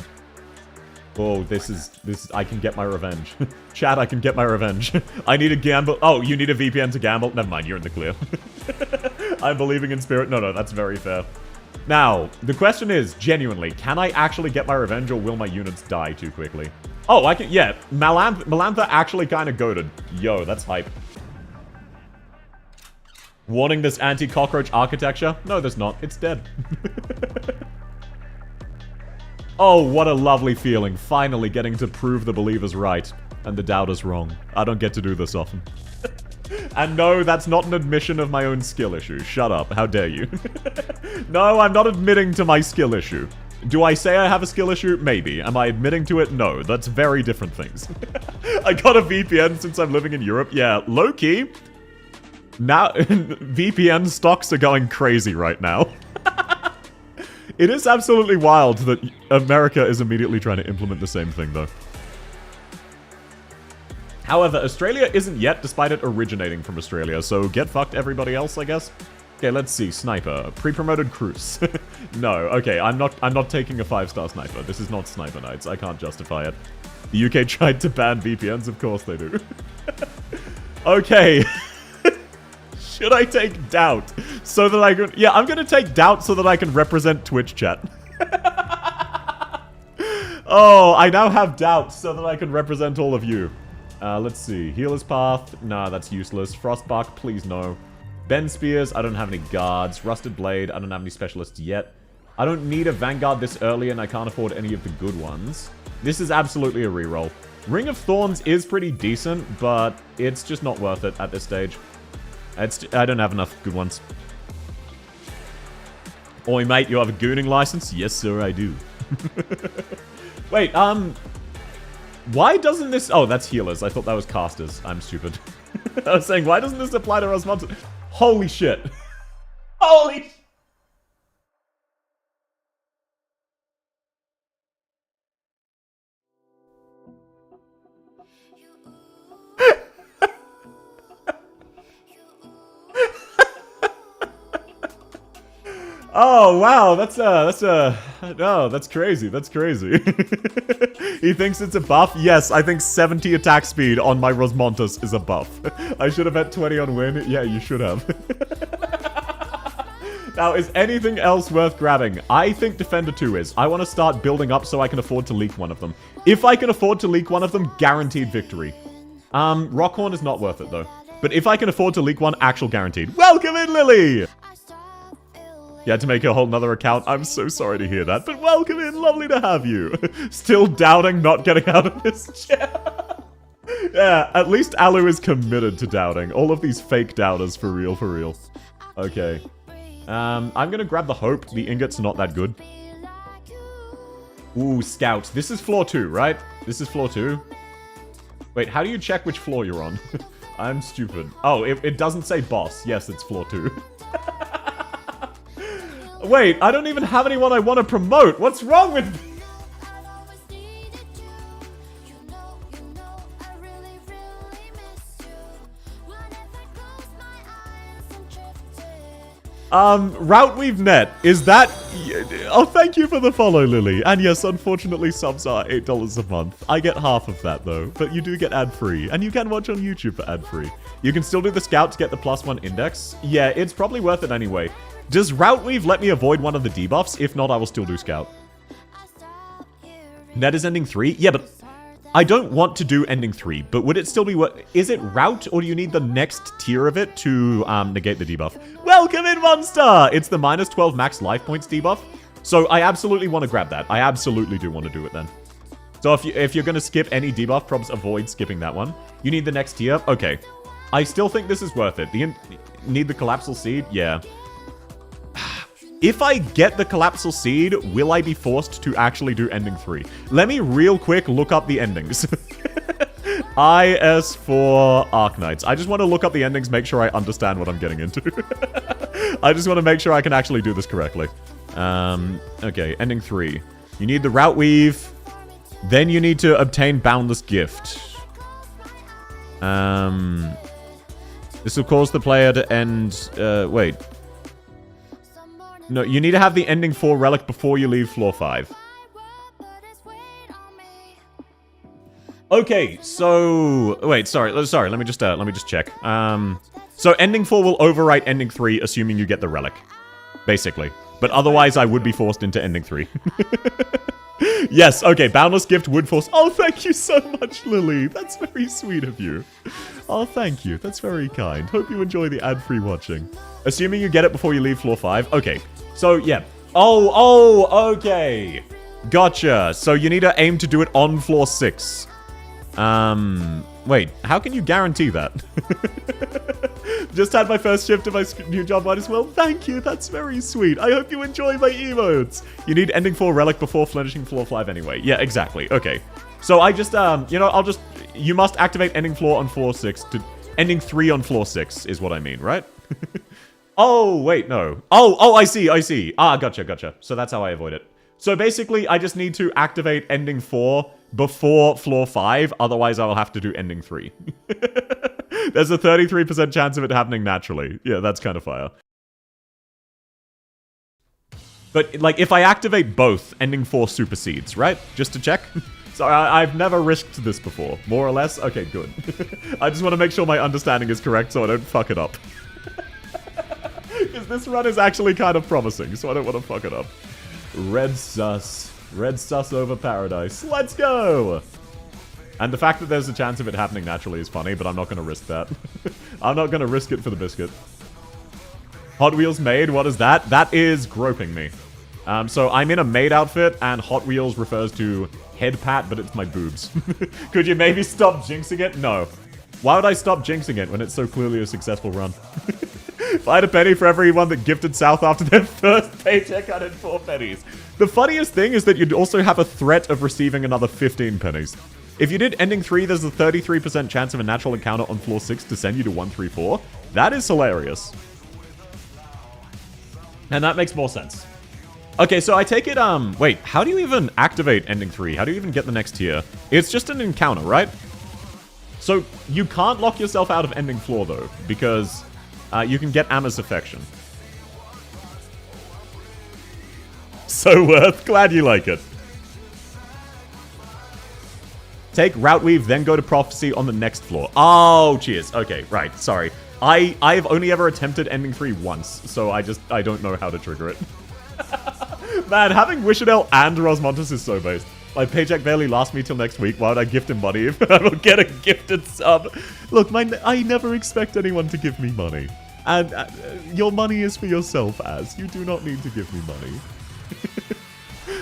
Oh, this is, I can get my revenge. Chat, I can get my revenge. I need a gamble. Oh, you need a VPN to gamble? Never mind, you're in the clear. I'm believing in spirit. No, that's very fair. Now, the question is, genuinely, can I actually get my revenge or will my units die too quickly? Oh, I can, yeah. Malantha actually kind of goated. Yo, that's hype. Warning, this anti-cockroach architecture? No, there's not. It's dead. Oh, what a lovely feeling. Finally getting to prove the believers right and the doubters wrong. I don't get to do this often. And no, that's not an admission of my own skill issue. Shut up. How dare you? No, I'm not admitting to my skill issue. Do I say I have a skill issue? Maybe. Am I admitting to it? No. That's very different things. I got a VPN since I'm living in Europe. Yeah, low-key. Now, VPN stocks are going crazy right now. It is absolutely wild that America is immediately trying to implement the same thing, though. However, Australia isn't yet, despite it originating from Australia, so get fucked everybody else, I guess. Okay, let's see. Sniper. Pre-promoted Cruise. No, okay, I'm not taking a 5-star sniper. This is not Sniper Knights. I can't justify it. The UK tried to ban VPNs, of course they do. Okay. Should I take doubt so that I can... Yeah, I'm going to take doubt so that I can represent Twitch chat. Oh, I now have doubt so that I can represent all of you. Let's see. Healer's Path. Nah, that's useless. Frostbark, please no. Ben Spears, I don't have any guards. Rusted Blade, I don't have any specialists yet. I don't need a Vanguard this early and I can't afford any of the good ones. This is absolutely a reroll. Ring of Thorns is pretty decent, but it's just not worth it at this stage. I don't have enough good ones. Oi, mate, you have a gooning license? Yes, sir, I do. Wait, why doesn't this... Oh, that's healers. I thought that was casters. I'm stupid. I was saying, why doesn't this apply to us monsters? Holy shit. Holy shit. Oh, wow, that's crazy, that's crazy. He thinks it's a buff? Yes, I think 70 attack speed on my Rosmontus is a buff. I should have had 20 on win. Yeah, you should have. Now, is anything else worth grabbing? I think Defender 2 is. I want to start building up so I can afford to leak one of them. If I can afford to leak one of them, guaranteed victory. Rockhorn is not worth it, though. But if I can afford to leak one, actual guaranteed. Welcome in, Lily! You had to make a whole nother account. I'm so sorry to hear that, but welcome in. Lovely to have you. Still doubting not getting out of this chair. Yeah, at least Alu is committed to doubting. All of these fake doubters, for real, for real. Okay. I'm gonna grab the Hope. The ingot's not that good. Ooh, Scout. This is floor 2, right? This is floor 2. Wait, how do you check which floor you're on? I'm stupid. Oh, it doesn't say boss. Yes, it's floor 2. Wait, I don't even have anyone I want to promote. What's wrong with me? Route We've Net, is that... Oh, thank you for the follow, Lily. And yes, unfortunately, subs are $8 a month. I get half of that, though. But you do get ad-free. And you can watch on YouTube for ad-free. You can still do the Scout to get the +1 index. Yeah, it's probably worth it anyway. Does Route Weave let me avoid one of the debuffs? If not, I will still do Scout. Net is ending 3? Yeah, but I don't want to do ending 3. But would it still be what? Is it Route, or do you need the next tier of it to negate the debuff? Welcome in, Monster! It's the -12 max life points debuff. So I absolutely want to grab that. I absolutely do want to do it then. So if you're going to skip any debuff, probs avoid skipping that one. You need the next tier? Okay. I still think this is worth it. Need the Collapsal Seed? Yeah. If I get the Collapsal Seed, will I be forced to actually do ending 3? Let me real quick look up the endings. IS4 Arknights. I just want to look up the endings, make sure I understand what I'm getting into. I just want to make sure I can actually do this correctly. Okay, ending 3. You need the route weave. Then you need to obtain Boundless Gift. This will cause the player to end... wait. No, you need to have the ending 4 relic before you leave floor 5. Okay, so... Wait, sorry, let me just check. So ending 4 will overwrite ending 3, assuming you get the relic. Basically. But otherwise, I would be forced into ending 3. Yes, okay, Boundless Gift would force... Oh, thank you so much, Lily. That's very sweet of you. Oh, thank you. That's very kind. Hope you enjoy the ad-free watching. Assuming you get it before you leave floor 5. Okay, so, yeah. Oh, okay. Gotcha. So you need to aim to do it on floor 6. Wait, how can you guarantee that? Just had my first shift of my new job, might as well. Thank you, that's very sweet. I hope you enjoy my emotes. You need ending 4 relic before finishing floor 5 anyway. Yeah, exactly. Okay. So I just, you know, you must activate ending 4 on floor 6 to... Ending 3 on floor 6 is what I mean, right? Oh, wait, no. Oh, I see. Ah, gotcha. So that's how I avoid it. So basically, I just need to activate ending 4 before floor 5, otherwise I will have to do ending 3. There's a 33% chance of it happening naturally. Yeah, that's kind of fire. But, like, if I activate both, ending 4 supersedes, right? Just to check. Sorry, I've never risked this before. More or less? Okay, good. I just want to make sure my understanding is correct so I don't fuck it up. Because this run is actually kind of promising, so I don't want to fuck it up. Red sus. Red sus over paradise. Let's go! And the fact that there's a chance of it happening naturally is funny, but I'm not going to risk that. I'm not going to risk it for the biscuit. Hot Wheels maid, what is that? That is groping me. So I'm in a maid outfit, and Hot Wheels refers to head pat, but it's my boobs. Could you maybe stop jinxing it? No. Why would I stop jinxing it when it's so clearly a successful run? If I had a penny for everyone that gifted South after their first paycheck, I'd had 4 pennies. The funniest thing is that you'd also have a threat of receiving another 15 pennies. If you did ending 3, there's a 33% chance of a natural encounter on floor 6 to send you to 134. That is hilarious. And that makes more sense. Okay, so I take it, wait, how do you even activate ending 3? How do you even get the next tier? It's just an encounter, right? So, you can't lock yourself out of ending floor, though, because you can get Amma's affection. So worth. Glad you like it. Take Route Weave, then go to Prophecy on the next floor. Oh, cheers. Okay, right. Sorry. I've only ever attempted ending 3 once, so I don't know how to trigger it. Man, having Wishadel and Rosmontis is so based. My paycheck barely lasts me till next week. Why would I gift him money if I don't get a gifted sub? Look, I never expect anyone to give me money. And your money is for yourself, Az. You do not need to give me money.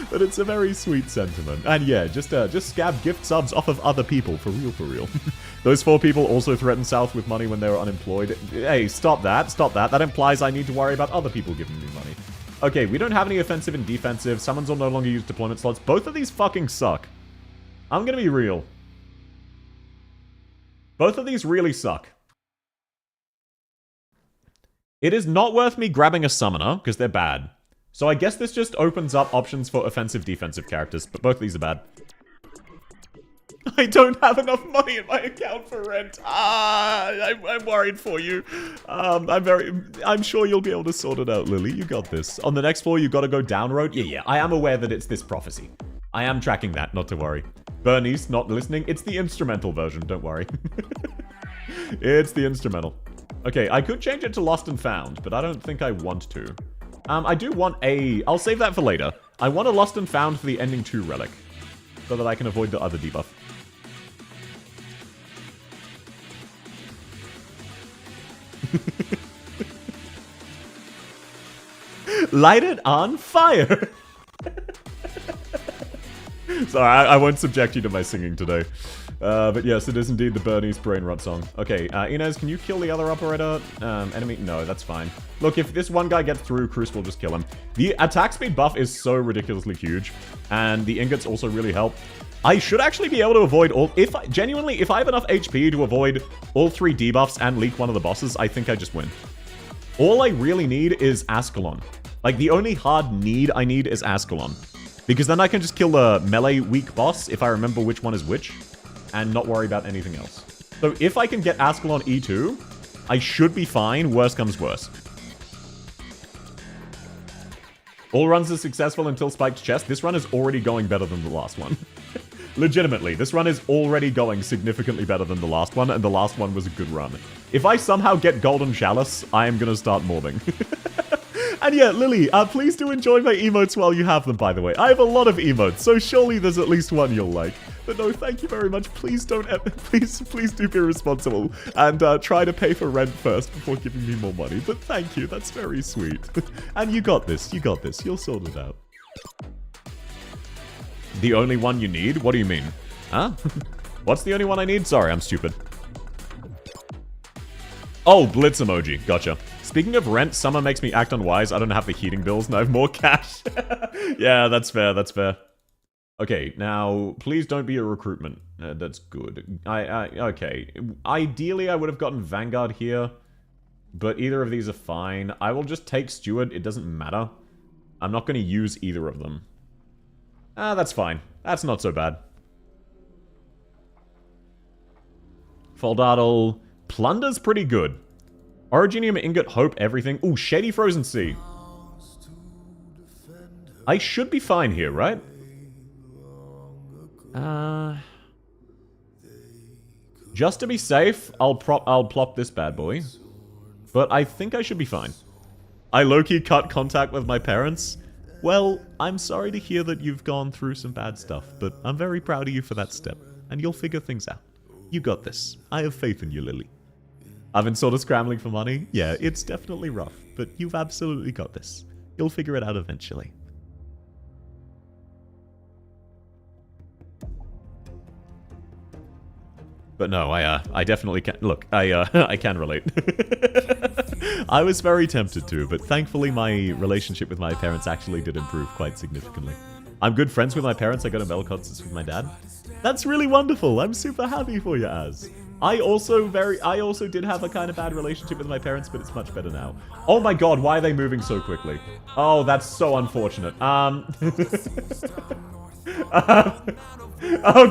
But it's a very sweet sentiment. And yeah, just scab gift subs off of other people, for real. Those 4 people also threatened South with money when they were unemployed. Hey, stop that. That implies I need to worry about other people giving me money. Okay, we don't have any offensive and defensive. Summons will no longer use deployment slots. Both of these fucking suck. I'm gonna be real. Both of these really suck. It is not worth me grabbing a summoner, because they're bad. So I guess this just opens up options for offensive, defensive characters, but both of these are bad. I don't have enough money in my account for rent. I'm worried for you. I'm sure you'll be able to sort it out, Lily. You got this. On the next floor, you gotta go down road. Yeah, I am aware that it's this prophecy. I am tracking that, not to worry. Bernice, not listening. It's the instrumental version, don't worry. It's the instrumental. Okay, I could change it to Lost and Found, but I don't think I want to. I do want a... I'll save that for later. I want a Lost and Found for the ending 2 relic, so that I can avoid the other debuff. Light it on fire! Sorry, I won't subject you to my singing today. But yes, it is indeed the Bernice brain rot song. Okay, Inez, can you kill the other operator? Enemy? No, that's fine. Look, if this one guy gets through, Cruz will just kill him. The attack speed buff is so ridiculously huge, and the ingots also really help. I should actually be able to avoid all... If I have enough HP to avoid all 3 debuffs and leak one of the bosses, I think I just win. All I really need is Ascalon. Like, the only hard need I need is Ascalon. Because then I can just kill the melee weak boss, if I remember which one is which, and not worry about anything else. So if I can get Ascalon E2, I should be fine, worst comes worst. All runs are successful until spiked chest. This run is already going better than the last one. Legitimately, this run is already going significantly better than the last one, and the last one was a good run. If I somehow get Golden Chalice, I am gonna start mobbing. And yeah, Lily, please do enjoy my emotes while you have them, by the way. I have a lot of emotes, so surely there's at least one you'll like. But no, thank you very much. Please don't, please do be responsible and try to pay for rent first before giving me more money. But thank you, that's very sweet. And you got this, you'll sort it out. The only one you need? What do you mean? Huh? What's the only one I need? Sorry, I'm stupid. Oh, Blitz emoji. Gotcha. Speaking of rent, summer makes me act unwise. I don't have the heating bills and I have more cash. Yeah, that's fair, that's fair. Okay, now, please don't be a recruitment. That's good. Okay. Ideally, I would have gotten Vanguard here, but either of these are fine. I will just take Steward. It doesn't matter. I'm not going to use either of them. That's fine. That's not so bad. Foldaddle. Plunder's pretty good. Originium Ingot, Hope, everything. Ooh, Shady Frozen Sea. I should be fine here, right? Just to be safe, I'll plop this bad boy. But I think I should be fine. I low-key cut contact with my parents. Well, I'm sorry to hear that you've gone through some bad stuff, but I'm very proud of you for that step, and you'll figure things out. You got this. I have faith in you, Lily. I've been sort of scrambling for money. Yeah, it's definitely rough, but you've absolutely got this. You'll figure it out eventually. But no, I definitely can. Look, I can relate. I was very tempted to, but thankfully my relationship with my parents actually did improve quite significantly. I'm good friends with my parents. I go to metal concerts with my dad. That's really wonderful. I'm super happy for you, Az. I also did have a kind of bad relationship with my parents, but it's much better now. Oh my god, why are they moving so quickly? Oh, that's so unfortunate. Oh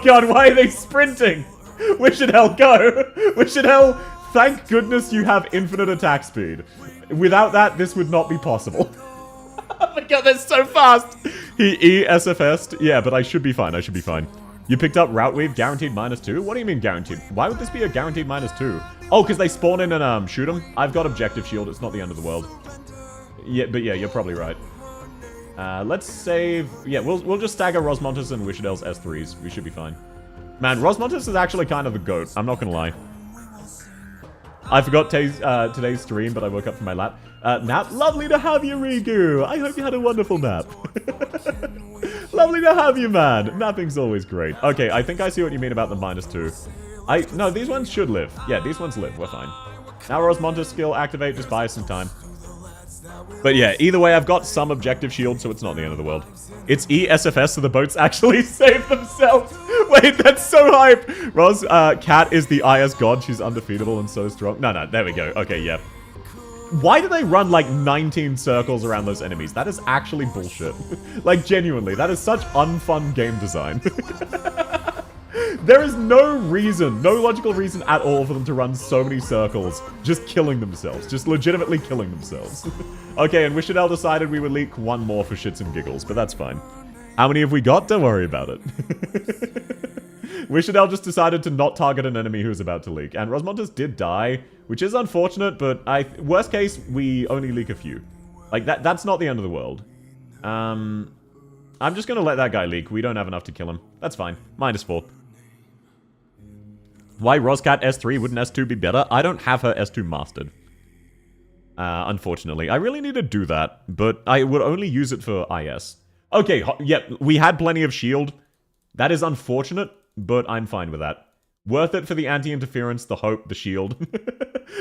god, why are they sprinting? Where should hell go? Where should hell? Thank goodness you have infinite attack speed. Without that, this would not be possible. Oh my god, they're so fast! He ESFS'd. Yeah, but I should be fine, I should be fine. You picked up Route Weave, guaranteed -2? What do you mean guaranteed? Why would this be a guaranteed -2? Oh, because they spawn in and shoot them? I've got Objective Shield, it's not the end of the world. Yeah, but yeah, you're probably right. Let's save... Yeah, we'll just stagger Rosmontis and Wishadel's S3s. We should be fine. Man, Rosmontis is actually kind of the GOAT. I'm not gonna lie. I forgot today's stream, but I woke up from my nap. Lovely to have you, Rigu! I hope you had a wonderful nap. Lovely to have you, man! Napping's always great. Okay, I think I see what you mean about the -2. No, these ones should live. Yeah, these ones live. We're fine. Now Rosmontis skill activate. Just buy us some time. But yeah, either way, I've got some objective shield, so it's not the end of the world. It's ESFS, so the boats actually save themselves. Wait, that's so hype. Ros, Cat is the IS god. She's undefeatable and so strong. No, there we go. Okay, yeah. Why do they run like 19 circles around those enemies? That is actually bullshit. Like, genuinely, that is such unfun game design. There is no reason, no logical reason at all for them to run so many circles, just killing themselves, just legitimately killing themselves. Okay, and Wishadel decided we would leak one more for shits and giggles, but that's fine. How many have we got? Don't worry about it. Wishadel just decided to not target an enemy who was about to leak, and Rosmontis did die, which is unfortunate, but worst case, we only leak a few. Like, that's not the end of the world. I'm just gonna let that guy leak. We don't have enough to kill him. That's fine. -4. Why Roscat S3? Wouldn't S2 be better? I don't have her S2 mastered. Unfortunately. I really need to do that, but I would only use it for IS. Okay, yep, we had plenty of shield. That is unfortunate, but I'm fine with that. Worth it for the anti-interference, the hope, the shield.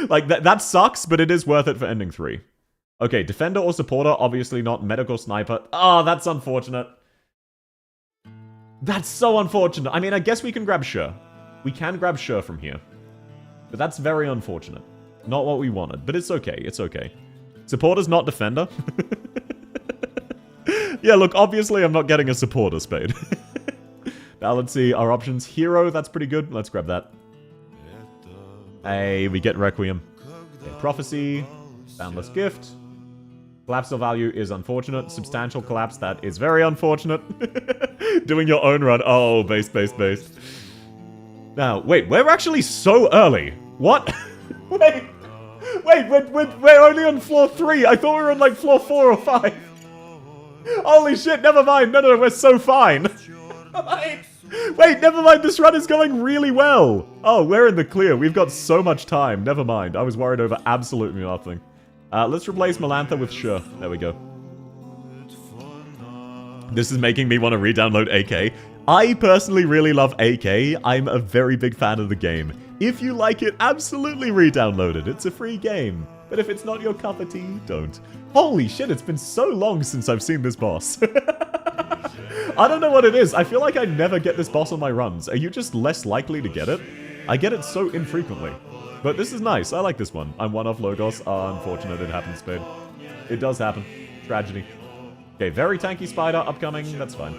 Like, that sucks, but it is worth it for ending 3. Okay, defender or supporter, obviously not. Medical sniper. Oh, that's unfortunate. That's so unfortunate. I mean, I guess we can grab Sher. We can grab Sher from here. But that's very unfortunate. Not what we wanted, but it's okay, it's okay. Supporter's not defender. Yeah, look, obviously I'm not getting a supporter spade. Now let's see our options. Hero, that's pretty good. Let's grab that. Hey, we get Requiem. Okay, Prophecy. Boundless Gift. Collapsal value is unfortunate. Substantial collapse, that is very unfortunate. Doing your own run. Oh, base. Now, wait, we're actually so early. What? wait, we're only on floor 3. I thought we were on like floor 4 or 5. Holy shit, never mind. No, we're so fine. Wait, never mind. This run is going really well. Oh, we're in the clear. We've got so much time. Never mind. I was worried over absolutely nothing. Let's replace Melantha with Sure. There we go. This is making me want to re-download AK. I personally really love AK. I'm a very big fan of the game. If you like it, absolutely re-download it. It's a free game. But if it's not your cup of tea, don't. Holy shit, it's been so long since I've seen this boss. I don't know what it is. I feel like I never get this boss on my runs. Are you just less likely to get it? I get it so infrequently. But this is nice. I like this one. I'm one off Logos. Unfortunate it happens, Spade. It does happen. Tragedy. Okay, very tanky spider upcoming. That's fine.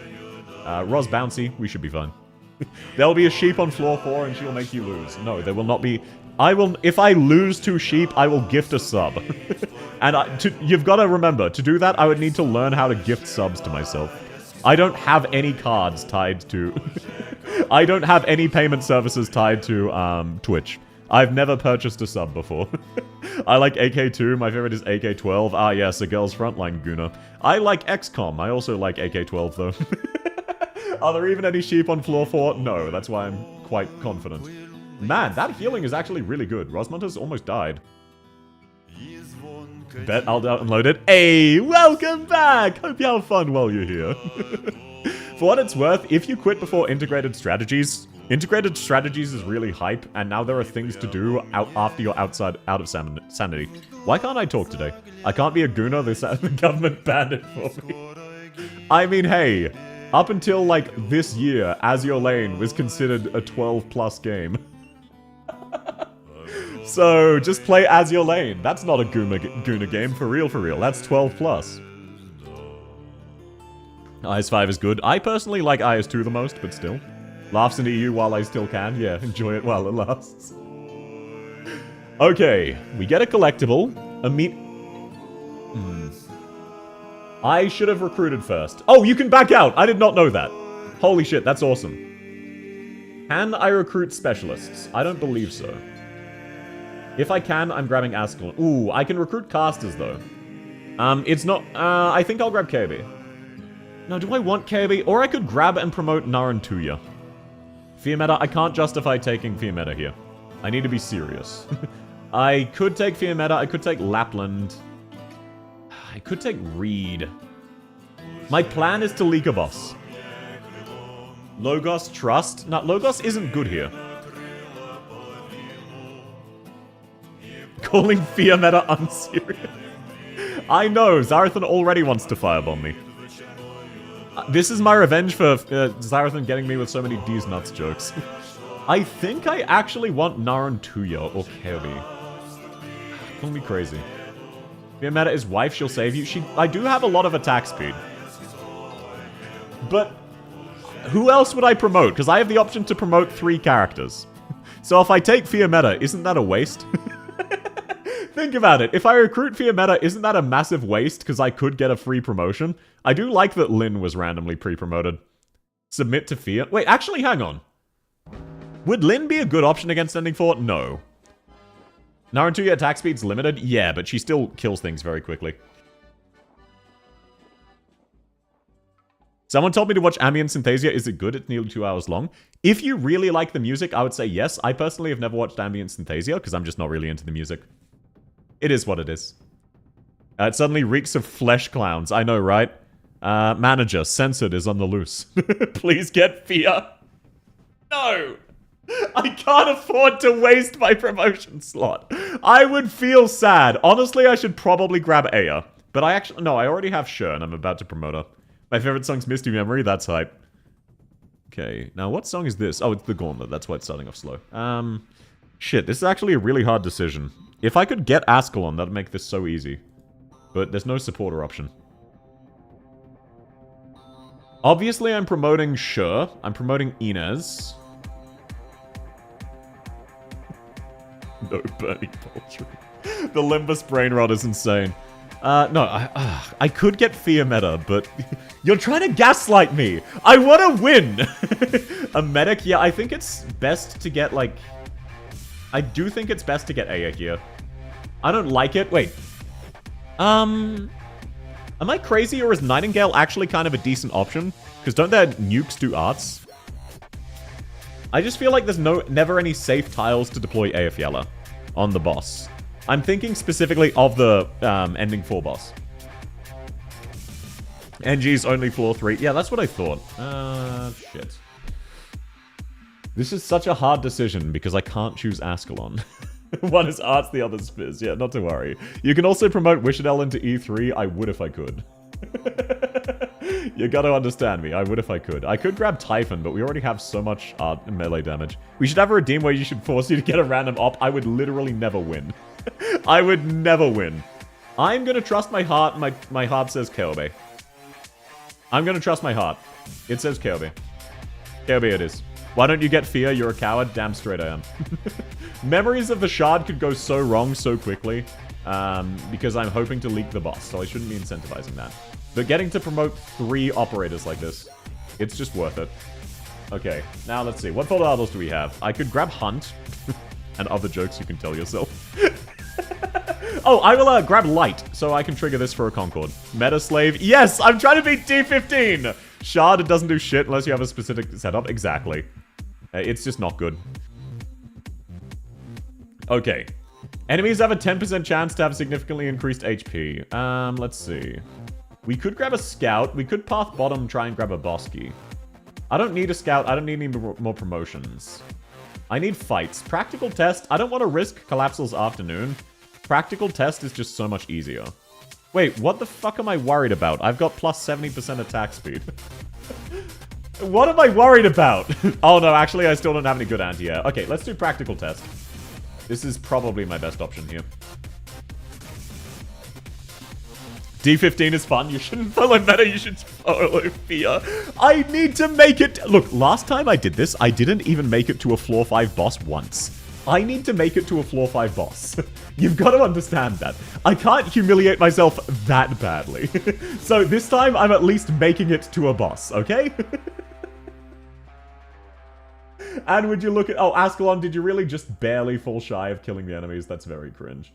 Roz Bouncy. We should be fine. There'll be a sheep on floor 4 and she'll make you lose. No, there will not be... if I lose 2 sheep, I will gift a sub. And you've got to remember, to do that, I would need to learn how to gift subs to myself. I don't have any cards tied to... I don't have any payment services tied to Twitch. I've never purchased a sub before. I like AK2, my favorite is AK12. Ah yes, a girl's frontline Guna. I like XCOM, I also like AK12 though. Are there even any sheep on floor 4? No, that's why I'm quite confident. Man, that healing is actually really good. Rosmunder's almost died. Bet I'll download it. Hey, welcome back! Hope you have fun while you're here. For what it's worth, if you quit before integrated strategies is really hype, and now there are things to do after you're out of sanity. Why can't I talk today? I can't be a gooner, the government banned it for me. I mean, hey, up until, like, this year, As Your Lane was considered a 12+ game. So, just play As Your Lane. That's not a Gooner game, for real. That's 12+. IS5 is good. I personally like IS2 the most, but still. Laughs in EU while I still can. Yeah, enjoy it while it lasts. Okay, we get a collectible. I should have recruited first. Oh, you can back out! I did not know that. Holy shit, that's awesome. Can I recruit specialists? I don't believe so. If I can, I'm grabbing Askelon. Ooh, I can recruit casters, though. It's not... I think I'll grab KB. No, do I want KB? Or I could grab and promote Narantuya. Fear Meta, I can't justify taking Fear Meta here. I need to be serious. I could take Fear Meta, I could take Lapland. I could take Reed. My plan is to leak a boss. Logos Trust? No, Logos isn't good here. Calling Fear Meta unserious. I know, Zarathan already wants to firebomb me. This is my revenge for Zarathan getting me with so many D's nuts jokes. I think I actually want Narantuya or Kirby. Call me crazy. Fear Meta is wife, she'll save you. I do have a lot of attack speed. But who else would I promote? Because I have the option to promote 3 characters. So if I take Fear Meta, isn't that a waste? Think about it. If I recruit Fear Meta, isn't that a massive waste? Because I could get a free promotion. I do like that Lin was randomly pre-promoted. Submit to Fear. Wait, actually, hang on. Would Lin be a good option against Ending 4? No. Narantuya attack speed's limited? Yeah, but she still kills things very quickly. Someone told me to watch Ambient Synthesia. Is it good? It's nearly 2 hours long. If you really like the music, I would say yes. I personally have never watched Ambient Synthesia because I'm just not really into the music. It is what it is. It suddenly reeks of flesh clowns. I know, right? Manager, censored is on the loose. Please get Fear. No! I can't afford to waste my promotion slot. I would feel sad. Honestly, I should probably grab Aya. But I actually... No, I already have Sher, and I'm about to promote her. My favorite song's Misty Memory. That's hype. Okay, now what song is this? Oh, it's The Gauntlet. That's why it's starting off slow. Shit, this is actually a really hard decision. If I could get Askelon, that'd make this so easy. but there's no supporter option. Obviously, I'm promoting Sure. I'm promoting Inez. No Bernie Poultry. The Limbus brain rot is insane. No, I could get Fear meta, but you're trying to gaslight me. I want to win. A medic? Yeah, I think it's best to get, like... I do think it's best to get Aya here. I don't like it. Wait. Am I crazy, or is Nightingale actually kind of a decent option? Because don't their nukes do arts? I just feel like there's never any safe tiles to deploy Ayafyella on the boss. I'm thinking specifically of the ending 4 boss. NG's only floor 3. Yeah, that's what I thought. Shit. This is such a hard decision because I can't choose Ascalon. One is arts, the other's Fizz. Yeah, not to worry. You can also promote Wishadel into E3. I would if I could. You gotta understand me. I would if I could. I could grab Typhon, but we already have so much art and melee damage. We should have a redeem where you should force you to get a random op. I would literally never win. I would never win. I'm gonna trust my heart. My heart says Kobe. I'm gonna trust my heart. It says Kobe. Kobe it is. Why don't you get Fear? You're a coward. Damn straight I am. Memories of the Shard could go so wrong so quickly. Because I'm hoping to leak the boss, so I shouldn't be incentivizing that. But getting to promote 3 operators like this, it's just worth it. Okay, now let's see. What foldados do we have? I could grab Hunt. And other jokes you can tell yourself. Oh, I will grab Light, so I can trigger this for a Concord. Meta Slave. Yes, I'm trying to beat D15! Shard, it doesn't do shit unless you have a specific setup. Exactly. It's just not good. Okay. Enemies have a 10% chance to have significantly increased HP. Let's see. We could grab a Scout. We could path bottom, try and grab a Bosky. I don't need a Scout. I don't need any more promotions. I need fights. Practical Test. I don't want to risk Collapsal's Afternoon. Practical Test is just so much easier. Wait, what the fuck am I worried about? I've got plus 70% attack speed. What am I worried about? Oh no, actually I still don't have any good anti-air. Okay, let's do Practical Test. This is probably my best option here. D15 is fun. You shouldn't follow meta, you should follow Fear. I need to make it... Look, last time I did this, I didn't even make it to a floor 5 boss once. I need to make it to a floor 5 boss. You've got to understand that. I can't humiliate myself that badly. So this time, I'm at least making it to a boss, okay? And would you look at... Oh, Ascalon, did you really just barely fall shy of killing the enemies? That's very cringe.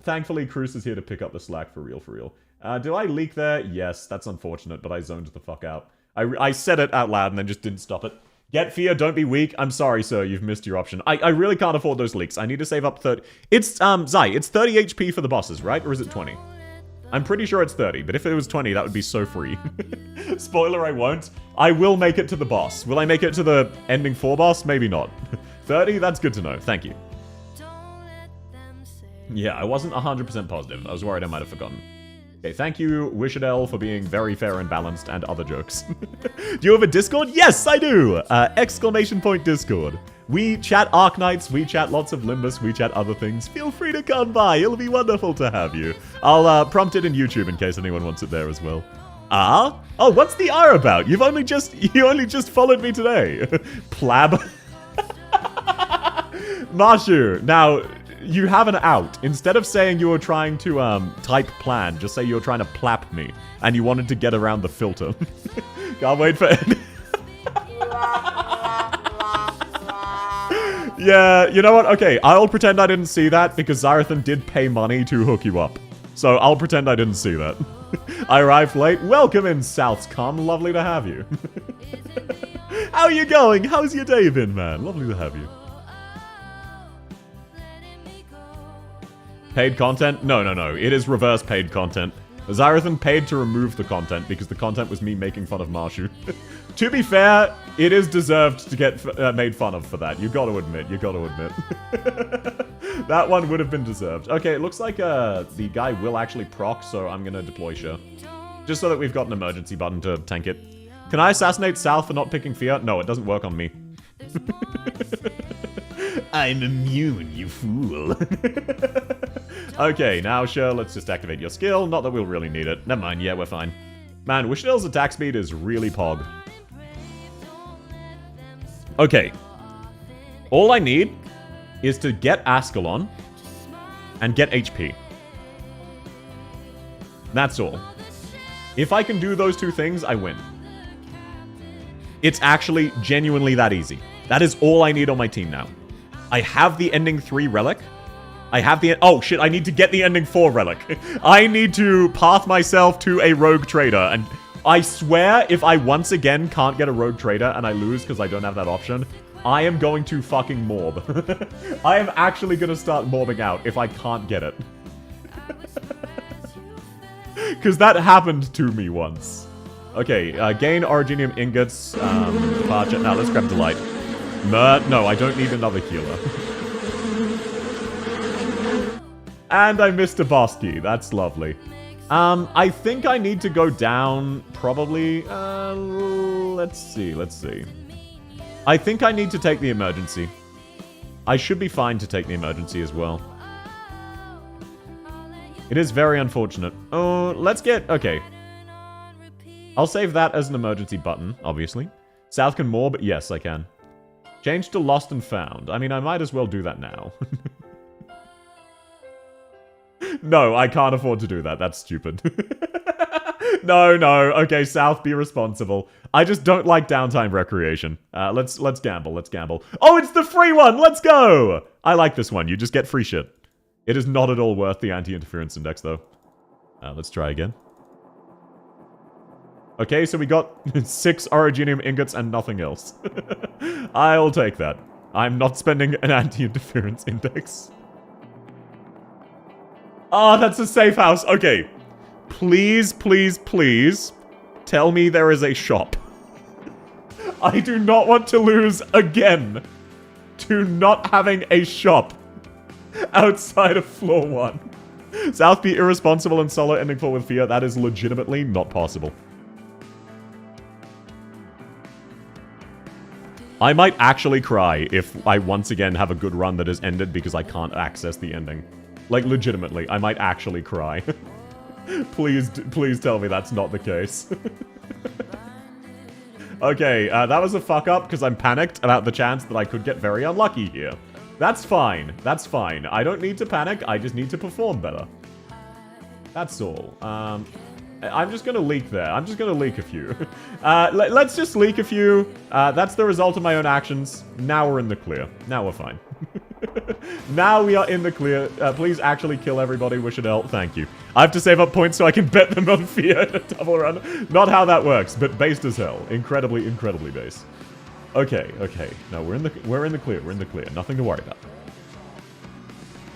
Thankfully, Cruz is here to pick up the slack for real, for real. Do I leak there? Yes, that's unfortunate, but I zoned the fuck out. I said it out loud and then just didn't stop it. Get Fear, don't be weak. I'm sorry, sir, you've missed your option. I really can't afford those leaks. I need to save up 30... It's, Zai, it's 30 HP for the bosses, right? Or is it 20? I'm pretty sure it's 30, but if it was 20, that would be so free. Spoiler, I won't. I will make it to the boss. Will I make it to the ending 4 boss? Maybe not. 30? That's good to know. Thank you. Yeah, I wasn't 100% positive. I was worried I might have forgotten. Okay, thank you, Wishadel, for being very fair and balanced, and other jokes. Do you have a Discord? Yes, I do! Exclamation point Discord. We chat Arknights, we chat lots of Limbus, we chat other things. Feel free to come by, it'll be wonderful to have you. I'll prompt it in YouTube in case anyone wants it there as well. Ah? Oh, what's the R about? You only just followed me today. Plab. Marshu, now... You have an out. Instead of saying you were trying to type plan, just say you were trying to plap me, and you wanted to get around the filter. Can't wait for it. Yeah, you know what? Okay, I'll pretend I didn't see that, because Zarathan did pay money to hook you up. So I'll pretend I didn't see that. I arrived late. Welcome in, Southcom. Lovely to have you. How are you going? How's your day been, man? Lovely to have you. Paid content? No. It is reverse paid content. Zarathan paid to remove the content because the content was me making fun of Marshu. To be fair, it is deserved to get made fun of for that. You gotta admit. That one would have been deserved. Okay, it looks like the guy will actually proc, so I'm gonna deploy Sure. Just so that we've got an emergency button to tank it. Can I assassinate Sal for not picking Fear? No, it doesn't work on me. I'm immune, you fool. Okay, now sure, let's just activate your skill. Not that we'll really need it. Never mind, yeah, we're fine. Man, Wishdale's attack speed is really pog. Okay. All I need is to get Ascalon and get HP. That's all. If I can do those two things, I win. It's actually genuinely that easy. That is all I need on my team now. I have the ending 3 relic. I have the... Oh, shit, I need to get the ending 4 relic. I need to path myself to a rogue trader. And I swear, if I once again can't get a rogue trader and I lose because I don't have that option, I am going to fucking morb. I am actually going to start morbing out if I can't get it. Because that happened to me once. Okay, gain Originium ingots. Departure. Now, let's grab Delight. No, I don't need another healer. And I missed a boss key. That's lovely. I think I need to go down, probably. Let's see. I think I need to take the emergency. I should be fine to take the emergency as well. It is very unfortunate. Oh, let's get... Okay. I'll save that as an emergency button, obviously. South can morb? Yes, I can. Change to lost and found. I mean, I might as well do that now. No, I can't afford to do that. That's stupid. No. Okay, South, be responsible. I just don't like downtime recreation. Let's gamble. Oh, it's the free one! Let's go! I like this one. You just get free shit. It is not at all worth the anti-interference index, though. Let's try again. Okay, so we got 6 Originium ingots and nothing else. I'll take that. I'm not spending an anti-interference index. Oh, that's a safe house. Okay. Please tell me there is a shop. I do not want to lose again to not having a shop outside of floor 1. South be irresponsible and solo ending 4 with fear. That is legitimately not possible. I might actually cry if I once again have a good run that is ended because I can't access the ending. Like, legitimately, I might actually cry. Please tell me that's not the case. Okay, that was a fuck up because I'm panicked about the chance that I could get very unlucky here. That's fine. I don't need to panic, I just need to perform better. That's all. I'm just gonna leak there. I'm just gonna leak a few. Let's just leak a few. That's the result of my own actions. Now we're in the clear. Now we're fine. Now we are in the clear. Please actually kill everybody, Wishadel. Thank you. I have to save up points so I can bet them on fear in a double run. Not how that works, but based as hell. Incredibly based. Okay. No, we're in the clear. We're in the clear. Nothing to worry about.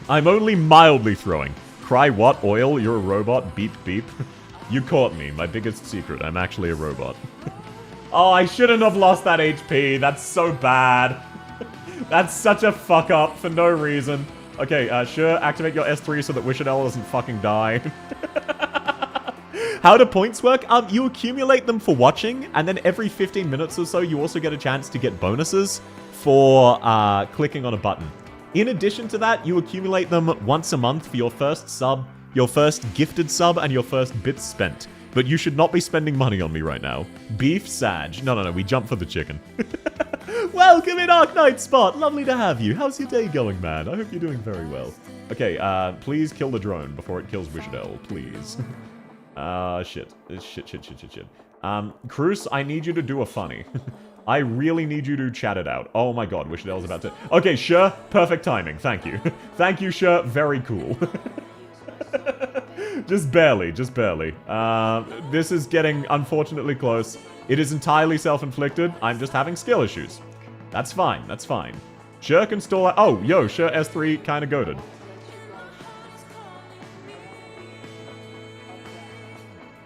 I'm only mildly throwing. Cry what? Oil? You're a robot? Beep beep. You caught me. My biggest secret. I'm actually a robot. Oh, I shouldn't have lost that HP. That's so bad. That's such a fuck up for no reason. Okay, sure, activate your S3 so that Wishadel doesn't fucking die. How do points work? You accumulate them for watching, and then every 15 minutes or so, you also get a chance to get bonuses for clicking on a button. In addition to that, you accumulate them once a month for your first sub, your first gifted sub, and your first bits spent. But you should not be spending money on me right now. Beef Sag. No, we jump for the chicken. Welcome in Arknights Spot. Lovely to have you. How's your day going, man? I hope you're doing very well. Okay, please kill the drone before it kills Wishadel, please. Shit. Cruz, I need you to do a funny. I really need you to chat it out. Oh my god, Wishadel's about to... Okay, sure. Perfect timing. Thank you. Thank you, sure. Very cool. Just barely. This is getting unfortunately close. It is entirely self-inflicted. I'm just having skill issues. That's fine. Sure can stall... Oh, yo, sure S3 kinda goated.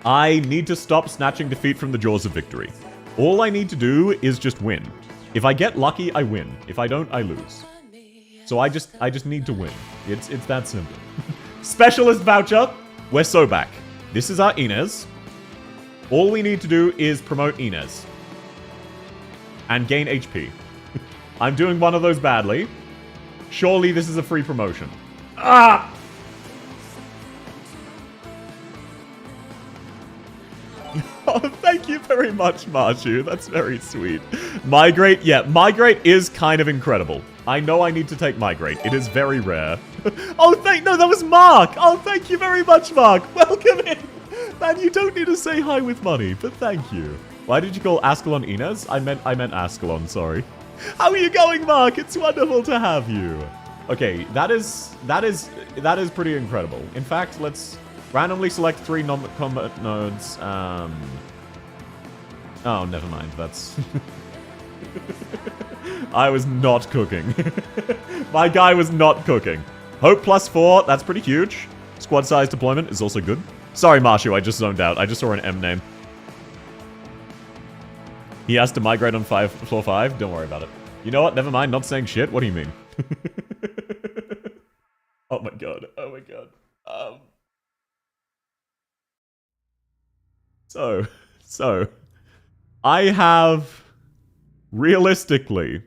I need to stop snatching defeat from the jaws of victory. All I need to do is just win. If I get lucky, I win. If I don't, I lose. So I just need to win. It's that simple. Specialist voucher. We're so back. This is our Inez. All we need to do is promote Inez. And gain HP. I'm doing one of those badly. Surely this is a free promotion. Ah! Oh, thank you very much, Marshu. That's very sweet. Migrate, yeah, Migrate is kind of incredible. I know I need to take Migrate. It is very rare. Oh, no, that was Mark. Oh, thank you very much, Mark. Welcome in. Man, you don't need to say hi with money, but thank you. Why did you call Ascalon Inez? I meant Ascalon, sorry. How are you going, Mark? It's wonderful to have you. Okay, that is pretty incredible. In fact, let's randomly select 3 non-combat nodes. Oh, never mind. That's... I was not cooking. My guy was not cooking. Hope +4, that's pretty huge. Squad size deployment is also good. Sorry, Marshu, I just zoned out. I just saw an M name. He has to migrate on floor 5? Don't worry about it. You know what? Never mind. Not saying shit. What do you mean? Oh my god. Oh my god. So, I have, realistically,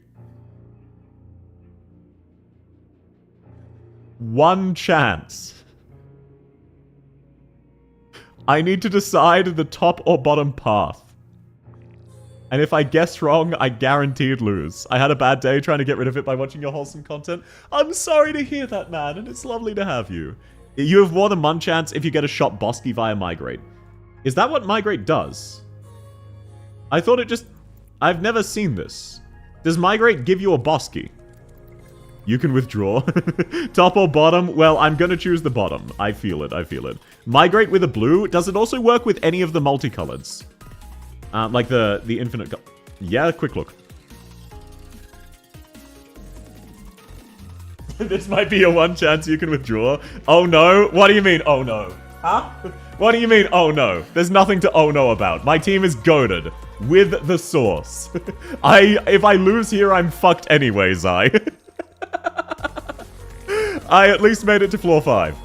1 chance. I need to decide the top or bottom path. And if I guess wrong, I guaranteed lose. I had a bad day trying to get rid of it by watching your wholesome content. I'm sorry to hear that, man, and it's lovely to have you. You have more than 1 chance if you get a shot Bosky via Migrate. Is that what Migrate does? I thought it just... I've never seen this. Does Migrate give you a Bosky? You can withdraw. Top or bottom? Well, I'm gonna choose the bottom. I feel it, I feel it. Migrate with a blue? Does it also work with any of the multicolors? Like the infinite... Yeah, quick look. This might be your 1 chance you can withdraw. Oh no? What do you mean, oh no? Huh? What do you mean, oh no? There's nothing to oh no about. My team is goated. With the source. If I lose here, I'm fucked anyways, I at least made it to floor 5.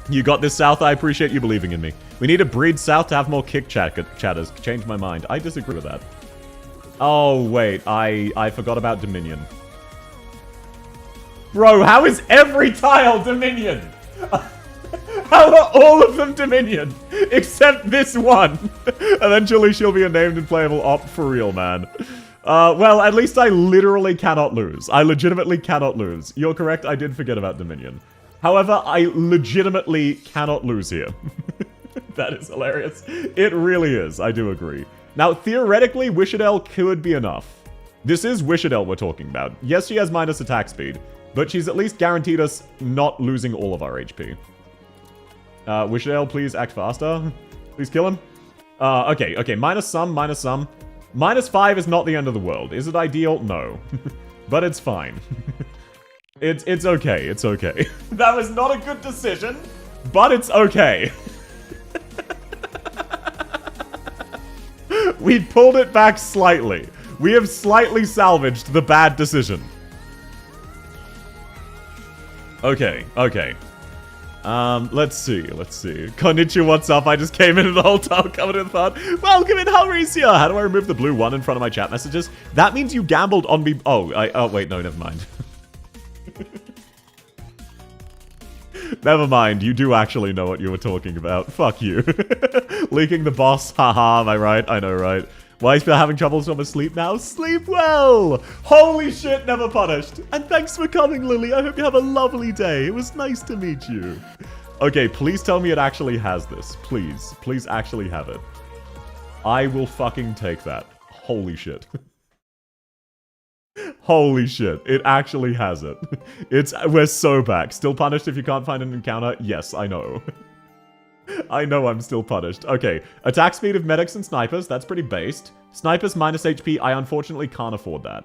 You got this, South. I appreciate you believing in me. We need to breed South to have more kick chatters. Change my mind. I disagree with that. Oh, wait. I forgot about Dominion. Bro, how is every tile Dominion? How are all of them Dominion? Except this one. Eventually she'll be a named and playable op for real, man. Well, at least I literally cannot lose. I legitimately cannot lose. You're correct, I did forget about Dominion. However, I legitimately cannot lose here. That is hilarious. It really is, I do agree. Now, theoretically, Wishadel could be enough. This is Wishadel we're talking about. Yes, she has minus attack speed, but she's at least guaranteed us not losing all of our HP. Wishadel, please act faster. Please kill him. Okay, minus some, minus some. -5 is not the end of the world. Is it ideal? No. But it's fine. It's okay, it's okay. That was not a good decision, but it's okay. We pulled it back slightly. We have slightly salvaged the bad decision. Okay. Let's see. Konnichiwa, what's up? I just came in the whole time covered in thought. Welcome in, Halresia! How do I remove the blue 1 in front of my chat messages? That means you gambled on me. Oh, wait, no, never mind. Never mind, you do actually know what you were talking about. Fuck you. Leaking the boss, haha, am I right? I know, right? Why is you having trouble from asleep now? Sleep well! Holy shit, never punished. And thanks for coming, Lily. I hope you have a lovely day. It was nice to meet you. Okay, please tell me it actually has this. Please. Please actually have it. I will fucking take that. Holy shit. Holy shit. It actually has it. We're so back. Still punished if you can't find an encounter? Yes, I know. I know I'm still punished. Okay, attack speed of medics and snipers, that's pretty based. Snipers minus HP, I unfortunately can't afford that.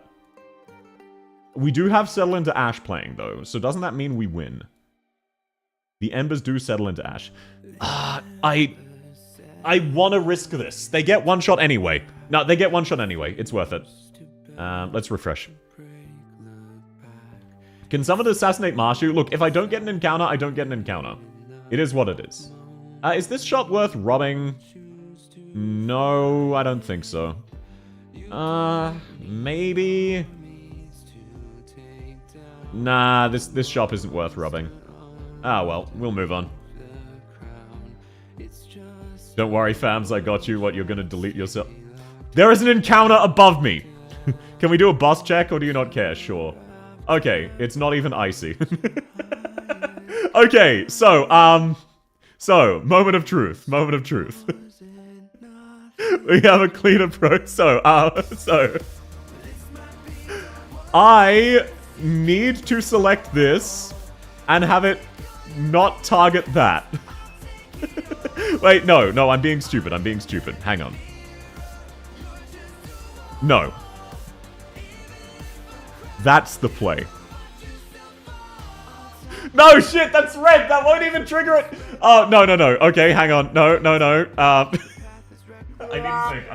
We do have Settle into Ash playing, though, so doesn't that mean we win? The Embers do settle into Ash. I want to risk this. They get one shot anyway. No, they get one shot anyway. It's worth it. Let's refresh. Can someone assassinate Marshu? Look, if I don't get an encounter, I don't get an encounter. It is what it is. Is this shot worth robbing? No, I don't think so. Maybe? Nah, this shop isn't worth robbing. Ah, well, we'll move on. Don't worry, fams, I got you. What, you're gonna delete yourself? There is an encounter above me! Can we do a boss check, or do you not care? Sure. Okay, it's not even icy. Okay, so, moment of truth. Moment of truth. We have a clean approach. So, I need to select this and have it not target that. Wait, no, I'm being stupid. Hang on. No. That's the play. No, shit, that's red. That won't even trigger it. Oh, no. Okay, hang on. No. I need to think.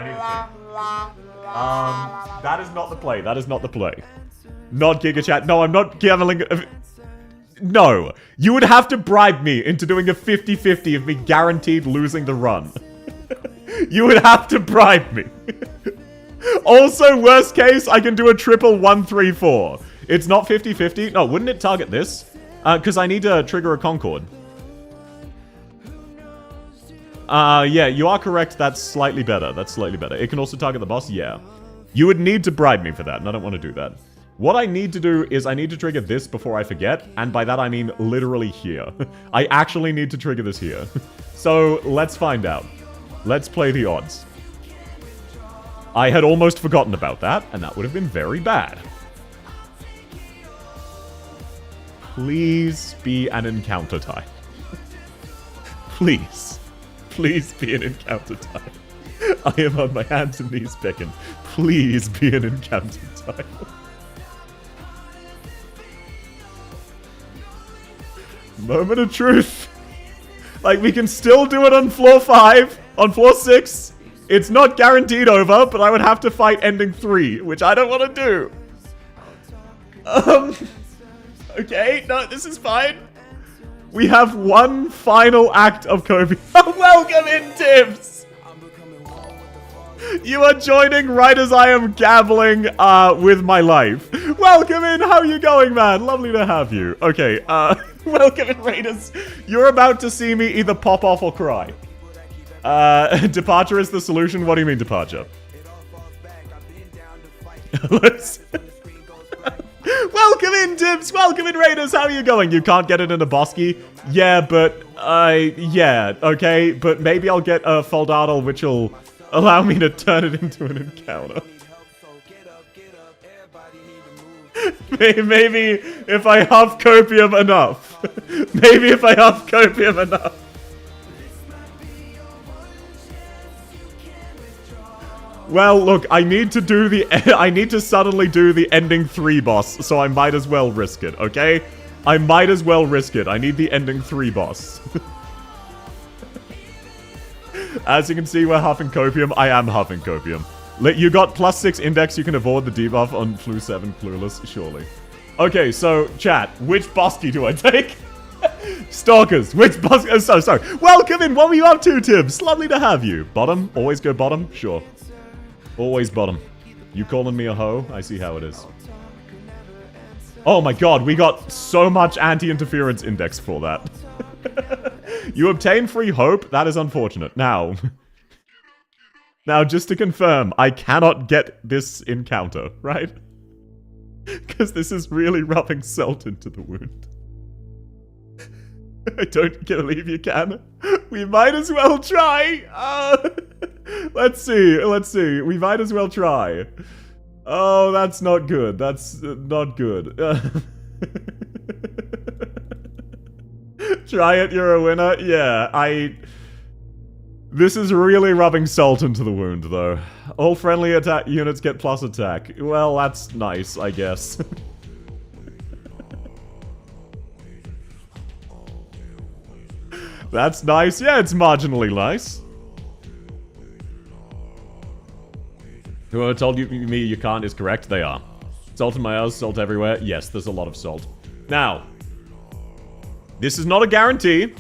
That is not the play. Not Giga Chat. No, I'm not gambling. No. You would have to bribe me into doing a 50-50 of me guaranteed losing the run. You would have to bribe me. Also, worst case, I can do a triple 1-3-4. It's not 50-50. No, wouldn't it target this? Because I need to trigger a Concord. Yeah, you are correct. That's slightly better. It can also target the boss. Yeah. You would need to bribe me for that, and I don't want to do that. What I need to do is I need to trigger this before I forget, and by that I mean literally here. I actually need to trigger this here. So, let's find out. Let's play the odds. I had almost forgotten about that, and that would have been very bad. Please be an encounter type. Please. Please be an encounter type. I am on my hands and knees begging. Please be an encounter type. Moment of truth. Like, we can still do it on floor 5. On floor 6. It's not guaranteed over, but I would have to fight ending 3, which I don't want to do. Okay, no, this is fine. We have one final act of Kobe. Welcome in, Tibbs! You are joining right as I am gambling with my life. Welcome in, how are you going, man? Lovely to have you. Okay, welcome in, Raiders. You're about to see me either pop off or cry. Departure is the solution? What do you mean, departure? Welcome in, Tibbs! Welcome in, Raiders! How are you going? You can't get it in a Bosky? Yeah, but, yeah, okay. But maybe I'll get a Foldaddle, which will allow me to turn it into an encounter. Maybe if I have copium enough. Maybe if I have copium enough. Well, look, I need to suddenly do the ending 3 boss, so I might as well risk it, okay? I might as well risk it. I need the ending 3 boss. As you can see, we're huffing copium. I am huffing copium. You got +6 index, you can avoid the debuff on Flu 7 Clueless, surely. Okay, so, chat, which Bosky do I take? Stalkers, which Bosky? Oh, sorry. Welcome in, what were you up to, Tibbs? Lovely to have you. Bottom? Always go bottom? Sure. Always bottom. You calling me a hoe? I see how it is. Oh my god, we got so much anti-interference index for that. You obtain free hope? That is unfortunate. Now, just to confirm, I cannot get this encounter, right? Because this is really rubbing salt into the wound. I don't believe you can. We might as well try. Let's see. We might as well try. Oh, that's not good. That's not good. Try it, you're a winner. Yeah, This is really rubbing salt into the wound, though. All friendly attack units get plus attack. Well, that's nice, I guess. That's nice. Yeah, it's marginally nice. Whoever told me you can't is correct. They are. Salt in my eyes, salt everywhere. Yes, there's a lot of salt. Now, this is not a guarantee.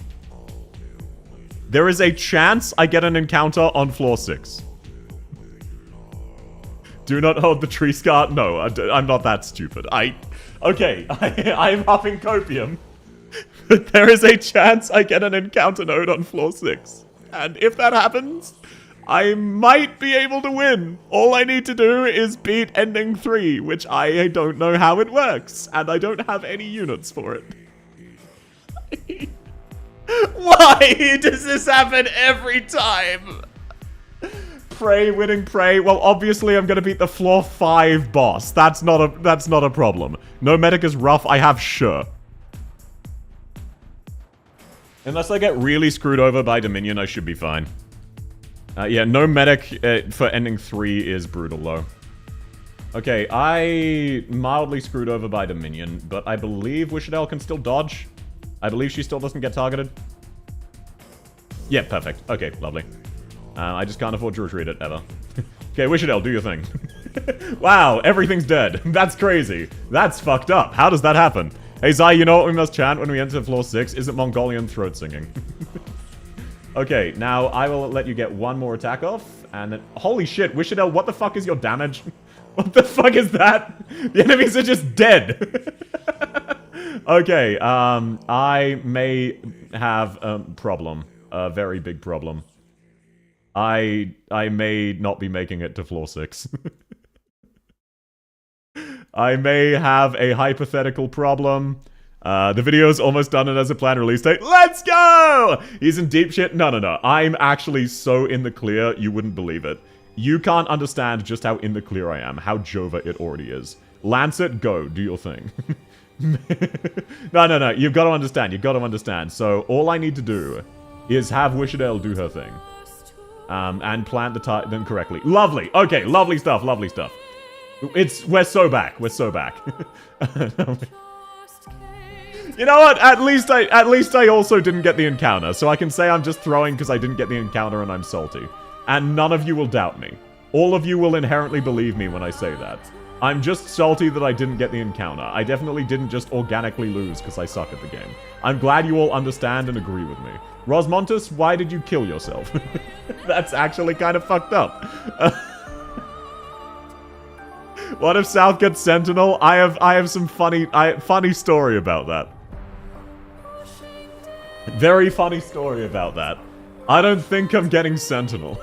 There is a chance I get an encounter on floor 6. Do not hold the tree scar. No, I'm not that stupid. Okay, I'm huffing copium. But there is a chance I get an encounter node on floor 6. And if that happens, I might be able to win. All I need to do is beat ending 3, which I don't know how it works, and I don't have any units for it. Why does this happen every time? Prey winning Prey. Well, obviously I'm gonna beat the floor 5 boss. That's not a problem. No medic is rough. I have sure. Unless I get really screwed over by Dominion, I should be fine. Yeah, no medic for ending 3 is brutal, though. Okay, I mildly screwed over by Dominion, but I believe Wishadel can still dodge. I believe she still doesn't get targeted. Yeah, perfect. Okay, lovely. I just can't afford to retreat it, ever. Okay, Wishadel, do your thing. Wow, everything's dead. That's crazy. That's fucked up. How does that happen? Hey, Zai, you know what we must chant when we enter floor 6? Is it Mongolian throat singing? Okay, now I will let you get one more attack off, and then... Holy shit, Wishadel, what the fuck is your damage? What the fuck is that? The enemies are just dead. Okay, I may have a problem. A very big problem. I may not be making it to floor 6. I may have a hypothetical problem. The video's almost done and has a planned release date. Let's go! He's in deep shit. No. I'm actually so in the clear, you wouldn't believe it. You can't understand just how in the clear I am. How Jova it already is. Lancet, go. Do your thing. No. You've got to understand. You've got to understand. So, all I need to do is have Wishadel do her thing. And plant the them correctly. Lovely. Okay, lovely stuff. Lovely stuff. We're so back. We're so back. You know what? At least I also didn't get the encounter, so I can say I'm just throwing because I didn't get the encounter and I'm salty. And none of you will doubt me. All of you will inherently believe me when I say that. I'm just salty that I didn't get the encounter. I definitely didn't just organically lose because I suck at the game. I'm glad you all understand and agree with me. Rosmontus, why did you kill yourself? That's actually kind of fucked up. What if South gets Sentinel? I have some funny story about that. Very funny story about that. I don't think I'm getting Sentinel.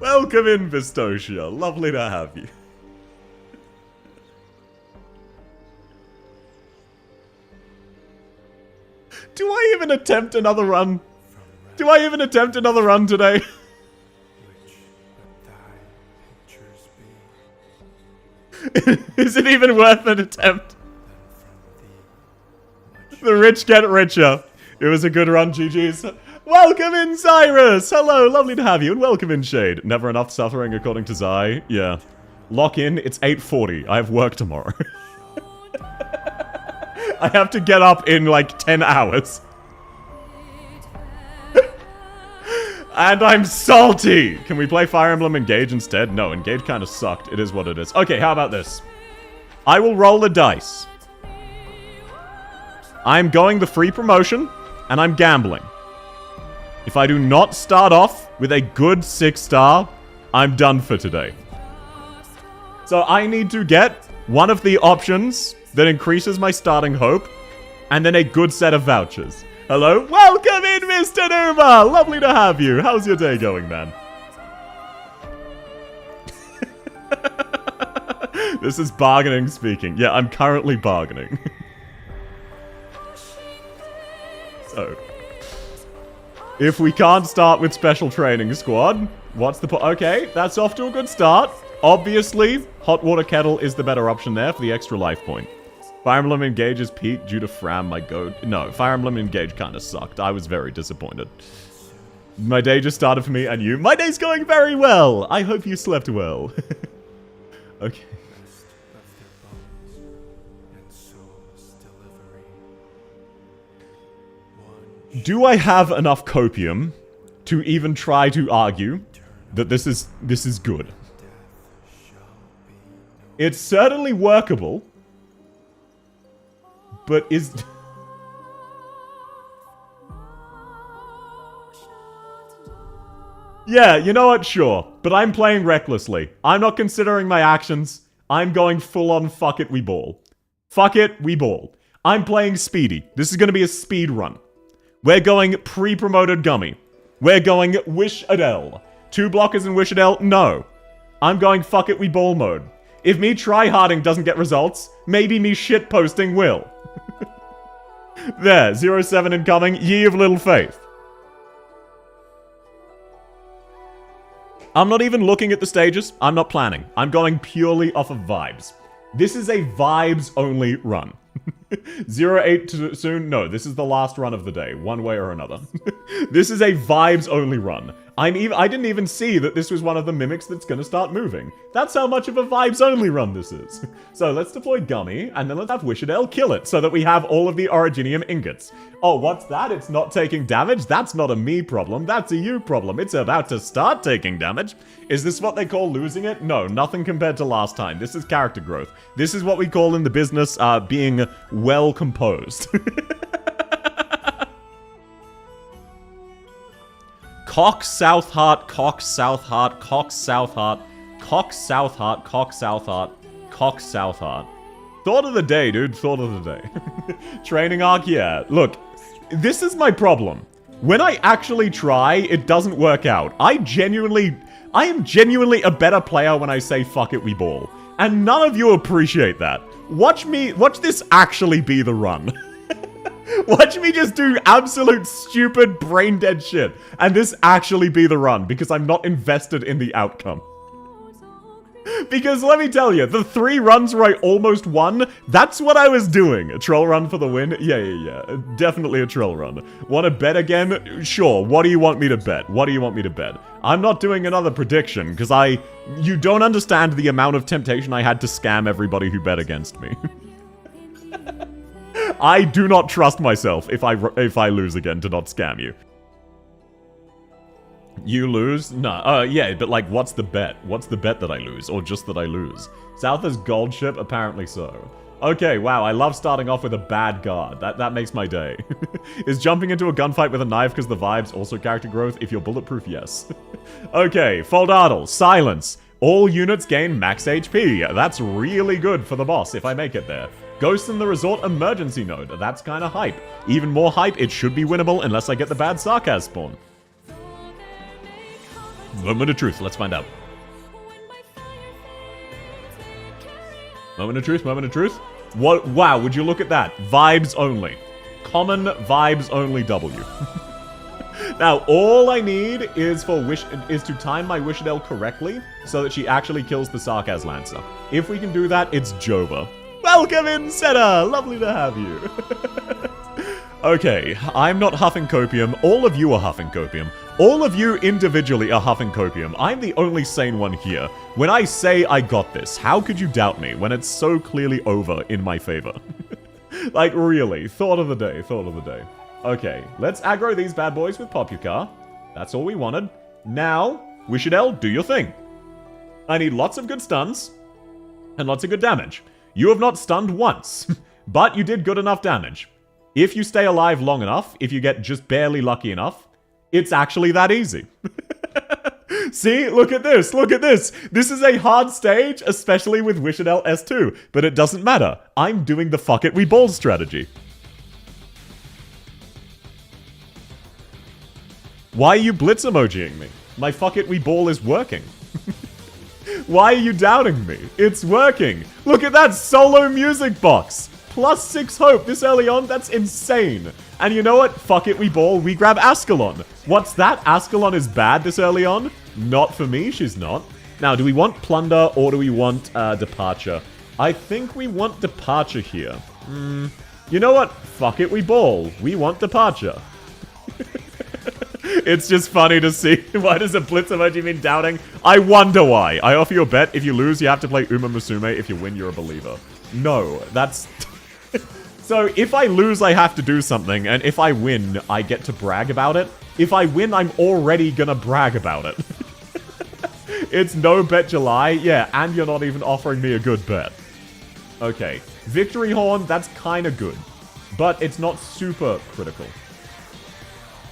Welcome in, Vistosia. Lovely to have you. Do I even attempt another run? Do I even attempt another run today? Is it even worth an attempt? The rich get richer. It was a good run, GG's. Welcome in, Cyrus! Hello, lovely to have you, and welcome in, Shade. Never enough suffering, according to Zai. Yeah. Lock in, it's 8:40. I have work tomorrow. I have to get up in, like, 10 hours. And I'm salty! Can we play Fire Emblem Engage instead? No, Engage kind of sucked. It is what it is. Okay, how about this? I will roll the dice. I'm going the free promotion, and I'm gambling. If I do not start off with a good 6-star, I'm done for today. So I need to get one of the options that increases my starting hope, and then a good set of vouchers. Hello? Welcome in, Mr. Numa! Lovely to have you. How's your day going, man? This is bargaining speaking. Yeah, I'm currently bargaining. So, if we can't start with Special Training Squad, what's the okay, that's off to a good start. Obviously, Hot Water Kettle is the better option there for the extra life point. Fire Emblem Engage is peaked due to Fram, my goat. No, Fire Emblem Engage kind of sucked. I was very disappointed. My day just started for me and you. My day's going very well. I hope you slept well. Okay. Do I have enough copium to even try to argue that this is good? It's certainly workable. But is... Yeah, you know what? Sure. But I'm playing recklessly. I'm not considering my actions. I'm going full on fuck it, we ball. Fuck it, we ball. I'm playing speedy. This is going to be a speed run. We're going pre-promoted Gummy. We're going Wish Adele. 2 blockers in Wish Adele? No. I'm going fuck it, we ball mode. If me try-harding doesn't get results, maybe me shit-posting will. There, 0-7 incoming, ye of little faith. I'm not even looking at the stages. I'm not planning. I'm going purely off of vibes. This is a vibes-only run. 0-8 too soon? No, this is the last run of the day, one way or another. This is a vibes-only run. I didn't even see that this was one of the mimics that's gonna start moving. That's how much of a vibes-only run this is. So let's deploy Gummy, and then let's have Wishadel kill it, so that we have all of the Originium ingots. Oh, what's that? It's not taking damage? That's not a me problem, that's a you problem. It's about to start taking damage. Is this what they call losing it? No, nothing compared to last time. This is character growth. This is what we call in the business, being well composed. Cock South Heart, Cock South Heart, Cock South Heart, Cock South Heart, Cock South Heart, Cock South Heart. Thought of the day, dude. Thought of the day. Training arc, yeah. Look, this is my problem. When I actually try, it doesn't work out. I am genuinely a better player when I say fuck it, we ball. And none of you appreciate that. Watch this actually be the run. Watch me just do absolute stupid brain dead shit. And this actually be the run, because I'm not invested in the outcome. Because let me tell you, the 3 runs where I almost won, that's what I was doing. A troll run for the win? Yeah. Definitely a troll run. Want to bet again? Sure. What do you want me to bet? What do you want me to bet? I'm not doing another prediction, because you don't understand the amount of temptation I had to scam everybody who bet against me. I do not trust myself if I lose again to not scam you. You lose? No. Yeah, but like, what's the bet? What's the bet that I lose? Or just that I lose? South is gold ship? Apparently so. Okay, wow, I love starting off with a bad guard. That makes my day. Is jumping into a gunfight with a knife because the vibes also character growth? If you're bulletproof, yes. Okay, Foldardle, silence. All units gain max HP. That's really good for the boss if I make it there. Ghost in the Resort emergency node. That's kind of hype. Even more hype, it should be winnable unless I get the bad Sarkaz spawn. Moment of truth, let's find out. Moment of truth, moment of truth. What? Wow, would you look at that? Vibes only. Common vibes only W. Now, all I need is to time my Wishadel correctly so that she actually kills the Sarkaz Lancer. If we can do that, it's Jova. Welcome in, Seta! Lovely to have you. Okay, I'm not huffing copium. All of you are huffing copium. All of you individually are huffing copium. I'm the only sane one here. When I say I got this, how could you doubt me when it's so clearly over in my favor? Like, really. Thought of the day, thought of the day. Okay, let's aggro these bad boys with Popukar. That's all we wanted. Now, Wishadel, do your thing. I need lots of good stuns and lots of good damage. You have not stunned once, but you did good enough damage. If you stay alive long enough, if you get just barely lucky enough, it's actually that easy. See? Look at this. Look at this. This is a hard stage, especially with Wishadel S2. But it doesn't matter. I'm doing the fuck it we ball strategy. Why are you blitz emojiing me? My fuck it we ball is working. Why are you doubting me? It's working. Look at that solo music box. +6 hope this early on. That's insane. And you know what? Fuck it, we ball. We grab Ascalon. What's that? Ascalon is bad this early on? Not for me, she's not. Now, do we want Plunder or do we want Departure? I think we want Departure here. You know what? Fuck it, we ball. We want Departure. It's just funny to see. Why does a blitz emoji mean doubting? I wonder why. I offer you a bet. If you lose, you have to play Uma Musume. If you win, you're a believer. No, that's... So, if I lose, I have to do something, and if I win, I get to brag about it. If I win, I'm already gonna brag about it. It's no bet July, yeah, and you're not even offering me a good bet. Okay, Victory Horn, that's kinda good, but it's not super critical.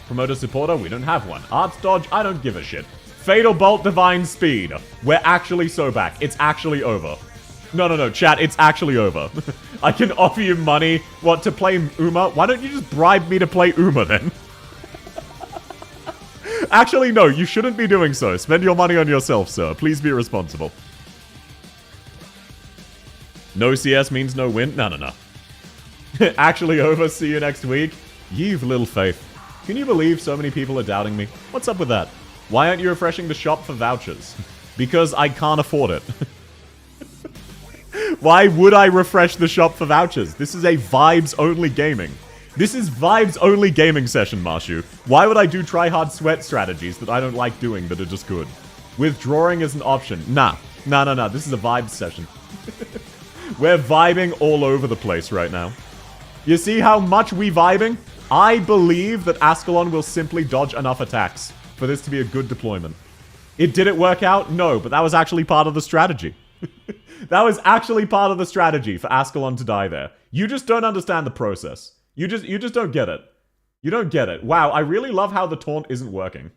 Promoter Supporter, we don't have one. Arts Dodge, I don't give a shit. Fatal Bolt, Divine Speed. We're actually so back. It's actually over. No, chat, it's actually over. I can offer you money, what, to play Uma? Why don't you just bribe me to play Uma, then? Actually, no, you shouldn't be doing so. Spend your money on yourself, sir. Please be responsible. No CS means no win? No. Actually over, see you next week. You've little faith. Can you believe so many people are doubting me? What's up with that? Why aren't you refreshing the shop for vouchers? Because I can't afford it. Why would I refresh the shop for vouchers? This is a vibes-only gaming. This is vibes-only gaming session, Marshu. Why would I do try-hard sweat strategies that I don't like doing that are just good? Withdrawing is an option. Nah. This is a vibes session. We're vibing all over the place right now. You see how much we vibing? I believe that Ascalon will simply dodge enough attacks for this to be a good deployment. It didn't work out? No, but that was actually part of the strategy. That was actually part of the strategy for Ascalon to die there. You just don't understand the process. You just don't get it. You don't get it. Wow, I really love how the taunt isn't working.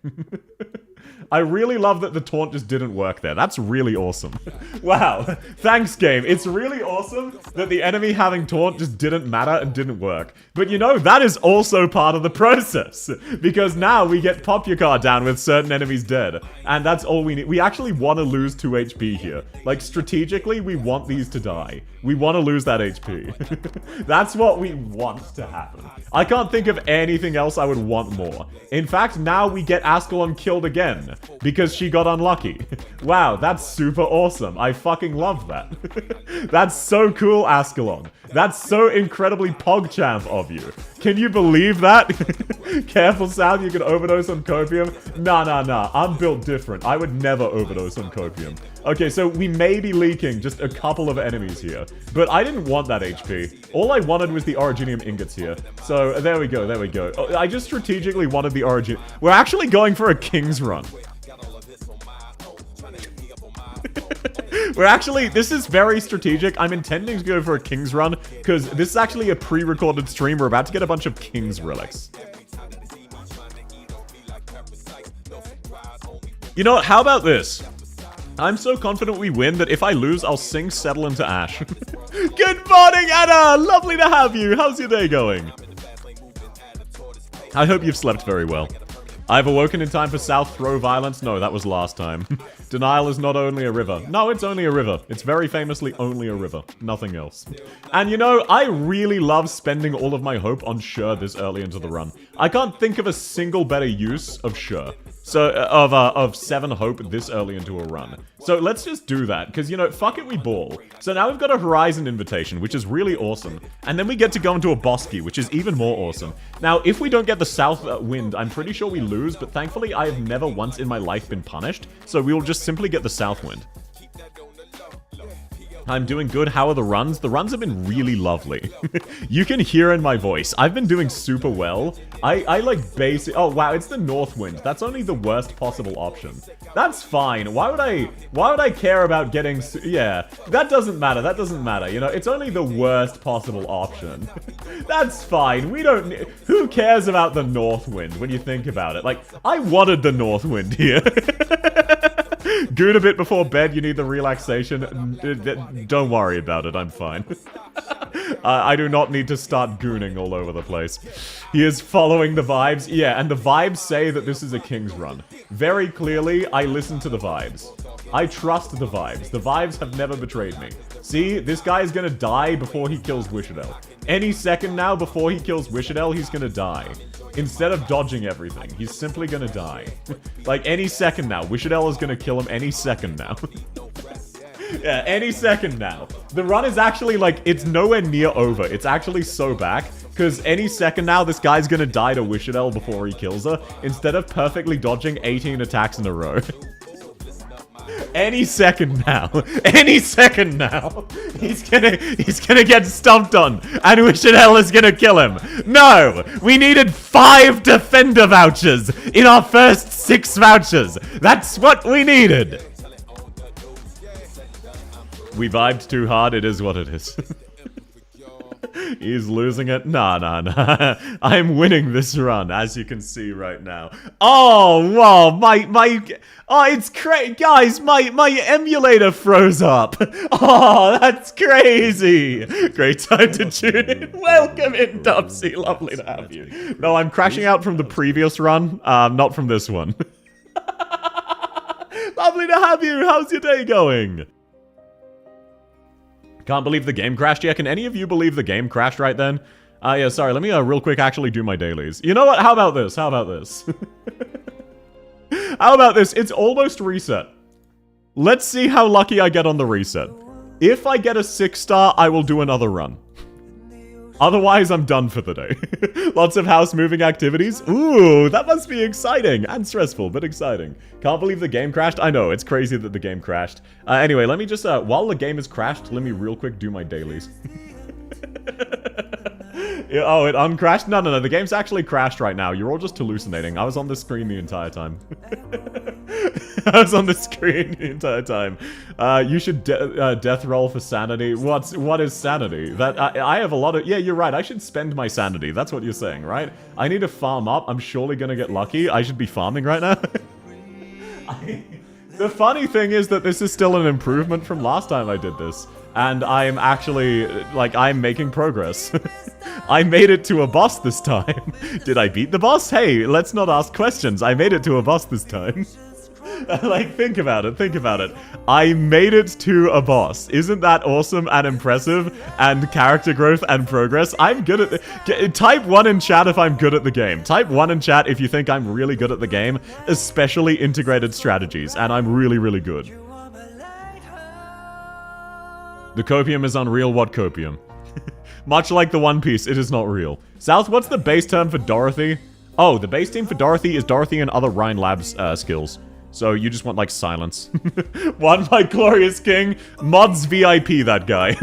I really love that the taunt just didn't work there. That's really awesome. Wow. Thanks, game. It's really awesome that the enemy having taunt just didn't matter and didn't work. But you know, that is also part of the process. Because now we get pop your card down with certain enemies dead. And that's all we need. We actually want to lose 2 HP here. Like, strategically, we want these to die. We want to lose that HP. That's what we want to happen. I can't think of anything else I would want more. In fact, now we get Ascalon killed again. Because she got unlucky. Wow, that's super awesome. I fucking love that. That's so cool, Ascalon. That's so incredibly PogChamp of you. Can you believe that? Careful, South, you can overdose on copium. Nah. I'm built different. I would never overdose on copium. Okay, so we may be leaking just a couple of enemies here. But I didn't want that HP. All I wanted was the Originium ingots here. So, there we go. Oh, I just strategically wanted the Origin. We're actually going for a King's Run. We're actually, this is very strategic. I'm intending to go for a King's Run, because this is actually a pre-recorded stream. We're about to get a bunch of King's relics. You know what, how about this? I'm so confident we win that if I lose, I'll sing Settle into Ash. Good morning, Anna! Lovely to have you. How's your day going? I hope you've slept very well. I've awoken in time for South Throw violence. No, that was last time. Denial is not only a river. No, it's only a river. It's very famously only a river. Nothing else. And you know, I really love spending all of my hope on Sure this early into the run. I can't think of a single better use of Sure. So, of 7 hope this early into a run. So let's just do that, because, you know, fuck it, we ball. So now we've got a Horizon invitation, which is really awesome. And then we get to go into a Bosky, which is even more awesome. Now, if we don't get the South Wind, I'm pretty sure we lose, but thankfully I have never once in my life been punished, so we will just simply get the South Wind. I'm doing good. How are the runs? The runs have been really lovely. You can hear in my voice. I've been doing super well. I like basic... Oh, wow, it's the North Wind. That's only the worst possible option. That's fine. Why would I care about getting... Yeah, that doesn't matter. You know, it's only the worst possible option. That's fine. We don't... Who cares about the North Wind when you think about it? Like, I wanted the North Wind here. Goon a bit before bed, you need the relaxation. Don't worry about it, I'm fine. I do not need to start gooning all over the place. He is following the vibes. Yeah, and the vibes say that this is a King's Run. Very clearly, I listen to the vibes. I trust the vibes. The vibes have never betrayed me. See, this guy is gonna die before he kills Wishadel. Any second now, before he kills Wishadel, he's gonna die. Instead of dodging everything, he's simply gonna die. Like, any second now. Wishadel is gonna kill him any second now. Yeah, any second now. The run is actually, like, it's nowhere near over. It's actually so back. Because any second now, this guy's gonna die to Wishadel before he kills her. Instead of perfectly dodging 18 attacks in a row. Any second now. Any second now. He's gonna get stumped on. And Wishadel is gonna kill him. No! We needed 5 defender vouchers in our first 6 vouchers. That's what we needed. We vibed too hard, it is what it is. He's losing it. Nah. I'm winning this run, as you can see right now. Oh, wow, oh, it's crazy. Guys, my emulator froze up. Oh, that's crazy. Great time to tune in. Welcome in, Dubsy. Lovely to have you. No, I'm crashing out from the previous run, not from this one. Lovely to have you. How's your day going? Can't believe the game crashed. Yeah, can any of you believe the game crashed right then? Yeah, sorry, let me real quick actually do my dailies. You know what? How about this? How about this? How about this? It's almost reset. Let's see how lucky I get on the reset. If I get a 6-star, I will do another run. Otherwise, I'm done for the day. Lots of house moving activities. Ooh, that must be exciting. And stressful, but exciting. Can't believe the game crashed. I know, it's crazy that the game crashed. Anyway, let me just, while the game is crashed, let me real quick do my dailies. Oh, it uncrashed? No, the game's actually crashed right now. You're all just hallucinating. I was on the screen the entire time. I was on the screen the entire time. You should death roll for sanity. What is sanity? That I have a lot of... Yeah, you're right. I should spend my sanity. That's what you're saying, right? I need to farm up. I'm surely gonna get lucky. I should be farming right now. The funny thing is that this is still an improvement from last time I did this. And I'm actually, like, I'm making progress. I made it to a boss this time. Did I beat the boss? Hey, let's not ask questions. I made it to a boss this time. Like, think about it. I made it to a boss. Isn't that awesome and impressive? And character growth and progress? I'm good at the... Type 1 in chat if I'm good at the game. Type 1 in chat if you think I'm really good at the game. Especially integrated strategies. And I'm really, really good. The copium is unreal. What copium? Much like the One Piece, it is not real. South, what's the base term for Dorothy? Oh, the base term for Dorothy is Dorothy and other Ryan Labs skills. So you just want, like, silence. One by Glorious King. Mods VIP, that guy.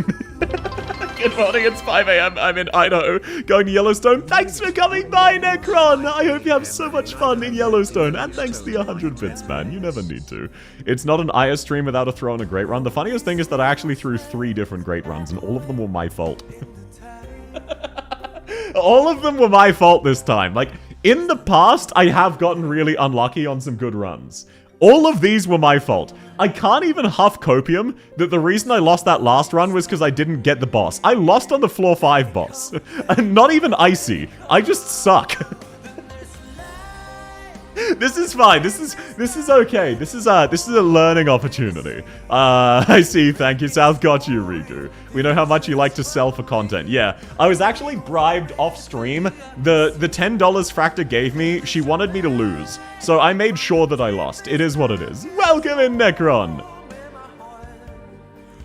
Good morning, it's 5 AM. I'm in Idaho, going to Yellowstone. Thanks for coming by, Necron. I hope you have so much fun in Yellowstone. And thanks to the 100 bits, man. You never need to. It's not an IS stream without a throw and a great run. The funniest thing is that I actually threw 3 different great runs, and all of them were my fault. All of them were my fault this time. Like, in the past, I have gotten really unlucky on some good runs. All of these were my fault. I can't even huff copium that the reason I lost that last run was because I didn't get the boss. I lost on the floor 5 boss. And not even icy. I just suck. This is fine. This is okay. This is a learning opportunity. I see. Thank you, South. Got you, Riku. We know how much you like to sell for content. Yeah, I was actually bribed off stream. The $10 Fracta gave me, she wanted me to lose. So I made sure that I lost. It is what it is. Welcome in, Necron.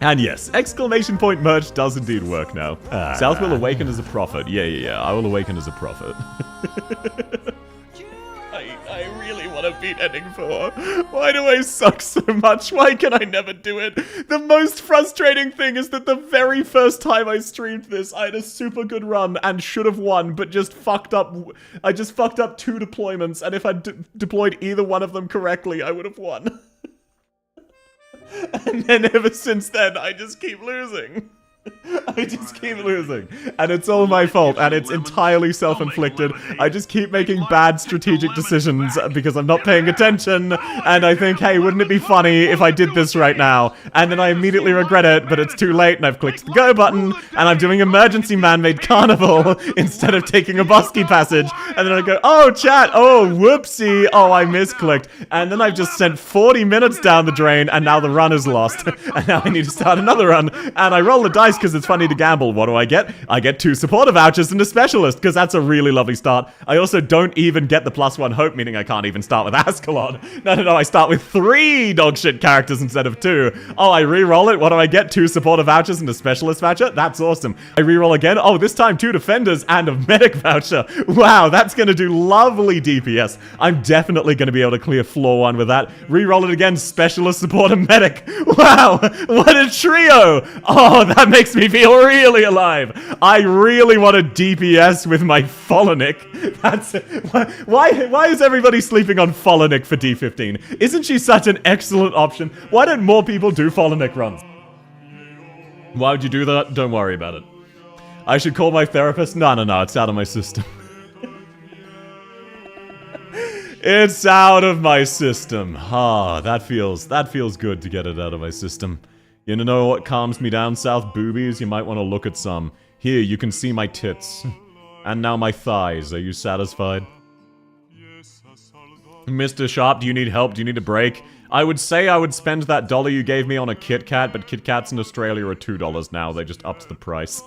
And yes, exclamation point merch does indeed work now. South will awaken as a prophet. Yeah. I will awaken as a prophet. I really want to beat ending 4. Why do I suck so much? Why can I never do it? The most frustrating thing is that the very first time I streamed this, I had a super good run and should have won, but just fucked up. I just fucked up 2 deployments, and if I deployed either one of them correctly, I would have won. And then ever since then, I just keep losing. I just keep losing. And it's all my fault, and it's entirely self-inflicted. I just keep making bad strategic decisions because I'm not paying attention, and I think, hey, wouldn't it be funny if I did this right now? And then I immediately regret it, but it's too late, and I've clicked the go button, and I'm doing emergency man-made carnival instead of taking a bosky passage. And then I go, oh, chat, oh, whoopsie, oh, I misclicked. And then I've just sent 40 minutes down the drain, and now the run is lost. And now I need to start another run, and I roll the dice because it's funny to gamble. What do I get? I get 2 supporter vouchers and a specialist, because that's a really lovely start. I also don't even get the +1 hope, meaning I can't even start with Ascalon. No, I start with 3 dogshit characters instead of 2. Oh, I re-roll it. What do I get? 2 supporter vouchers and a specialist voucher? That's awesome. I re-roll again. Oh, this time 2 defenders and a medic voucher. Wow, that's gonna do lovely DPS. I'm definitely gonna be able to clear floor 1 with that. Re-roll it again. Specialist, supporter, medic. Wow, what a trio. Oh, that makes me feel really alive. I really want a DPS with my Folonic. That's why is everybody sleeping on Folonic for D15? Isn't she such an excellent option? Why don't more people do Folonic runs? Why would you do that? Don't worry about it. I should call my therapist. No, it's out of my system. It's out of my system. Ah, that feels good to get it out of my system. You know what calms me down, South Boobies? You might want to look at some. Here, you can see my tits. And now my thighs. Are you satisfied? Mr. Sharp, do you need help? Do you need a break? I would say I would spend that $1 you gave me on a Kit Kat, but Kit Kats in Australia are $2 now. They just upped the price.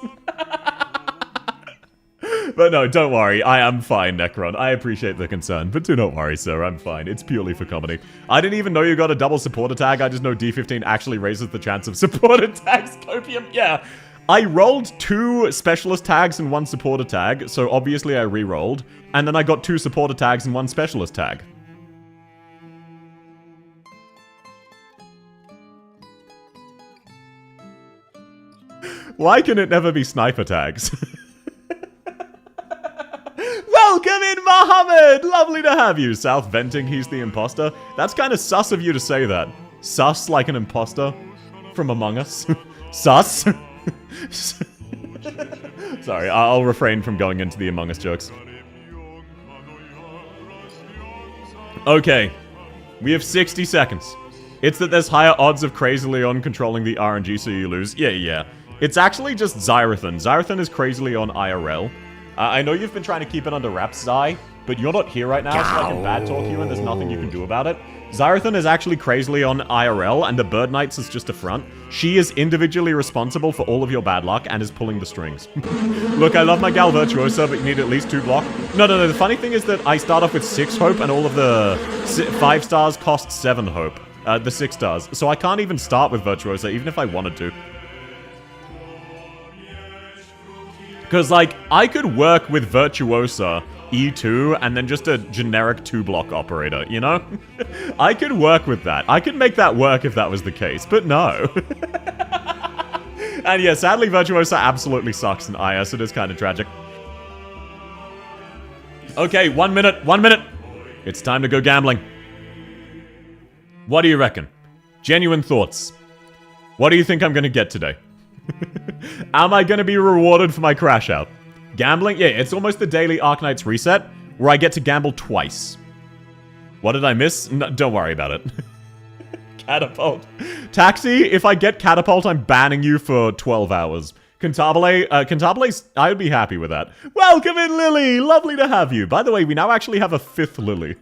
But no, don't worry. I am fine, Necron. I appreciate the concern, but do not worry, sir. I'm fine. It's purely for comedy. I didn't even know you got a double supporter tag. I just know D15 actually raises the chance of supporter tags. Copium, yeah. I rolled 2 specialist tags and 1 supporter tag, so obviously I re-rolled. And then I got 2 supporter tags and 1 specialist tag. Why can it never be sniper tags? Welcome in, Mohammed! Lovely to have you. South venting, he's the imposter. That's kind of sus of you to say that. Sus like an imposter from Among Us. Sus. Sorry, I'll refrain from going into the Among Us jokes. Okay. We have 60 seconds. It's that there's higher odds of Crazy Leon controlling the RNG so you lose. Yeah. It's actually just Xyrathan. Xyrathan is Crazy Leon IRL. I know you've been trying to keep it under wraps, Zai, but you're not here right now, so I can bad talk you and there's nothing you can do about it. Xyrathan is actually crazily on IRL, and the Arknights is just a front. She is individually responsible for all of your bad luck and is pulling the strings. Look, I love my gal Virtuosa, but you need at least 2 block. No, the funny thing is that I start off with 6 hope, and all of the 5 stars cost 7 hope. The 6 stars. So I can't even start with Virtuosa, even if I wanted to. Because, like, I could work with Virtuosa, E2, and then just a generic 2-block operator, you know? I could work with that. I could make that work if that was the case, but no. And yeah, sadly, Virtuosa absolutely sucks in IS. It is kind of tragic. Okay, 1 minute, 1 minute. It's time to go gambling. What do you reckon? Genuine thoughts. What do you think I'm going to get today? Am I going to be rewarded for my crash out? Gambling? Yeah, it's almost the daily Arknights reset, where I get to gamble twice. What did I miss? No, don't worry about it. Catapult. Taxi, if I get Catapult, I'm banning you for 12 hours. Cantabile, I would be happy with that. Welcome in, Lily! Lovely to have you. By the way, we now actually have a 5th Lily.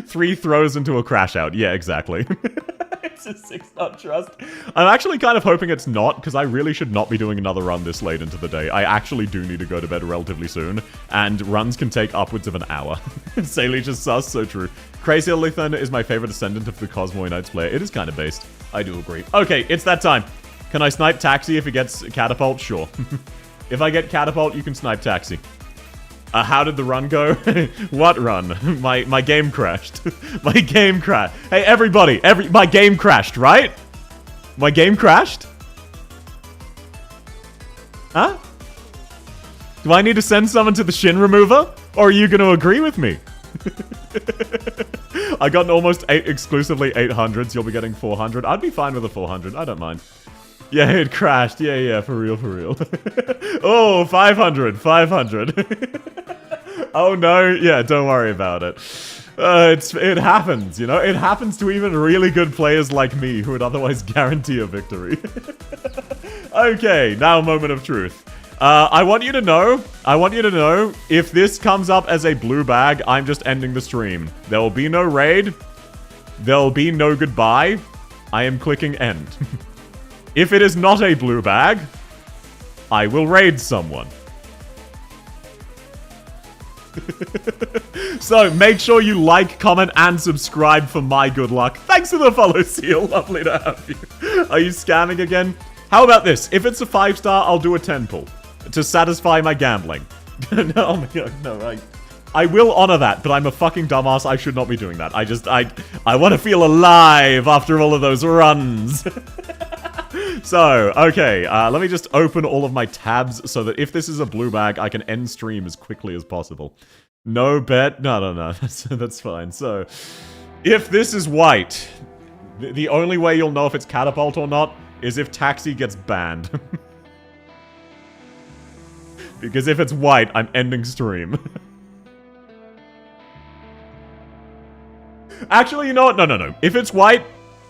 3 throws into a crash out. Yeah, exactly. It's a 6-not trust. I'm actually kind of hoping it's not, because I really should not be doing another run this late into the day. I actually do need to go to bed relatively soon, and runs can take upwards of an hour. Salish is sus, so true. Crazy Lithan is my favorite descendant of the Cosmoy Knights player. It is kind of based. I do agree. Okay, it's that time. Can I snipe Taxi if it gets Catapult? Sure. If I get Catapult, you can snipe Taxi. How did the run go? What run? My game crashed. My game crashed. Hey, everybody! My game crashed, right? My game crashed? Huh? Do I need to send someone to the Shin Remover? Or are you going to agree with me? I got an almost exclusively 800s. You'll be getting 400. I'd be fine with a 400. I don't mind. Yeah, it crashed. Yeah, for real. Oh, 500. Oh no, yeah, don't worry about it. It happens, you know? It happens to even really good players like me who would otherwise guarantee a victory. Okay, now moment of truth. I want you to know, if this comes up as a blue bag, I'm just ending the stream. There will be no raid. There will be no goodbye. I am clicking end. If it is not a blue bag, I will raid someone. So, make sure you like, comment, and subscribe for my good luck. Thanks for the follow, Seal. Lovely to have you. Are you scamming again? How about this? If it's a 5-star, I'll do a 10 pull. To satisfy my gambling. No, oh my god, no, I will honor that, but I'm a fucking dumbass. I should not be doing that. I want to feel alive after all of those runs. So, okay, let me just open all of my tabs so that if this is a blue bag, I can end stream as quickly as possible. No bet? No. That's fine. So, if this is white, the only way you'll know if it's Catapult or not is if Taxi gets banned. Because if it's white, I'm ending stream. Actually, you know what? No. If it's white,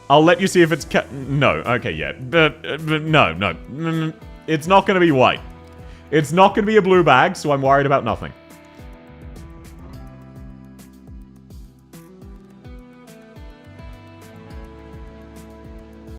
I'll let you see if it's no. Okay, yeah. But no. It's not gonna be white. It's not gonna be a blue bag, so I'm worried about nothing.